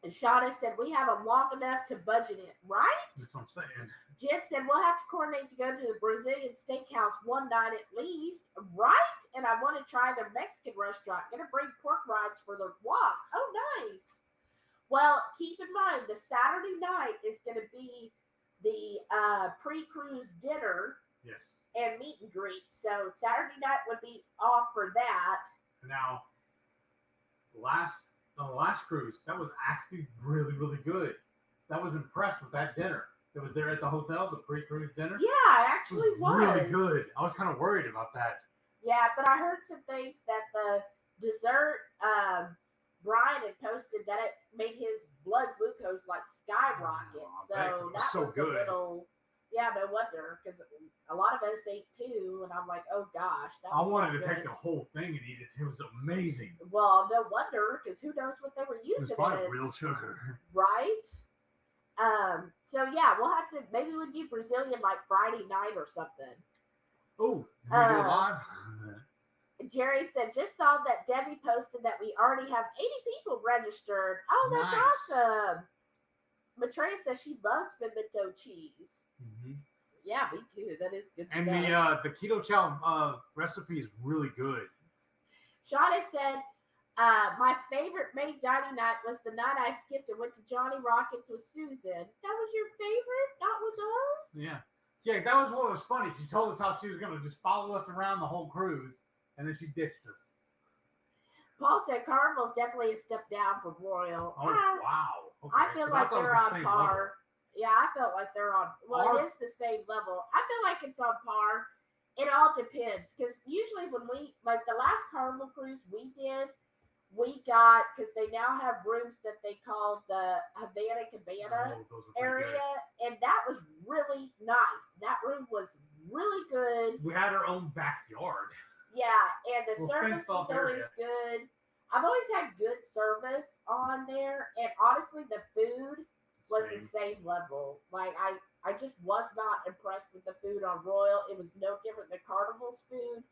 And Shauna said, we have them long enough to budget it, right? That's what I'm saying. Jen said, we'll have to coordinate to go to the Brazilian steakhouse one night at least, right? And I want to try their Mexican restaurant. Gonna bring pork rinds for the walk. Oh, nice. Well, keep in mind, the Saturday night is going to be the pre-cruise dinner. Yes. And meet and greet. So Saturday night would be off for that. Now, on the last cruise, that was actually really, really good. I was impressed with that dinner. It was there at the hotel, the pre-cruise dinner. Yeah, it actually was. Really good. I was kind of worried about that. Yeah, but I heard some things that the dessert, Brian had posted that it made his blood glucose like skyrocket. Oh, so that was good. a little, yeah, no wonder, because a lot of us ate too, and I'm like, oh gosh. I wanted to take the whole thing and eat it. It was amazing. Well, no wonder, because who knows what they were using. It was probably real sugar. Right? So yeah, we'll have to, maybe we'll do Brazilian like Friday night or something. Oh, we do it live? Jerry said, just saw that Debbie posted that we already have 80 people registered. Oh, that's Nice. awesome. Matreya says she loves pimento cheese. Mm-hmm. Yeah, me too. That is good and stuff. the Ketochow recipe is really good. Shauna said, my favorite maid dining night was the night I skipped and went to Johnny Rockets with Susan. That was your favorite? Not with us? Yeah. Yeah, that was what was funny. She told us how she was going to just follow us around the whole cruise, and then she ditched us. Paul said Carnival's definitely a step down from Royal. Oh, wow. Okay. I feel like they're on par. Level. Yeah, I felt like they're on. Well, it is the same level. I feel like it's on par. It all depends, because usually when we, like the last Carnival cruise we did, we got, because they now have rooms that they call the Havana Cabana area, and that was really nice. That room was really good. We had our own backyard. Yeah, and the service was always good. I've always had good service on there, and honestly, the food was the same level. Like I just was not impressed with the food on Royal. It was no different than Carnival's food.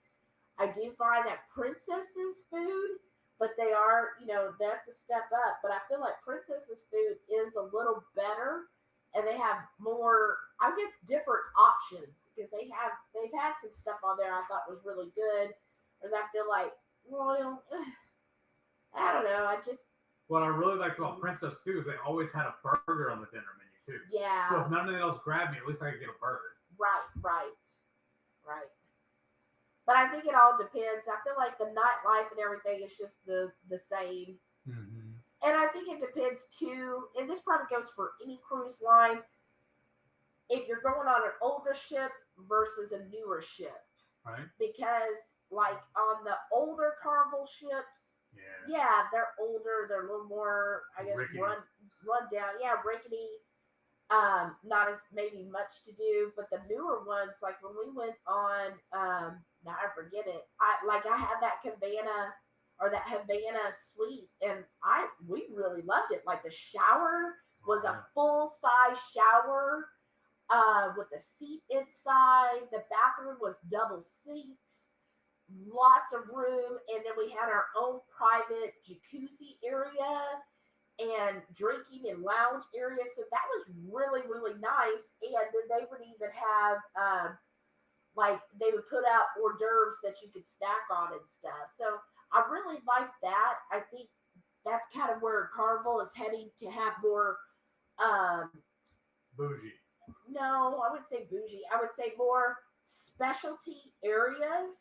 I do find that Princess's food, but they are, that's a step up. But I feel like Princess's food is a little better, and they have more, I guess, different options, because they've had some stuff on there I thought was really good. Whereas I feel like Royal, I don't know. What I really liked about Princess too is they always had a burger on the dinner menu too. Yeah. So if nothing else grabbed me, at least I could get a burger. Right. But I think it all depends. I feel like the nightlife and everything is just the same. Mm-hmm. And I think it depends too, and this probably goes for any cruise line, if you're going on an older ship versus a newer ship. Right. Because like on the older Carnival ships, yeah, they're older, they're a little more, I guess, run down. Yeah, rickety. Not as maybe much to do, but the newer ones, like when we went on, now I forget it. I had that cabana or that Havana suite, and we really loved it. Like the shower was a full size shower with a seat inside. The bathroom was double seats, lots of room, and then we had our own private jacuzzi area and drinking and lounge area. So that was really, really nice. And then they would even have like they would put out hors d'oeuvres that you could snack on and stuff. So I really like that. I think that's kind of where Carnival is heading to have more Bougie. no, I wouldn't say bougie. I would say more specialty areas.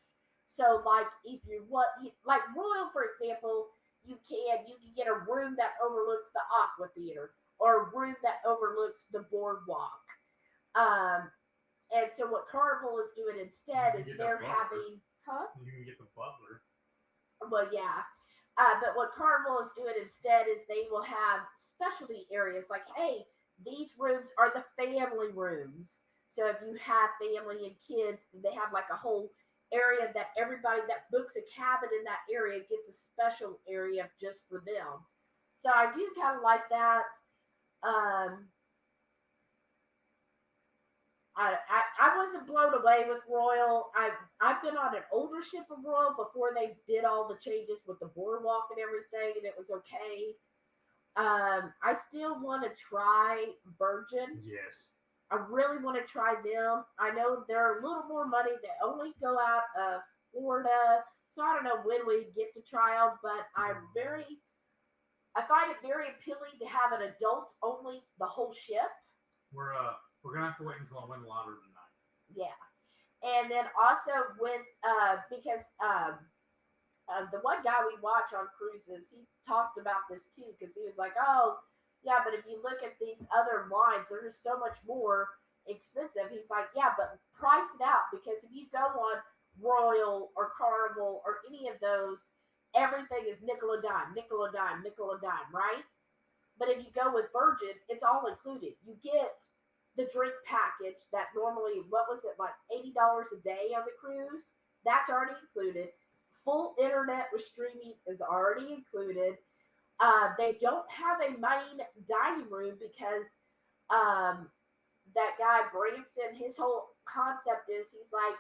So like if you want like Royal for example, you can get a room that overlooks the Aqua Theater or a room that overlooks the boardwalk. And so what Carnival is doing instead is they're having You can get the butler. well, yeah. But what Carnival is doing instead is they will have specialty areas like, hey, these rooms are the family rooms. So if you have family and kids, they have like a whole area that everybody that books a cabin in that area gets a special area just for them. So I do kind of like that. I wasn't blown away with Royal. I've been on an older ship of Royal before they did all the changes with the boardwalk and everything, and it was okay. I still want to try Virgin. Yes. I really want to try them. I know they're a little more money. They only go out of Florida, so I don't know when we get to try them. But I find it very appealing to have an adults only the whole ship. We're gonna have to wait until I win the lottery tonight. Yeah, and then also with because the one guy we watch on cruises, he talked about this too because he was like, oh yeah, but if you look at these other lines, they're just so much more expensive. He's like, yeah, but price it out because if you go on Royal or Carnival or any of those, everything is nickel a dime, nickel a dime, nickel a dime, right? But if you go with Virgin, it's all included. You get the drink package that normally, what was it, like $80 a day on the cruise? That's already included. Full internet with streaming is already included. They don't have a main dining room because that guy Branson, his whole concept is he's like,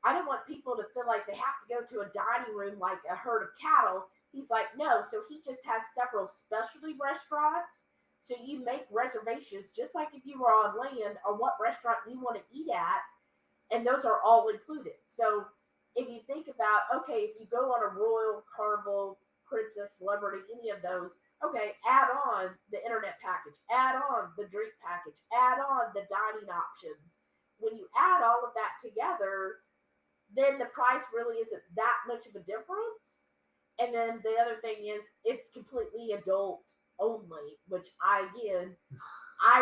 I don't want people to feel like they have to go to a dining room like a herd of cattle. He's like, no. So he just has several specialty restaurants. So you make reservations just like if you were on land on what restaurant you want to eat at, and those are all included. So if you think about, okay, if you go on a Royal, Carnival, Princess, Celebrity, any of those, okay, add on the internet package, add on the drink package, add on the dining options. When you add all of that together, then the price really isn't that much of a difference. And then the other thing is it's completely adult only, which I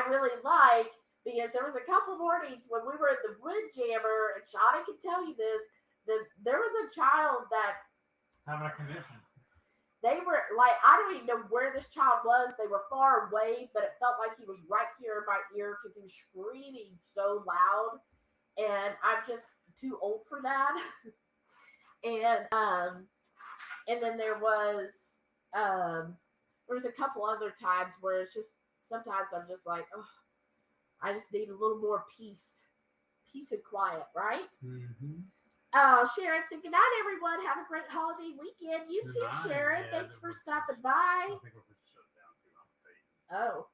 really like because there was a couple mornings when we were at the Windjammer, and Shauna can tell you this, that there was a child that having a condition. They were like, I don't even know where this child was. They were far away, but it felt like he was right here in my ear because he was screaming so loud. And I'm just too old for that. And then there was a couple other times where it's just sometimes I'm just like, oh, I just need a little more peace and quiet, right? Mm-hmm. Sharon said, good night, everyone. Have a great holiday weekend. You too, Sharon. Yeah, thanks for stopping by. I think we're shut down too. Oh.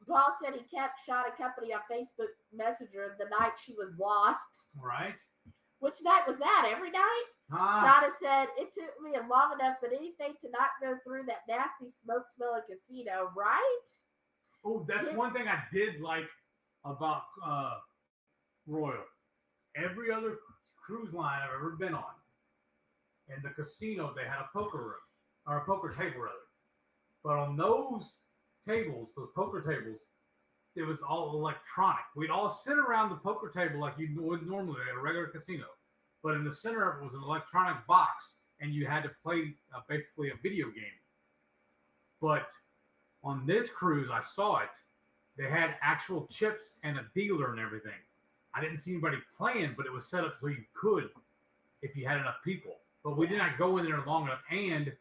Paul said he kept Shauna company on Facebook Messenger the night she was lost. Right. Which night was that? Every night? Shauna said, it took me long enough, but anything to not go through that nasty smoke smelling casino, right? Oh, that's one thing I did like about Royal. Every other cruise line I've ever been on, in the casino, they had a poker room, or a poker table, rather. But on those tables, those poker tables, it was all electronic. We'd all sit around the poker table like you would normally at a regular casino. But in the center of it was an electronic box, and you had to play basically a video game. But on this cruise, I saw it. They had actual chips and a dealer and everything. I didn't see anybody playing, but it was set up so you could if you had enough people. but we did not go in there long enough, and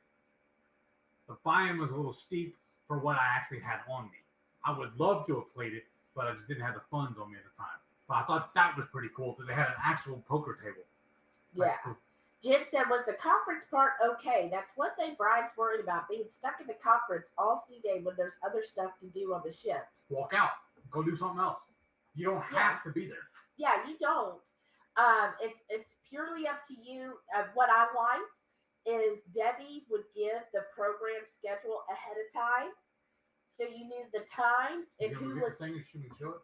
the buy-in was a little steep for what I actually had on me. I would love to have played it, but I just didn't have the funds on me at the time. But I thought that was pretty cool that they had an actual poker table. Yeah. Jen said, was the conference part okay? That's one thing Brian's worried about, being stuck in the conference all sea day when there's other stuff to do on the ship. Walk out. Go do something else. You don't have to be there. Yeah, you don't. It's purely up to you. What I liked is Debbie would give the program schedule ahead of time, so you knew the times and who was. The thing, should we show it?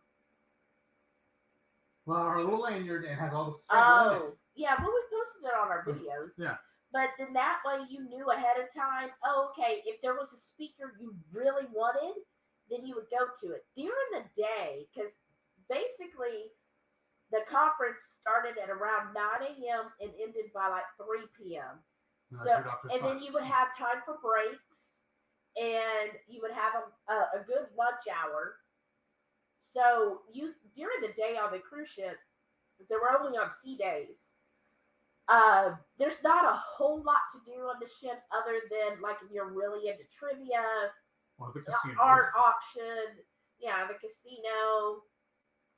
Well, our little lanyard, it has all the. Oh, yeah. Well, we posted it on our videos. Yeah. But then that way you knew ahead of time. Oh, okay. If there was a speaker you really wanted, then you would go to it during the day, because basically the conference started at around 9 a.m. and ended by like 3 p.m. So, and then you would have time for breaks, and you would have a good lunch hour. So you during the day on the cruise ship, because they were only on sea days, there's not a whole lot to do on the ship other than like if you're really into trivia, or the casino, art auction, the casino.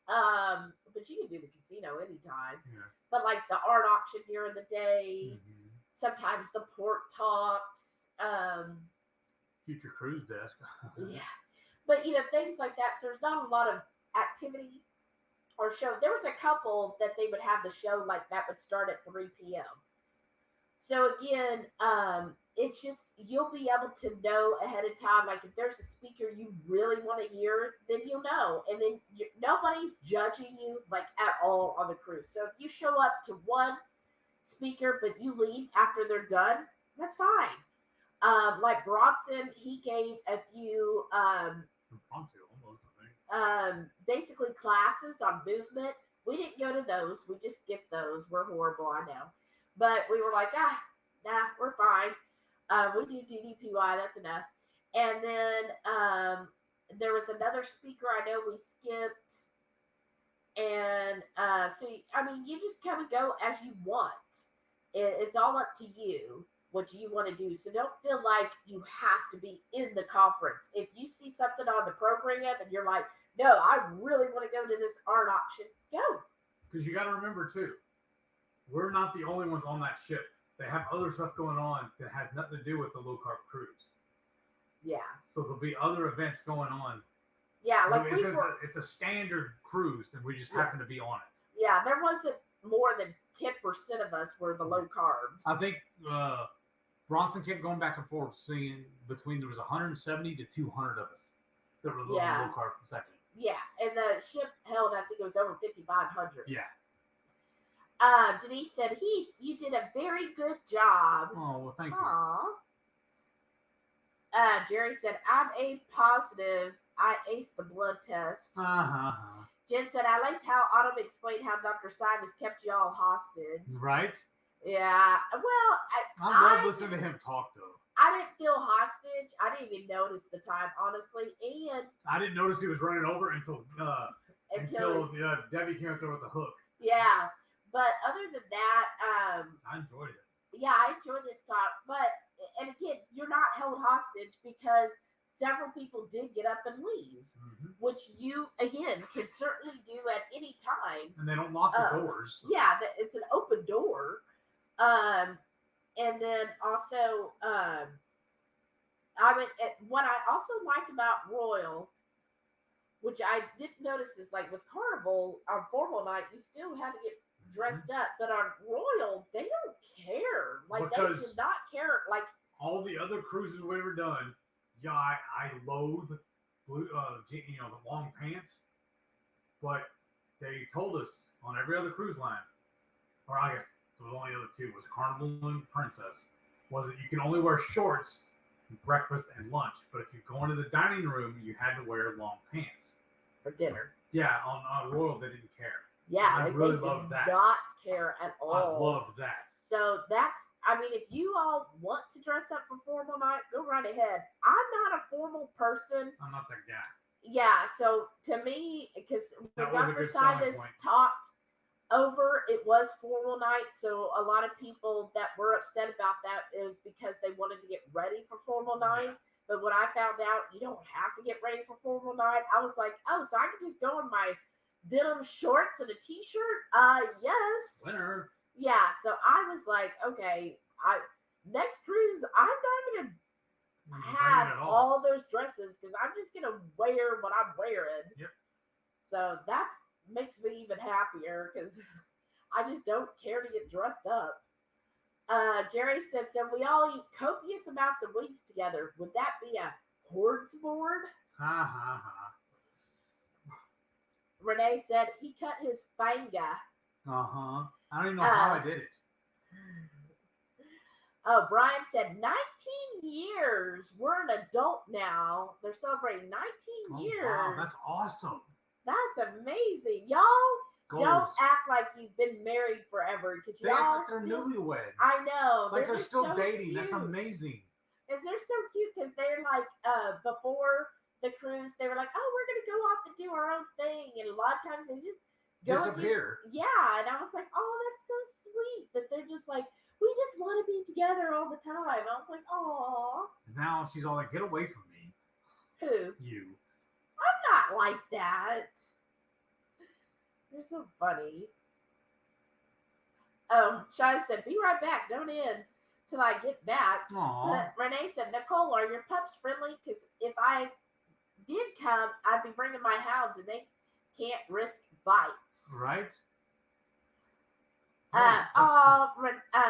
But you can do the casino anytime. Yeah. But like the art auction during the day, sometimes the port talks, future cruise desk. Yeah. But things like that. So there's not a lot of activities or show. There was a couple that they would have the show like that would start at 3 p.m. So again, it's just you'll be able to know ahead of time. Like if there's a speaker you really want to hear, then you'll know, and then nobody's judging you like at all on the cruise. So if you show up to one speaker but you leave after they're done, that's fine. Like Bronson, he gave a few basically classes on movement. We didn't go to those. We just skipped those. We're horrible, I know. But we were like, we're fine. We do DDPY, that's enough. And then there was another speaker I know we skipped. And so, you just come and go as you want. It's all up to you what you want to do. So don't feel like you have to be in the conference. If you see something on the program and you're like, no, I really want to go to this art auction, go. Because you got to remember, too, we're not the only ones on that ship. They have other stuff going on that has nothing to do with the low-carb cruise. Yeah. So there'll be other events going on. Yeah, like it's a standard cruise, and we just happen to be on it. Yeah, there wasn't more than 10% of us were the low carbs. I think Bronson kept going back and forth, seeing between there was 170 to 200 of us that were the low carb section. Yeah, and the ship held, I think it was over 5,500. Yeah. Denise said, you did a very good job. Oh, well, thank you. Jerry said, I'm A positive. I aced the blood test. Jen said, I liked how Autumn explained how Dr. Simons kept you all hostage. Right? Yeah. Well, I love listening to him talk, though. I didn't feel hostage. I didn't even notice the time, honestly. And I didn't notice he was running over until Debbie came up there with the hook. Yeah. But other than that, I enjoyed it. Yeah, I enjoyed this talk. But, and again, you're not held hostage because several people did get up and leave, which you, again, can certainly do at any time. And they don't lock the doors. So. Yeah, it's an open door. And then also, what I also liked about Royal, which I didn't notice, is like with Carnival, on formal night, you still had to get dressed up, but on Royal, they don't care. Like, because they do not care. Like, all the other cruises we've ever done, I loathe the long pants, but they told us on every other cruise line, or I guess the only other two was Carnival and Princess, was that you can only wear shorts, breakfast and lunch, but if you go into the dining room, you had to wear long pants for dinner. Yeah, on Royal they didn't care. Yeah, I really loved that. Not care at all. I loved that. So that's, if you all want to dress up for formal night, go right ahead. I'm not a formal person. I'm not that guy. Yeah, so to me, because when Dr. Simons talked, over. It was formal night, so a lot of people that were upset about that is because they wanted to get ready for formal night. But when I found out you don't have to get ready for formal night, I was like, oh, so I could just go in my denim shorts and a t-shirt? Yes. Winner. Yeah, so I was like, okay, next cruise, I'm not gonna have all those dresses because I'm just gonna wear what I'm wearing. Yep. So that makes me even happier because I just don't care to get dressed up. Jerry said, so if we all eat copious amounts of wings together, would that be a hordes board? Ha ha ha. Renee said he cut his finger. Uh-huh. I don't even know how I did it. Oh, Brian said 19 years. We're an adult now. They're celebrating 19 years. Wow, that's awesome. That's amazing. Y'all Goals. don't act like you've been married forever because They y'all act like they're newlyweds. I know. Like they're still so dating. Cute. That's amazing. They're so cute because they're like before the cruise, they were like, oh, we're gonna go off and do our own thing, and a lot of times they just go disappear. Yeah, and I was like, oh, that's so sweet that they're just like, we just want to be together all the time. I was like, oh. Now she's all like, get away from me. Who? You. I'm not like that. You're so funny. Oh, Shai said, be right back. Don't end till I get back. Aww. Renee said, Nicole, are your pups friendly? Because if I did come, I'd be bringing my hounds and they can't risk bites. Right?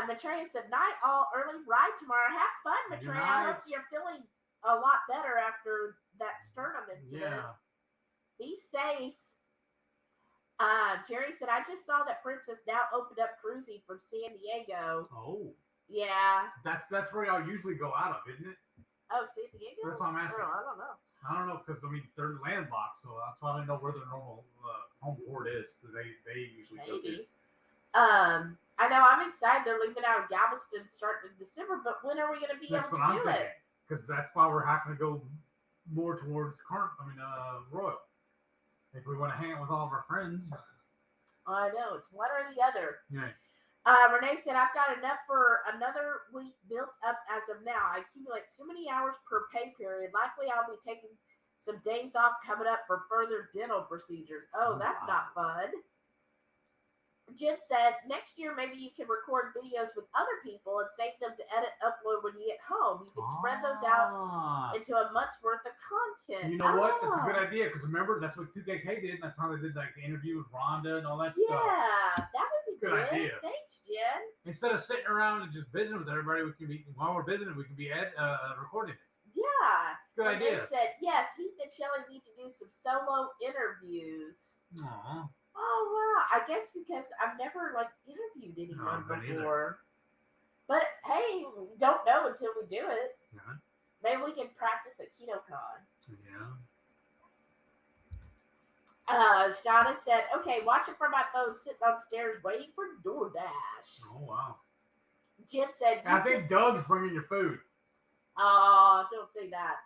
Maitreya said, night all, early ride tomorrow. Have fun, Maitreya. I hope you're feeling a lot better after that sternum incident. Yeah. Be safe. Jerry said, I just saw that Princess now opened up cruising from San Diego. Oh. Yeah. That's where y'all usually go out of, isn't it? Oh, San Diego? That's what I'm asking. Oh, I don't know. I don't know, because, I mean, they're landlocked, so that's why I don't know where their normal home port is. They usually go to. I know, I'm excited. They're leaving out of Galveston starting in December, but when are we going to be able to do it? Because that's why we're having to go more towards Royal. If we want to hang out with all of our friends. I know, it's one or the other. Yeah. Renee said, I've got enough for another week built up as of now. I accumulate so many hours per pay period. Likely I'll be taking some days off coming up for further dental procedures. Oh, that's not fun. Jen said, next year maybe you can record videos with other people and save them to edit, upload when you get home. You can spread those out into a month's worth of content. You know what? That's a good idea, because remember, that's what 2KK did. That's how they did like the interview with Rhonda and all that stuff. Yeah, that would be good idea. Thanks, Jen. Instead of sitting around and just visiting with everybody, while we're visiting, we can be recording it. Yeah. Good idea. They said, yes, Heath and Shelly need to do some solo interviews. Aww. Oh, wow. I guess because I've never, interviewed anyone before. But, hey, we don't know until we do it. Yeah. Maybe we can practice at Ketochow. Yeah. Shauna said, okay, watching from my phone, sitting on stairs, waiting for DoorDash. Oh, wow. Jen said, I think Doug's bringing your food. Oh, don't say that.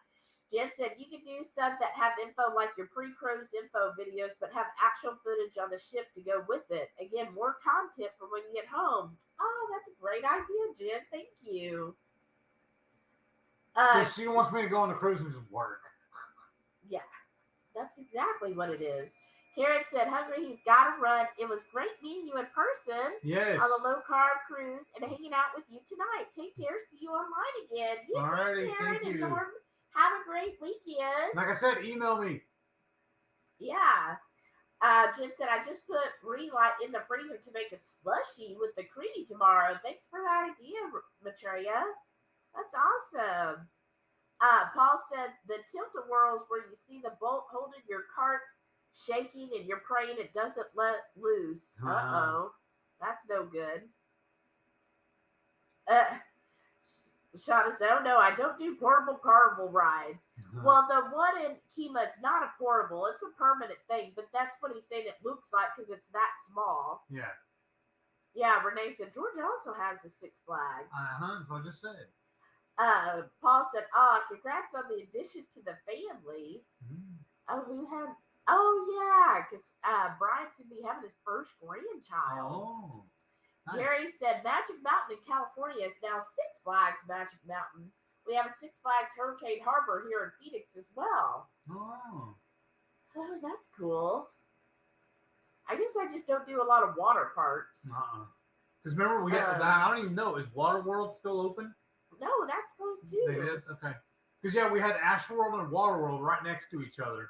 Jen said, you can do some that have info like your pre-cruise info videos, but have actual footage on the ship to go with it. Again, more content for when you get home. Oh, that's a great idea, Jen. Thank you. So she wants me to go on the cruise and just work. Yeah, that's exactly what it is. Karen said, HungryHeath gotta run. It was great meeting you in person. Yes. On the low-carb cruise and hanging out with you tonight. Take care. See you online again. You Alrighty, take care, thank you. Norm. Have a great weekend. Like I said, email me. Yeah. Jen said, I just put relight in the freezer to make a slushie with the cream tomorrow. Thanks for the idea, Maitreya. That's awesome. Paul said, the tilt-a-whirls where you see the bolt holding your cart shaking and you're praying it doesn't let loose. Uh-oh. That's no good. Shauna said, oh no, I don't do portable carnival rides. Well, the one in Kima, it's not a portable. It's a permanent thing, but that's what he's saying it looks like because it's that small. Yeah. Yeah, Renee said, Georgia also has the Six Flags. That's what I just said. Paul said, congrats on the addition to the family. Oh, who had Oh yeah, because Brian's gonna be having his first grandchild. Oh. Nice. Jerry said Magic Mountain in California is now Six Flags Magic Mountain. We have a Six Flags Hurricane Harbor here in Phoenix as well. Oh. Oh, that's cool. I guess I just don't do a lot of water parks. Because remember, we got, I don't even know, is Waterworld still open? No, that's closed too. It is? Okay. Because, yeah, we had Ashworld and Waterworld right next to each other.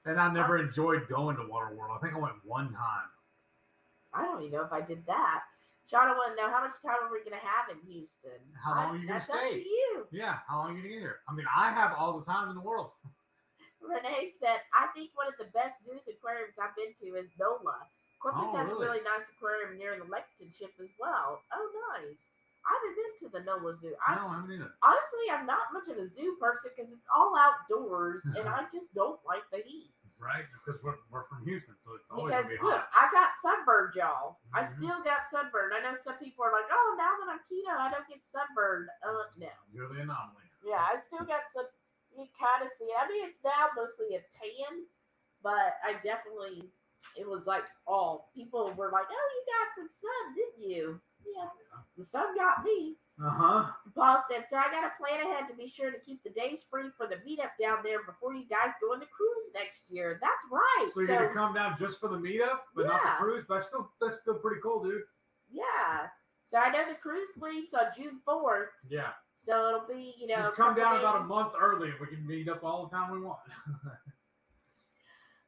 And I never enjoyed going to Waterworld. I think I went one time. I don't even know if I did that. Shauna wanted to know, how much time are we going to have in Houston? How long are you going to stay? That's up to you. Yeah, how long are you going to get here? I mean, I have all the time in the world. Renee said, I think one of the best zoos aquariums I've been to is NOLA. Corpus has a really nice aquarium near the Lexington ship as well. Oh, nice. I haven't been to the NOLA Zoo. No, I haven't either. Honestly, I'm not much of a zoo person because it's all outdoors and I just don't like the heat. Right, because we're from Houston, so it's always because going to be look, hot. I got sunburned, y'all. I still got sunburned. I know some people are like, oh, now that I'm keto, I don't get sunburned. No. You're the anomaly. Yeah, I still got some. You kind of see. I mean, it's now mostly a tan, but I definitely. It was like all people were like, oh, you got some sun, didn't you? Yeah, the sun got me. Paul said, so I got to plan ahead to be sure to keep the days free for the meetup down there before you guys go on the cruise next year. That's right. So you're going to come down just for the meetup, but not the cruise? But that's still pretty cool, dude. Yeah. So I know the cruise leaves on June 4th. Yeah. So it'll be, just come down about a month early and we can meet up all the time we want.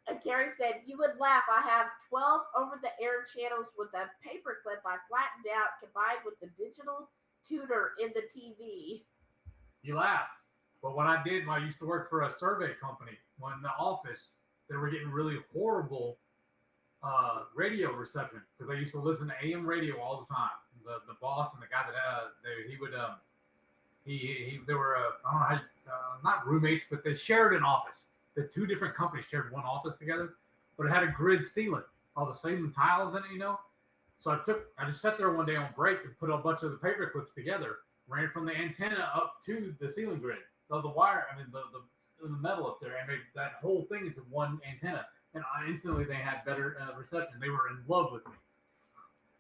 And Carrie said, you would laugh. I have 12 over-the-air channels with a paperclip I flattened out combined with the digital tuner in the TV. You laugh. But when I used to work for a survey company, when in the office, they were getting really horrible radio reception because they used to listen to AM radio all the time. The boss and the guy that they were I don't know how not roommates, but they shared an office. The two different companies shared one office together, but it had a grid ceiling, all the same tiles in it, So I just sat there one day on break and put a bunch of the paper clips together, ran from the antenna up to the ceiling grid, the wire, the metal up there, and made that whole thing into one antenna. And instantly they had better reception. They were in love with me.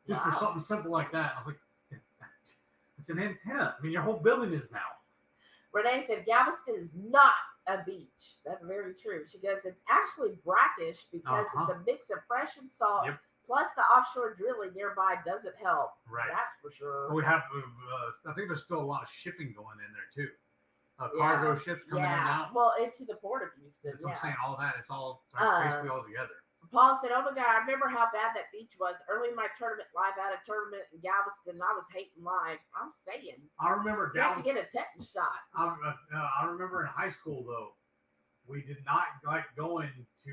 Just for something simple like that. I was like, it's an antenna. I mean, your whole building is now. Renee said, Galveston is not a beach. That's very true. She goes, it's actually brackish because it's a mix of fresh and salt. Yep. Plus, the offshore drilling nearby doesn't help. Right. That's for sure. We have, I think there's still a lot of shipping going in there, too. Cargo ships coming in and out. Well, into the port of Houston. That's what I'm saying. All that. It's all basically all together. Paul said, oh, my God, I remember how bad that beach was. Early in my tournament life, I had a tournament in Galveston, and I was hating life. I'm saying. I remember Galveston. You have to get a tetanus shot. I remember in high school, though, we did not like going to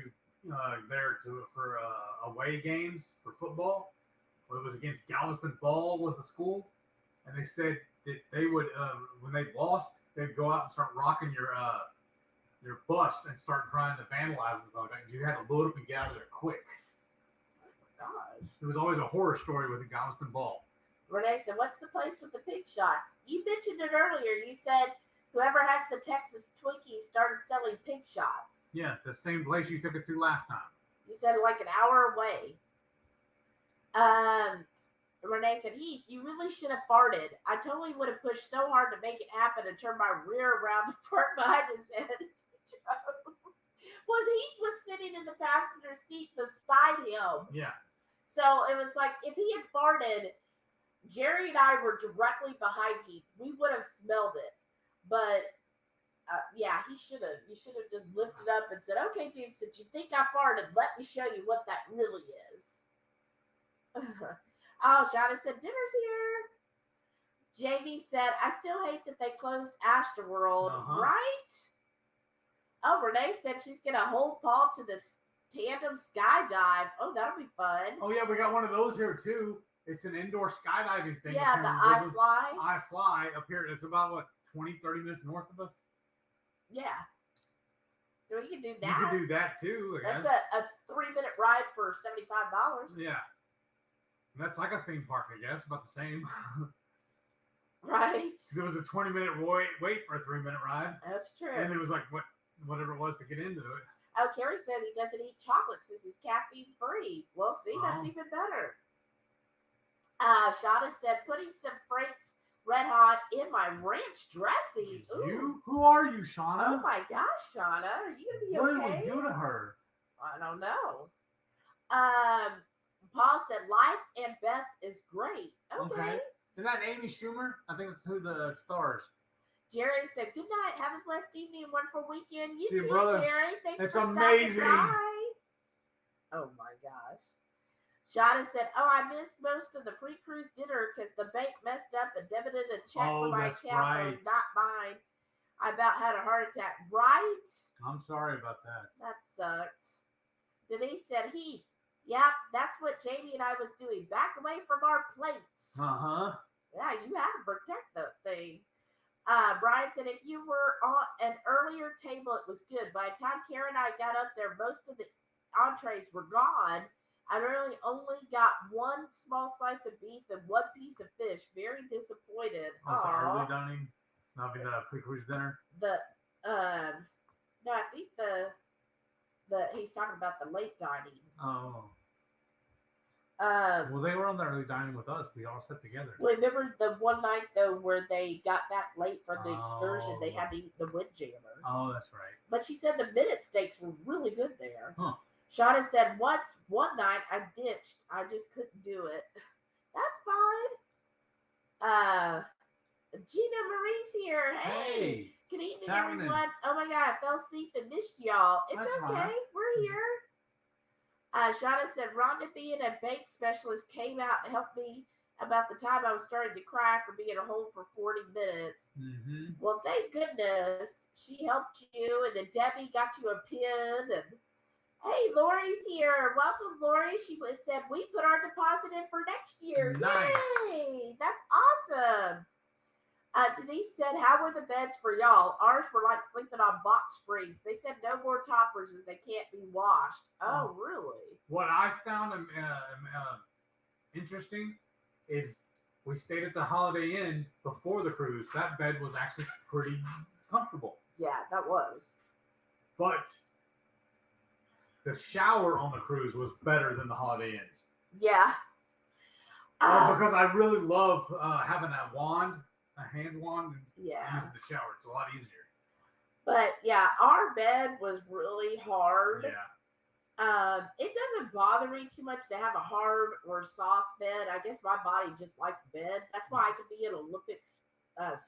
for away games for football. It was against Galveston Ball was the school, and they said that they would when they lost, they'd go out and start rocking your bus and start trying to vandalize it. Like you had to load up and get out of there quick. Oh my gosh! It was always a horror story with the Galveston Ball. Renee said, "What's the place with the pig shots?" You mentioned it earlier. You said whoever has the Texas Twinkies started selling pig shots. Yeah, the same place you took it to last time. You said like an hour away. Renee said, Heath, you really should have farted. I totally would have pushed so hard to make it happen and turn my rear around to fart behind his head. Well, Heath was sitting in the passenger seat beside him. Yeah. So it was like if he had farted, Jerry and I were directly behind Heath. We would have smelled it. But yeah, he should have. You should have just lifted up and said, okay, dude, since you think I farted, let me show you what that really is. Oh, Shauna said, dinner's here. JV said, I still hate that they closed Astroworld, right? Oh, Renee said she's going to hold Paul to this tandem skydive. Oh, that'll be fun. Oh, yeah, we got one of those here, too. It's an indoor skydiving thing. Yeah, the iFly. iFly up here. It's about, 20, 30 minutes north of us? Yeah. So you can do that. You can do that, too. That's a 3-minute ride for $75. Yeah. That's like a theme park, I guess. About the same. Right. There was a 20-minute wait for a 3-minute ride. That's true. And it was like whatever it was to get into it. Oh, Carrie said he doesn't eat chocolate since he's caffeine free. Well, see, that's even better. Shauna said, putting some Frank's Red Hot in my ranch dressing. Ooh. Who are you, Shauna? Oh my gosh, Shauna, are you gonna be what okay? did we do to her? I don't know. Paul said, "Life and Beth is great." Okay. Isn't that Amy Schumer? I think that's who the stars. Jerry said, "Good night. Have a blessed evening, wonderful weekend." You See you, too, brother. Jerry. Thanks It's for amazing. stopping by. Oh my gosh. Shada said, "Oh, I missed most of the pre-cruise dinner because the bank messed up and debited a check for my account that was not mine. I about had a heart attack." Right? I'm sorry about that. That sucks. Denise said, "Heath, yep, that's what Jamie and I was doing. Back away from our plates." Yeah, you had to protect that thing. Brian said, "If you were on an earlier table, it was good. By the time Karen and I got up there, most of the entrees were gone. I really only got one small slice of beef and one piece of fish. Very disappointed." The early dining? That'll be the pre-cruise dinner? No, I think he's talking about the late dining. Oh. Well, they were on the early dining with us. We all sat together. Remember the one night, though, where they got back late from the excursion? They had to eat the Windjammer. Oh, that's right. But she said the minute steaks were really good there. Huh. Shauna said, one night I ditched. I just couldn't do it. That's fine. Gina Marie's here. Hey. Good evening, everyone. Oh my God, I fell asleep and missed y'all. It's That's okay. fine. We're here. Shauna said, Rhonda, being a bank specialist, came out and helped me about the time I was starting to cry for being at home for 40 minutes. Mm-hmm. Well, thank goodness she helped you, and then Debbie got you a pin. And hey, Lori's here. Welcome, Lori. She said we put our deposit in for next year. Nice. Yay! That's awesome. Denise said, "How were the beds for y'all? Ours were like sleeping on box springs. They said no more toppers as they can't be washed." Oh, really? What I found interesting is we stayed at the Holiday Inn before the cruise. That bed was actually pretty comfortable. Yeah, that was. But the shower on the cruise was better than the Holiday Inn's. Yeah. Because I really love having that wand. A hand wand and using the shower. It's a lot easier. But yeah, our bed was really hard. Yeah. It doesn't bother me too much to have a hard or soft bed. I guess my body just likes bed. That's why I could be an Olympics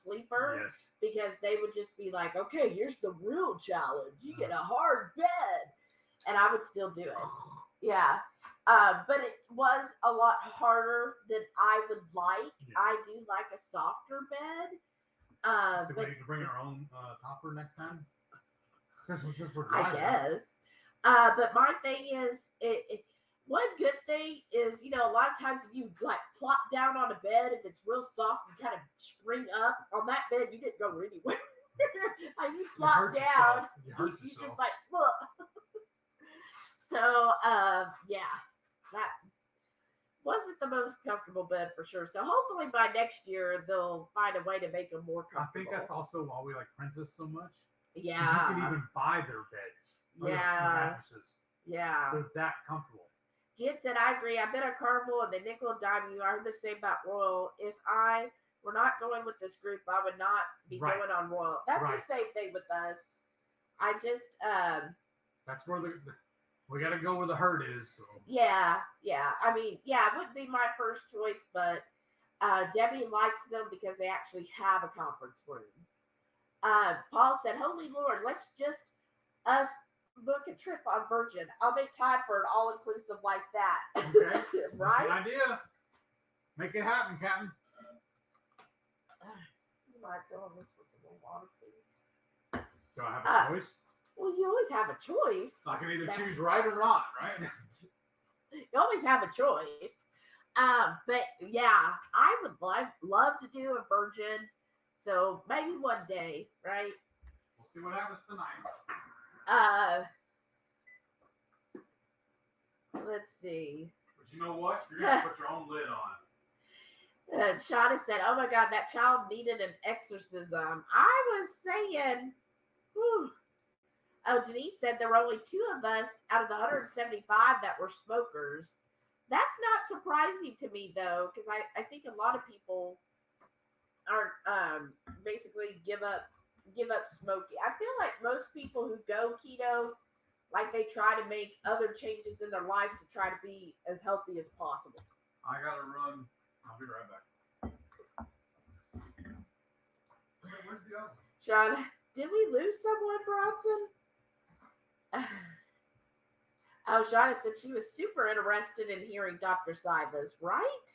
sleeper. Yes. Because they would just be like, okay, here's the real challenge. You get a hard bed. And I would still do it. Yeah. But it was a lot harder than I would like. Yeah. I do like a softer bed. Do we need to bring our own topper next time? Since we're driving. I guess. But my thing is, one good thing is, a lot of times if you like plop down on a bed, if it's real soft, you kind of spring up. On that bed, you didn't go anywhere. You plop down. You just like, look. So, yeah. That wasn't the most comfortable bed for sure. So hopefully by next year they'll find a way to make them more comfortable. I think that's also why we like Princess so much. Yeah. You can even buy their beds. Yeah. Mattresses. Yeah. They're that comfortable. Jen said, "I agree. I've been at Carnival and they nickel and dime you. I heard the same about Royal. If I were not going with this group, I would not be going on Royal." That's the same thing with us. I just that's where we got to go where the herd is. So. Yeah. I mean, it wouldn't be my first choice, but Debbie likes them because they actually have a conference room. Paul said, "Holy Lord, let's just us book a trip on Virgin. I'll make time for an all-inclusive like that." Okay. Right? That's an idea. Make it happen, Captain. You might fill this with some more water, please. Do I have a choice? Well, you always have a choice. I can either choose right or not, right? You always have a choice. But yeah, I would love to do a Virgin. So maybe one day, right? We'll see what happens tonight. Let's see. But you know what? You're going to put your own lid on. Shauna said, "Oh my God, that child needed an exorcism." I was saying, whew. Oh, Denise said there were only 2 of us out of the 175 that were smokers. That's not surprising to me though, because I think a lot of people are basically give up smoking. I feel like most people who go keto, like they try to make other changes in their life to try to be as healthy as possible. I gotta run. I'll be right back. Where's the other? Sean, did we lose someone, Bronson? Oh, Shauna said she was super interested in hearing Dr. Sivas, right?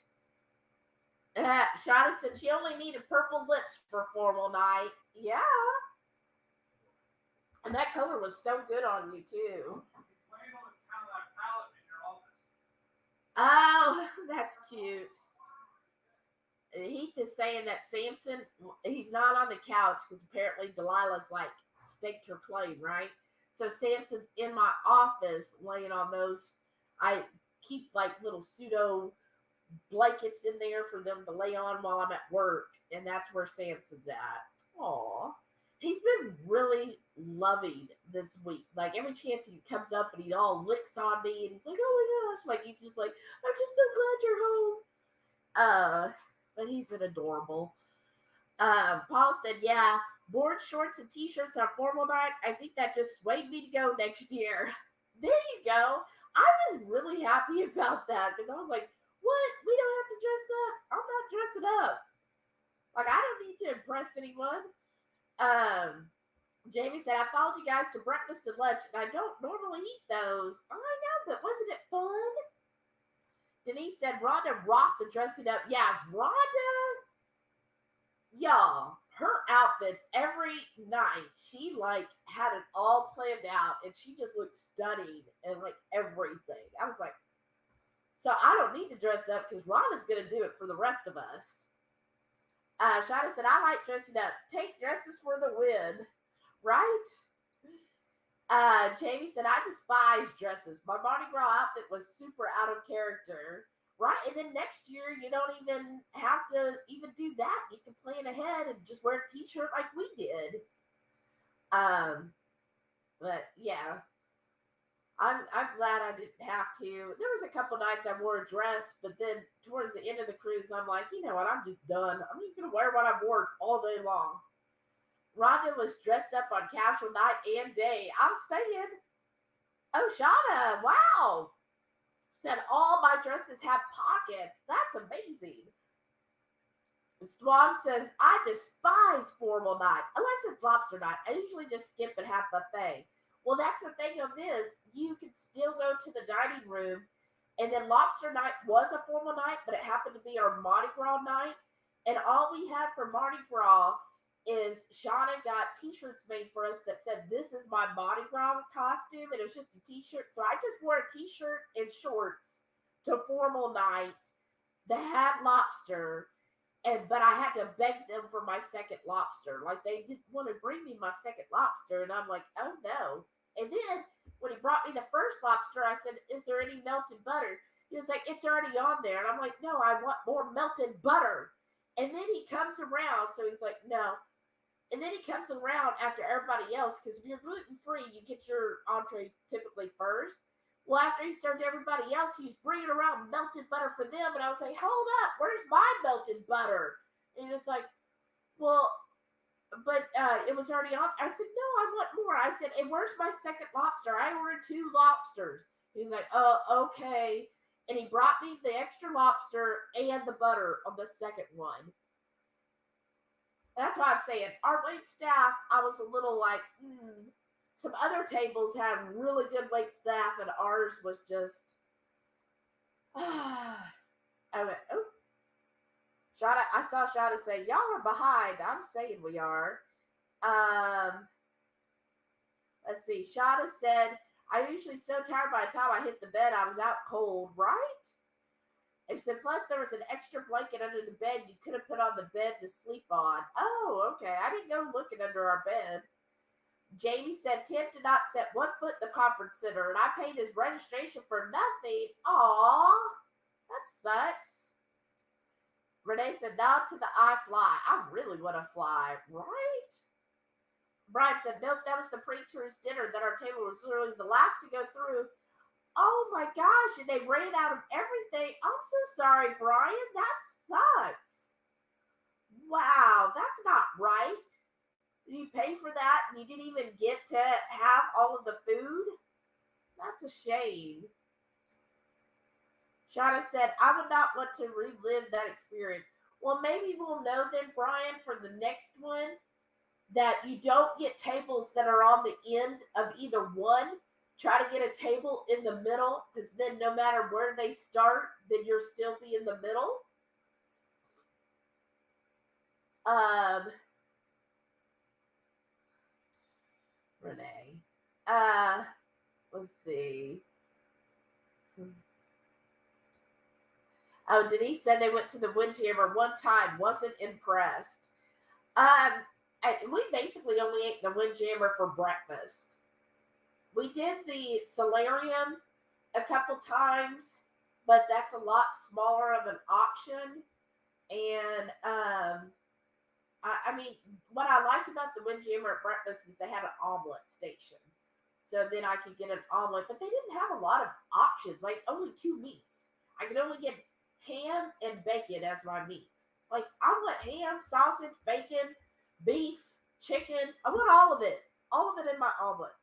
Shauna said she only needed purple lips for formal night. Yeah. And that color was so good on you, too. He's laying on that pallet in your office. Oh, that's cute. Heath is saying that Samson, he's not on the couch because apparently Delilah's like staked her claim, right? So Samson's in my office laying on those. I keep like little pseudo blankets in there for them to lay on while I'm at work. And that's where Samson's at. Aw. He's been really loving this week. Like every chance he comes up and he all licks on me and he's like, oh my gosh. Like he's just like, I'm just so glad you're home. But he's been adorable. Paul said, yeah, board shorts and t-shirts on formal night. I think that just swayed me to go next year. There you go. I was really happy about that because I was like, what? We don't have to dress up. I'm not dressing up. Like, I don't need to impress anyone. Jamie said, I followed you guys to breakfast and lunch, and I don't normally eat those. I know, but wasn't it fun? Denise said, Rhonda rocked the dressing up. Yeah, Rhonda, y'all, her outfits every night, she like had it all planned out and she just looked stunning and like everything. I was like, so I don't need to dress up because Rhonda's going to do it for the rest of us. Shauna said, I like dressing up. Take dresses for the win, right? Jamie said, I despise dresses. My Mardi Gras outfit was super out of character. Right, and then next year, you don't even have to even do that. You can plan ahead and just wear a t-shirt like we did. But yeah, I'm glad I didn't have to. There was a couple nights I wore a dress, but then towards the end of the cruise, I'm like, you know what, I'm just done. I'm just going to wear what I've worn all day long. Rhonda was dressed up on casual night and day. I'm saying, oh, Shauna, wow. Said all my dresses have pockets. That's amazing. Strong says, I despise formal night. Unless it's lobster night. I usually just skip and have buffet. Well, that's the thing of this. You can still go to the dining room. And then lobster night was a formal night, but it happened to be our Mardi Gras night. And all we had for Mardi Gras is Shauna got t-shirts made for us that said, this is my Mardi Gras costume. And it was just a t-shirt. So I just wore a t-shirt and shorts to formal night that had lobster. But I had to beg them for my second lobster. Like they didn't want to bring me my second lobster. And I'm like, oh no. And then when he brought me the first lobster, I said, is there any melted butter? He was like, it's already on there. And I'm like, no, I want more melted butter. And then he comes around. So he's like, no. And then he comes around after everybody else, because if you're gluten-free, you get your entree typically first. Well, after he served everybody else, he's bringing around melted butter for them. And I was like, hold up, where's my melted butter? And he was like, well, but it was already on. I said, no, I want more. I said, and where's my second lobster? I ordered 2 lobsters. He's like, oh, okay. And he brought me the extra lobster and the butter on the second one. That's why I'm saying our wait staff, I was a little like, Some other tables had really good wait staff, and ours was just, I went, oh. Shada, I saw Shada say, y'all are behind. I'm saying we are. Let's see. Shada said, I'm usually so tired by the time I hit the bed, I was out cold, right? She said, plus there was an extra blanket under the bed you could have put on the bed to sleep on. Oh, okay. I didn't go looking under our bed. Jamie said, Tim did not set 1 foot in the conference center, and I paid his registration for nothing. Aw, that sucks. Renee said, nod to the I fly. I really want to fly, right? Brian said, nope, that was the preacher's dinner, that our table was literally the last to go through. Oh my gosh, and they ran out of everything. I'm so sorry, Brian. That sucks. Wow, that's not right. Did you pay for that and you didn't even get to have all of the food? That's a shame. Shauna said, I would not want to relive that experience. Well, maybe we'll know then, Brian, for the next one, that you don't get tables that are on the end of either one. Try to get a table in the middle, because then no matter where they start, then you'll still be in the middle. Renee. Let's see. Oh, Denise said they went to the Windjammer one time, wasn't impressed. We basically only ate the Windjammer for breakfast. We did the solarium a couple times, but that's a lot smaller of an option. And I mean, what I liked about the Windjammer at breakfast is they had an omelet station. So then I could get an omelet, but they didn't have a lot of options, like only 2 meats. I could only get ham and bacon as my meat. Like, I want ham, sausage, bacon, beef, chicken. I want all of it in my omelet.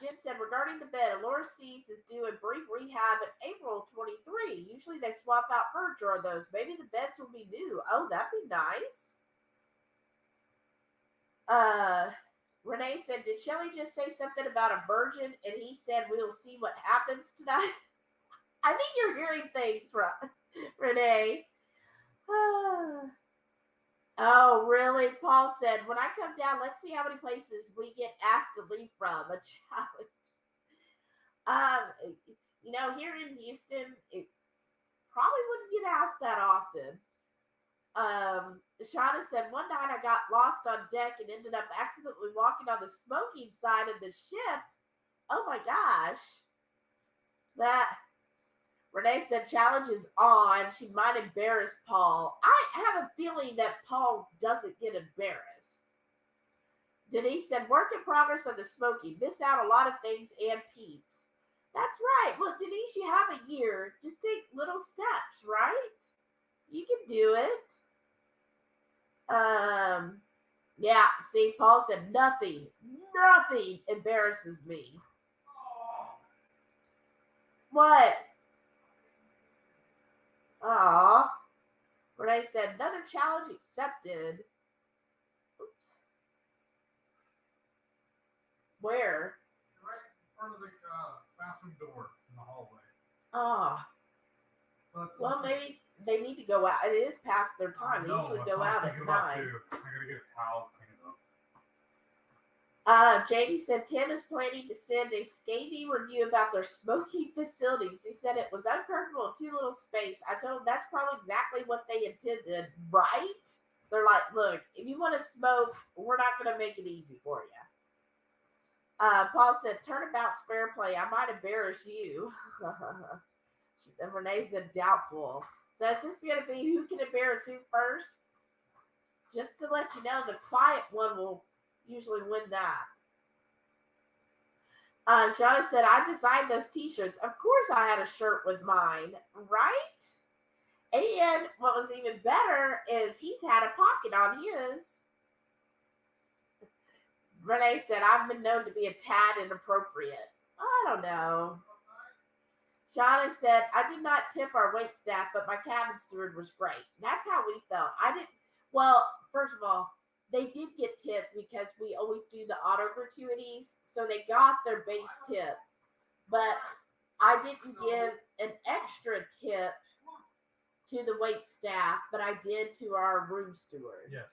Jen said, regarding the bed, Allure Seas is due a brief rehab in April 23. Usually they swap out furniture on those. Maybe the beds will be new. Oh, that'd be nice. Renee said, did Shelly just say something about a virgin and he said we'll see what happens tonight? I think you're hearing things, Renee. Oh, really? Paul said, when I come down, let's see how many places we get asked to leave from. A challenge. Here in Houston, it probably wouldn't get asked that often. Shauna said, one night I got lost on deck and ended up accidentally walking on the smoking side of the ship. Oh my gosh. Renee said, challenge is on. She might embarrass Paul. I have a feeling that Paul doesn't get embarrassed. Denise said, work in progress on the smoking. Miss out a lot of things and peeps. That's right. Well, Denise, you have a year. Just take little steps, right? You can do it. Yeah, see, Paul said, nothing embarrasses me. What? Aw. Renee said, another challenge accepted. Oops. Where? Right in front of the bathroom door in the hallway. Ah. Well, maybe they need to go out. It is past their time. They usually go out at 9. I gotta get a towel, clean it up. Jamie said Tim is planning to send a scathing review about their smoking facilities. He said it was uncomfortable and too little space. I told him that's probably exactly what they intended, right? They're like, look, if you want to smoke, we're not going to make it easy for you. Paul said, turnabout's fair play. I might embarrass you. And Renee said, doubtful. So is this going to be who can embarrass who first? Just to let you know, the quiet one will usually win that. Shauna said, I designed those t-shirts. Of course I had a shirt with mine, right? And what was even better is Heath had a pocket on his. Renee said, I've been known to be a tad inappropriate. I don't know. Shauna said, I did not tip our wait staff, but my cabin steward was great. That's how we felt. Well, first of all, they did get tipped because we always do the auto gratuities. So they got their base tip. But I didn't give an extra tip to the wait staff, but I did to our room steward. Yes.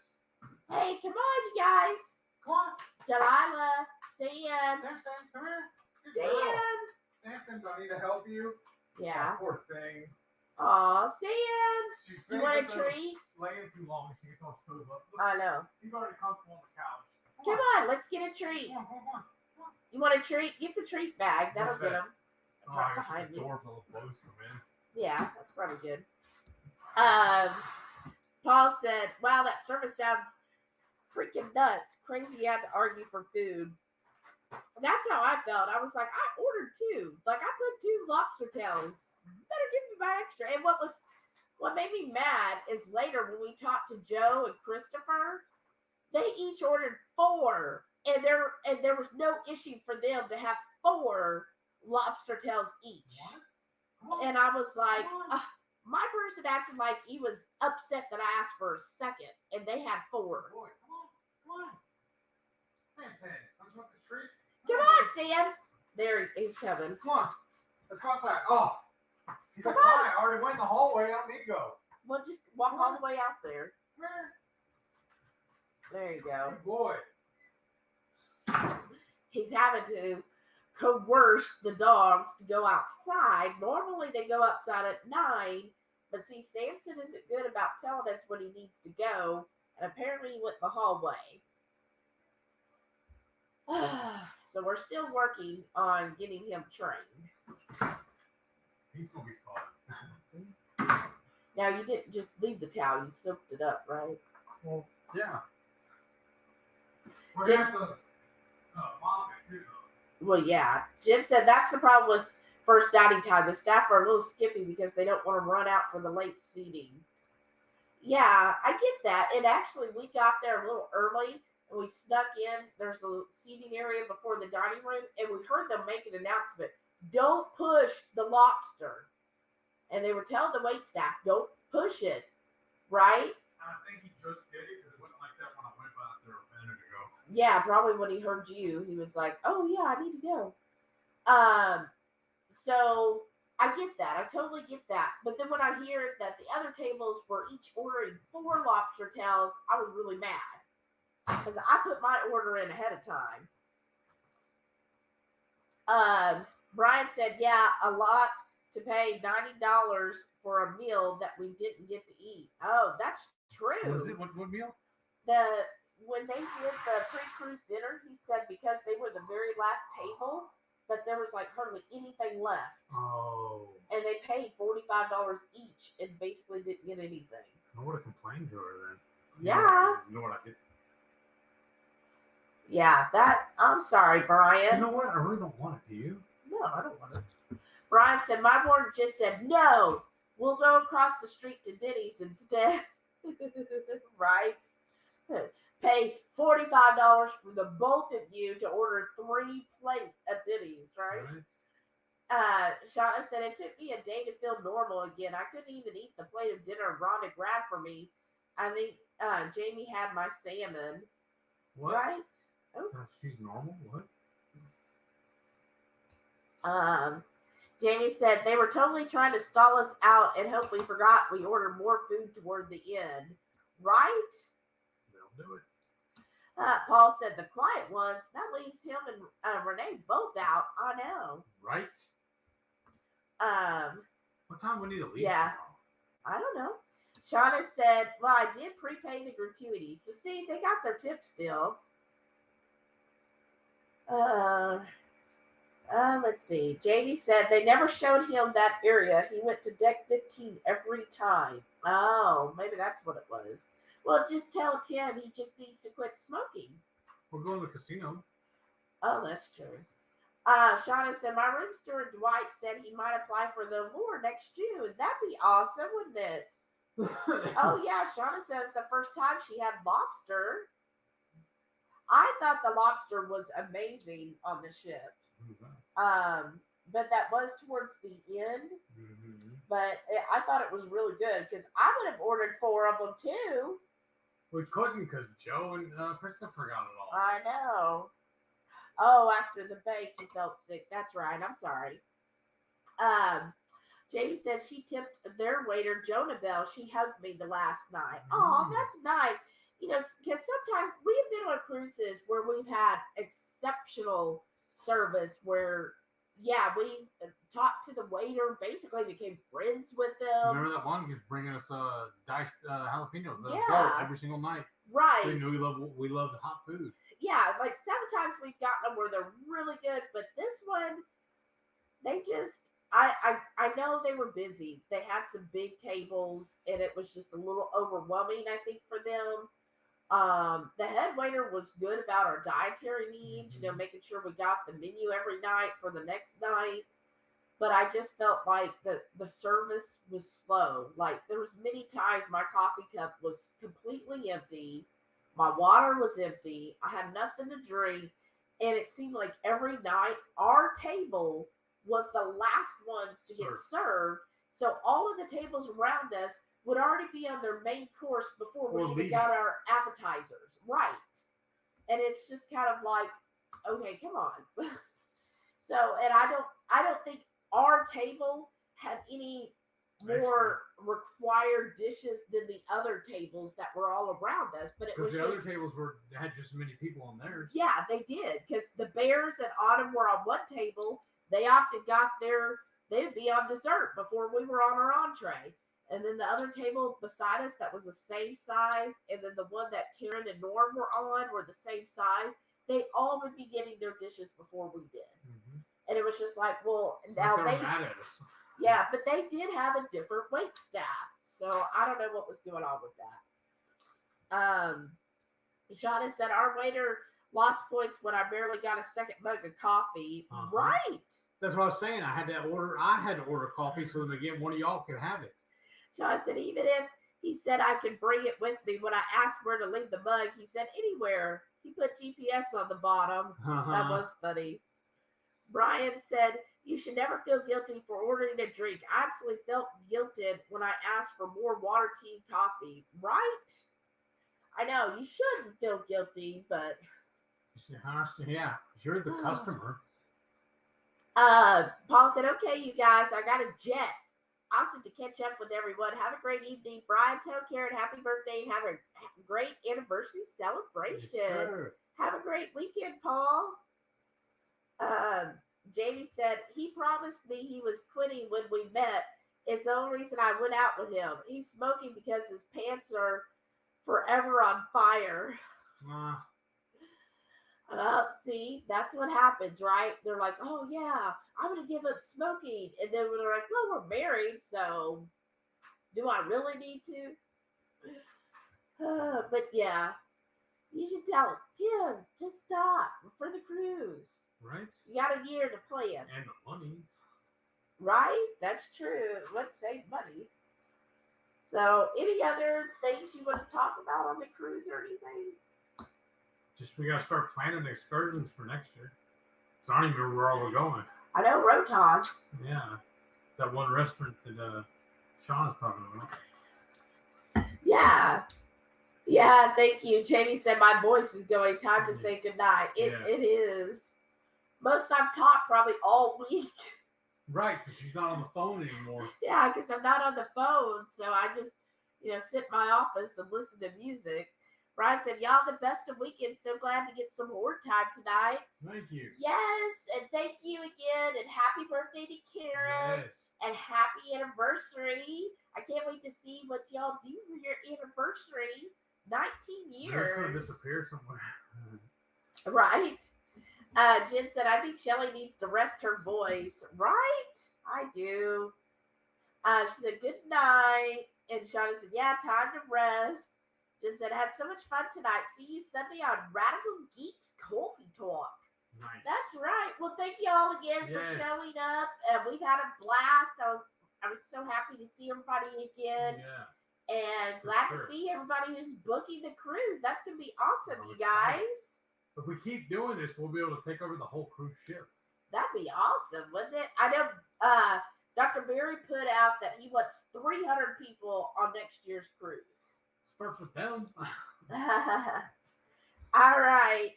Hey, come on, you guys. Come on. Delilah, Sam. Sam, come here. Sam. Sam, do I need to help you? Yeah. Oh, poor thing. Aw, Sam. She's You want a treat? Laying too long. She gets all screwed up. I know. He's already comfortable on the couch. Come on, let's get a treat. Come on. You want a treat? Get the treat bag. That'll get him. Oh, Right I guess behind the me. door full of clothes come in. Yeah, that's probably good. Paul said, wow, that service sounds freaking nuts. Crazy you had to argue for food. That's how I felt. I was like, I ordered 2. Like, I put 2 lobster tails. Better give me my extra. And what made me mad is later when we talked to Joe and Christopher, they each ordered 4. And there was no issue for them to have 4 lobster tails each. And I was like, my person acted like he was upset that I asked for a second, and they had 4. Boy, come on. Sam, come up the street. Come on, Sam. There he's coming. Come on. Let's go outside. Oh. He's Come like, on. fine, I already went in the hallway. I don't need to go. Well, just walk all the way out there. There you go. Good boy. He's having to coerce the dogs to go outside. Normally they go outside at 9, but see, Samson isn't good about telling us when he needs to go, and apparently he went in the hallway. So we're still working on getting him trained. He's going to be fun. Now, you didn't just leave the towel, you soaked it up, right? Well, yeah. We're Jen, going to have to mop it, too. well, yeah. Jen said that's the problem with first dining time. The staff are a little skippy because they don't want to run out for the late seating. Yeah, I get that. And actually, we got there a little early, and we snuck in. There's a seating area before the dining room, and we heard them make an announcement. Don't push the lobster. And they were telling the wait staff, don't push it, right? I think he just did it because it wasn't like that when I went by there a minute ago. Yeah, probably when he heard you, he was like, oh, yeah, I need to go. So I get that. I totally get that. But then when I hear that the other tables were each ordering 4 lobster tails, I was really mad. Because I put my order in ahead of time. Brian said, yeah, a lot to pay $90 for a meal that we didn't get to eat. Oh, that's true. What is it? What meal? When they did the pre-cruise dinner, he said because they were the very last table, that there was like hardly anything left. Oh. And they paid $45 each and basically didn't get anything. I would have complained to her then. Yeah. You know what I did? Yeah, I'm sorry, Brian. You know what? I really don't want it. Do you? No, I don't want it. Brian said, my warden just said, no, we'll go across the street to Denny's instead. Right? Pay $45 for the both of you to order 3 plates at Denny's, right? Shauna said, it took me a day to feel normal again. I couldn't even eat the plate of dinner Rhonda grabbed for me. I think Jamie had my salmon. What? Right? Oh. She's normal? What? Jamie said they were totally trying to stall us out and hope we forgot we ordered more food toward the end. Right? They'll do it. Paul said the quiet one, that leaves him and Renee both out. I know. Right? What time we need to leave? Yeah. I don't know. Shauna said, well, I did prepay the gratuities. So see, they got their tip still. Let's see. Jamie said they never showed him that area. He went to deck 15 every time. Oh, maybe that's what it was. Well, just tell Tim he just needs to quit smoking. We're going to the casino. Oh, that's true. Shauna said, my room steward Dwight said he might apply for the Allure next June. That'd be awesome, wouldn't it? Oh, yeah. Shauna says the first time she had lobster. I thought the lobster was amazing on the ship. But that was towards the end. Mm-hmm. But I thought it was really good because I would have ordered 4 of them too. We couldn't because Joe and Christopher got it all. I know. Oh, after the bake, he felt sick. That's right. I'm sorry. Jamie said she tipped their waiter, Jonah Bell. She hugged me the last night. Oh, that's nice. You know, because sometimes we've been on cruises where we've had exceptional service where, yeah, we talked to the waiter, basically became friends with them. Remember that one? He was bringing us diced jalapenos every single night. Right. We knew we loved hot food. Yeah, like sometimes we've gotten them where they're really good, but this one, they just, I know they were busy. They had some big tables, and it was just a little overwhelming, I think, for them. The head waiter was good about our dietary needs, making sure we got the menu every night for the next night. But I just felt like the service was slow. Like there was many times my coffee cup was completely empty. My water was empty. I had nothing to drink. And it seemed like every night our table was the last ones to get served. So all of the tables around us would already be on their main course before we even got our appetizers. Right. And it's just kind of like, okay, come on. So, and I don't think our table had any more required dishes than the other tables that were all around us. But it was the other tables had just as many people on theirs. Yeah, they did. Because the Bears and Autumn were on one table. They often got they'd be on dessert before we were on our entree. And then the other table beside us that was the same size, and then the one that Karen and Norm were on were the same size. They all would be getting their dishes before we did. Mm-hmm. And it was just like, well, now they're mad at us. Yeah, but they did have a different wait staff. So I don't know what was going on with that. Shauna said our waiter lost points when I barely got a second mug of coffee. Right. That's what I was saying. I had to order coffee so that again one of y'all could have it. Shauna said even if he said I could bring it with me, when I asked where to leave the mug, he said anywhere. He put GPS on the bottom. That was funny. Brian said, you should never feel guilty for ordering a drink. I absolutely felt guilted when I asked for more water, tea, coffee. Right? I know, you shouldn't feel guilty, but... Yeah, you're the customer. Paul said, okay, you guys, I got a jet. Awesome to catch up with everyone. Have a great evening. Brian, tell Karen happy birthday and have a great anniversary celebration. Yes, have a great weekend, Paul. Jamie said, he promised me he was quitting when we met. It's the only reason I went out with him. He's smoking because his pants are forever on fire. See, that's what happens, right? They're like, oh yeah, I'm going to give up smoking. And then they're like, well, we're married, so do I really need to? But yeah, you should tell him, Tim, just stop for the cruise. Right. You got a year to plan. And the money. Right? That's true. Let's save money. So, any other things you want to talk about on the cruise or anything? Just we got to start planning the excursions for next year. So I don't even remember where all we're going. I know Roton. Yeah. That one restaurant that Sean's talking about. Yeah. Yeah, thank you. Jamie said my voice is going. Time to say goodnight. It is. Most I've talked probably all week. Right, because she's not on the phone anymore. Yeah, because I'm not on the phone. So I just, sit in my office and listen to music. Brian said, y'all the best of weekends. So glad to get some more time tonight. Thank you. Yes, and thank you again. And happy birthday to Karen. Yes. And happy anniversary. I can't wait to see what y'all do for your anniversary. 19 years. It's going to disappear somewhere. Right. Jen said, I think Shelly needs to rest her voice. Right? I do. She said, good night. And Shauna said, yeah, time to rest. Jen said, I had so much fun tonight. See you Sunday on Radical Geeks Coffee Talk. Nice. That's right. Well, thank you all again for showing up. We've had a blast. I was so happy to see everybody again. Yeah. And glad to see everybody who's booking the cruise. That's going to be awesome, you guys. If we keep doing this, we'll be able to take over the whole cruise ship. That'd be awesome, wouldn't it? I know Dr. Barry put out that he wants 300 people on next year's cruise. Starts with them. All right.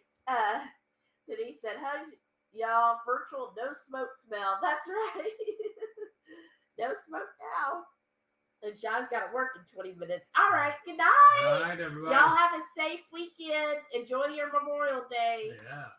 Denise said, hugs, y'all. Virtual no smoke smell. That's right. No smoke now. And Sean's got to work in 20 minutes. All right. Good night. Good night, everybody. Y'all have a safe weekend. Enjoy your Memorial Day. Yeah.